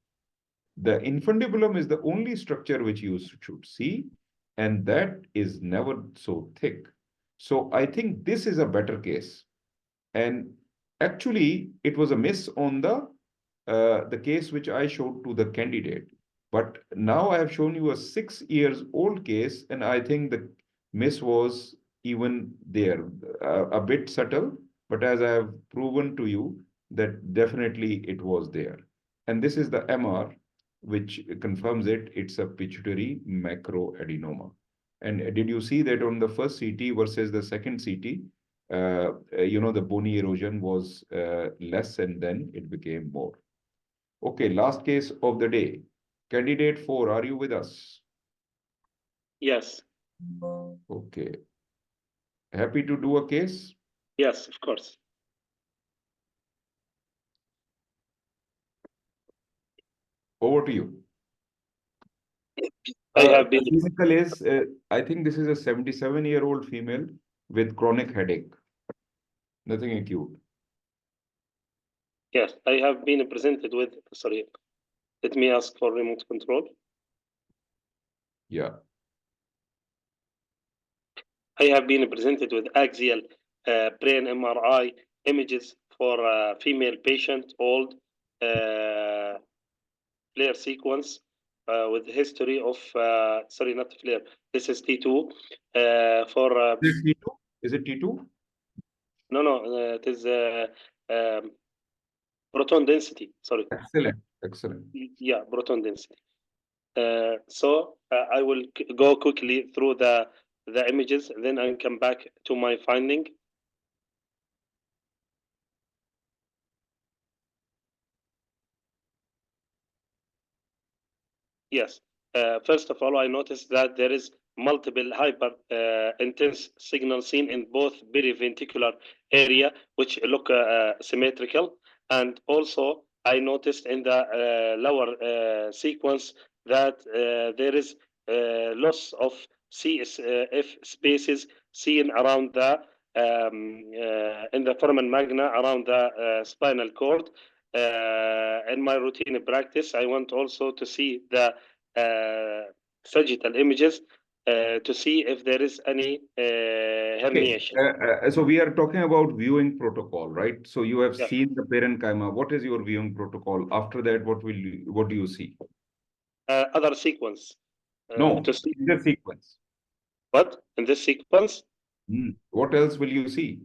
The infundibulum is the only structure which you should see, and that is never so thick. So I think this is a better case. And actually, it was a miss on the case which I showed to the candidate. But now I have shown you a 6 years old case, and I think the miss was even there, a bit subtle. But as I have proven to you, that definitely it was there. And this is the MR, which confirms it. It's a pituitary macroadenoma. And did you see that on the first CT versus the second CT? The bony erosion was less and then it became more. Okay, last case of the day. Candidate 4, are you with us? Yes. Okay. Happy to do a case? Yes, of course. Over to you. I have been. Clinical is, I think this is a 77-year-old female with chronic headache. Nothing acute. Yes, I have been presented with, sorry, let me ask for remote control. Yeah. I have been presented with axial brain MRI images for a female patient, old flare sequence with history of, sorry, not flare, this is T2 for. Is it T2? Is it T2? No, it is proton density, sorry. Excellent, excellent. Yeah, proton density. So I will go quickly through the images, then I'll come back to my finding. Yes. First of all, I noticed that there is multiple hyper intense signals seen in both periventricular area, which look symmetrical. And also, I noticed in the lower sequence that there is loss of CSF spaces seen around the in the foramen magna around the spinal cord. In my routine practice, I want also to see the sagittal images to see if there is any herniation. So we are talking about viewing protocol, right? So you have Yeah. seen the parenchyma. What is your viewing protocol? After that, what do you see? Other sequence. No, To see in the sequence. what in this sequence. What else will you see?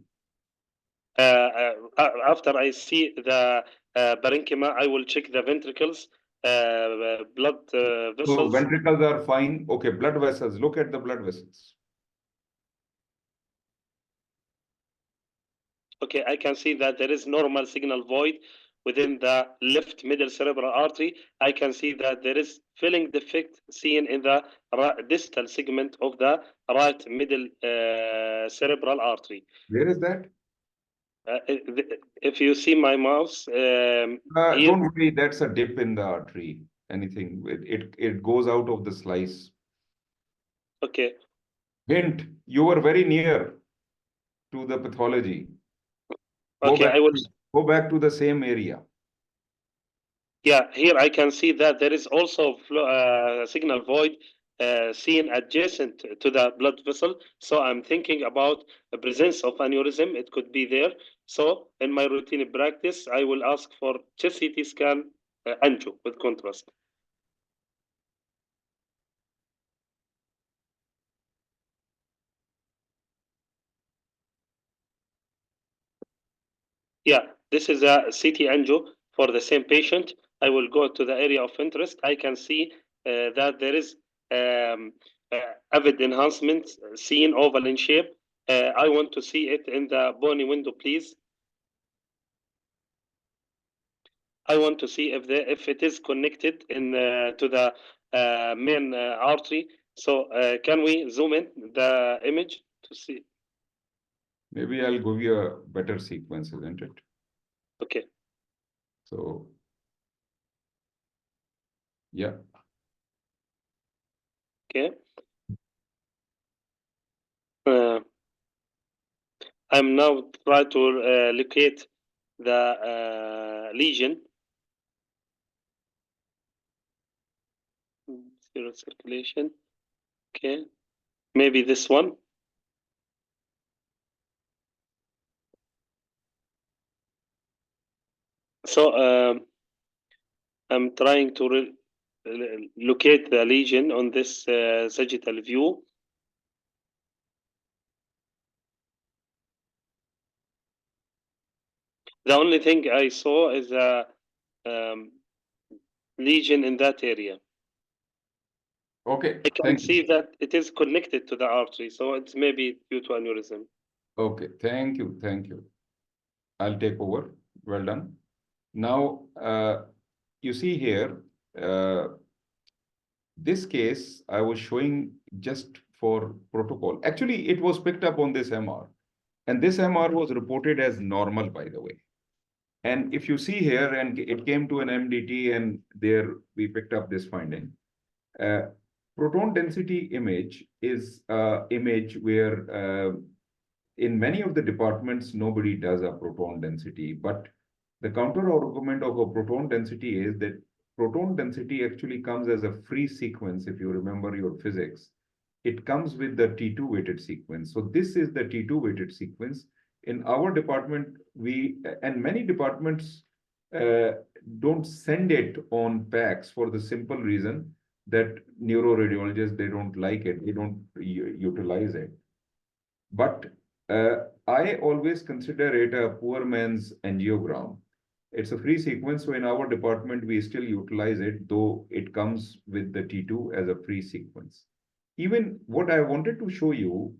After I see the parenchyma, I will check the ventricles, blood So vessels. ventricles are fine. Okay, blood vessels. Look at the blood vessels. Okay, I can see that there is normal signal void within the left middle cerebral artery. I can see that there is filling defect seen in the distal segment of the right middle cerebral artery. Where is that? If you see my mouse, here, Don't worry, that's a dip in the artery. Anything. It goes out of the slice. okay. Hint, you were very near to the pathology. Okay, I will. Go back to the same area. Yeah, here I can see that there is also signal void seen adjacent to the blood vessel. So I'm thinking about the presence of aneurysm. It could be there. So in my routine practice, I will ask for chest CT scan angio with contrast. Yeah, this is a CT angio for the same patient. I will go to the area of interest. I can see that there is avid enhancement seen oval in shape. I want to see it in the bony window, please. I want to see if it is connected in to the main artery. So can we zoom in the image to see? Maybe I'll give you a better sequence, isn't it? Okay. So Yeah. Okay. I'm now try to locate the lesion. Zero circulation. Okay. Maybe this one. So I'm trying to locate the lesion on this sagittal view. The only thing I saw is a lesion in that area. Okay. I can Thank see you. that it is connected to the artery, so it's maybe due to aneurysm. Okay. Thank you. Thank you. I'll take over. Well done. Now, you see here, this case I was showing just for protocol. Actually, it was picked up on this MR, and this MR was reported as normal, by the way. And if you see here, and it came to an MDT, and there we picked up this finding. Proton density image is image where in many of the departments, nobody does a proton density, but the counter argument of a proton density is that proton density actually comes as a free sequence. If you remember your physics, it comes with the T2 weighted sequence. So this is the T2 weighted sequence. In our department, and many departments uh, don't send it on packs for the simple reason that neuroradiologists, they don't like it, they don't utilize it. But I always consider it a poor man's angiogram. It's a free sequence, so in our department, we still utilize it, though it comes with the T2 as a free sequence. Even what I wanted to show you,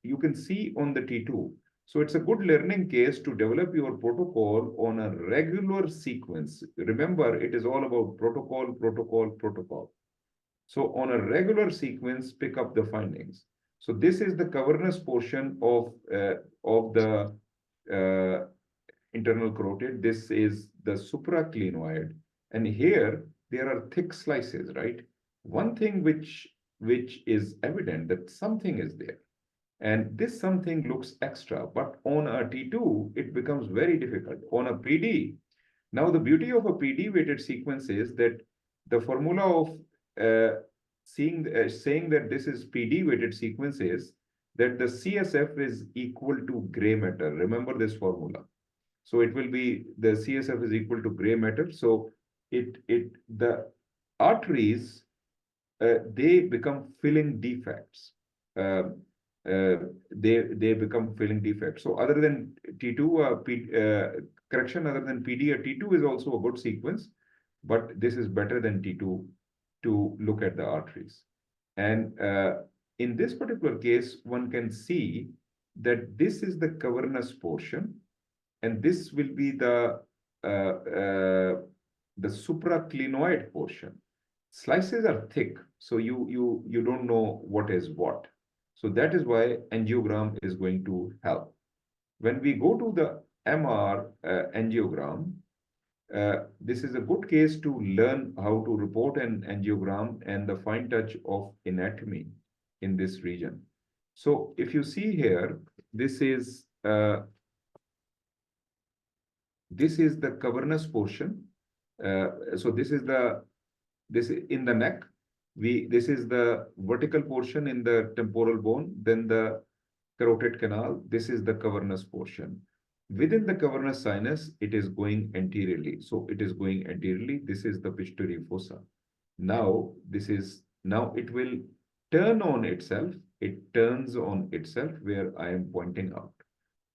you can see on the T2. So it's a good learning case to develop your protocol on a regular sequence. Remember, it is all about protocol, protocol, protocol. So on a regular sequence, pick up the findings. So this is the cavernous portion of the internal carotid. This is the supraclinoid. And here, there are thick slices, right? One thing which is evident that something is there. And this something looks extra, but on a T2, it becomes very difficult. On a PD, now the beauty of a PD weighted sequence is that the formula of saying that this is PD weighted sequence is that the CSF is equal to gray matter. Remember this formula. So it will be the CSF is equal to gray matter. So the arteries they become filling defects. Uh, they become filling defects. So other than T2, correction, other than PD, a T2 is also a good sequence, but this is better than T2 to look at the arteries. And in this particular case, one can see that this is the cavernous portion, and this will be the supraclinoid portion. Slices are thick, so you don't know what is what. So that is why angiogram is going to help. When we go to the MR angiogram, this is a good case to learn how to report an angiogram and the fine touch of anatomy in this region. So if you see here, this is the cavernous portion. So this in the neck. This is the vertical portion in the temporal bone, then the carotid canal. This is the cavernous portion. Within the cavernous sinus, it is going anteriorly. So it is going anteriorly. This is the pituitary fossa. Now it will turn on itself. It turns on itself where I am pointing out.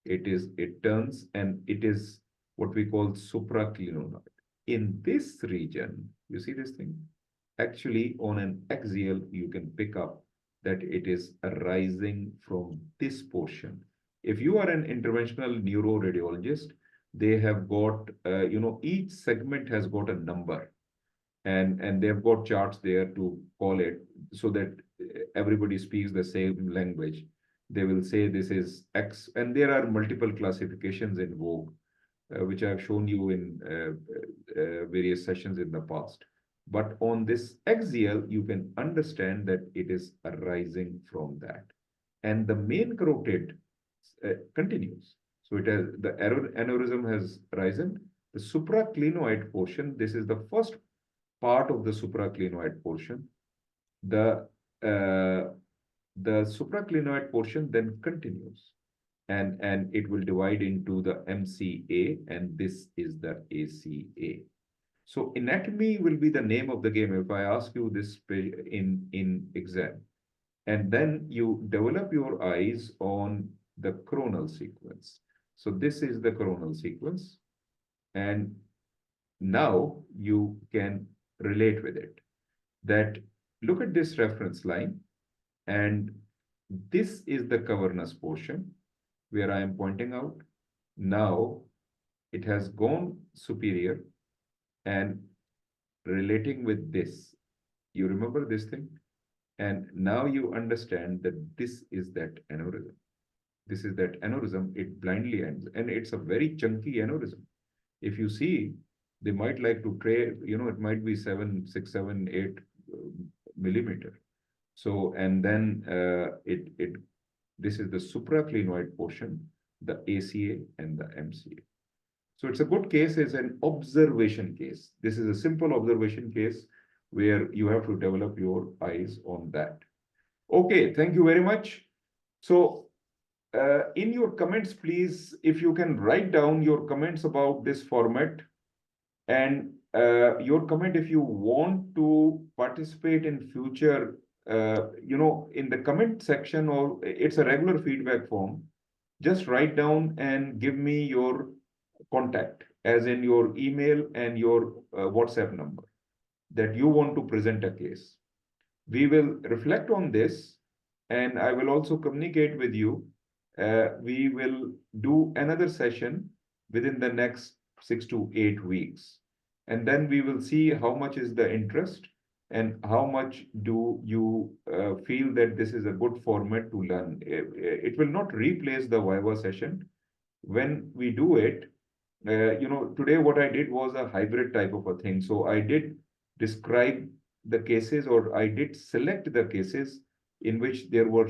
It turns, and it is what we call supraclinoid. In this region, you see this thing? Actually, on an axial, you can pick up that it is arising from this portion. If you are an interventional neuroradiologist, they have got, each segment has got a number, and they've got charts there to call it so that everybody speaks the same language. They will say this is X, and there are multiple classifications in vogue, which I've shown you in various sessions in the past. But on this axial, you can understand that it is arising from that. And the main carotid continues. So it has the aneurysm has risen. The supraclinoid portion, this is the first part of the supraclinoid portion. The supraclinoid portion then continues, and it will divide into the MCA, and this is the ACA. So anatomy will be the name of the game if I ask you this in exam. And then you develop your eyes on the coronal sequence. So this is the coronal sequence. And now you can relate with it. That look at this reference line, and this is the cavernous portion where I am pointing out. Now it has gone superior and relating with this. You remember this thing? And now you understand that this is that aneurysm. This is that aneurysm. It blindly ends, and it's a very chunky aneurysm. If you see, they might like to tray, it might be 7, 6, 7, 8 millimeter. So, and then this is the supraclinoid portion, the ACA and the MCA. So it's a good case, it's an observation case. This is a simple observation case where you have to develop your eyes on that. Okay, thank you very much. So in your comments, please, if you can write down your comments about this format, and your comment if you want to participate in future, in the comment section, or it's a regular feedback form. Just write down and give me your contact, as in your email and your WhatsApp number, that you want to present a case. We will reflect on this, and I will also communicate with you. We will do another session within the next 6 to 8 weeks. And then we will see how much is the interest and how much do you feel that this is a good format to learn. It will not replace the Viva session. When we do it, today what I did was a hybrid type of a thing. So I did describe the cases, or I did select the cases in which there were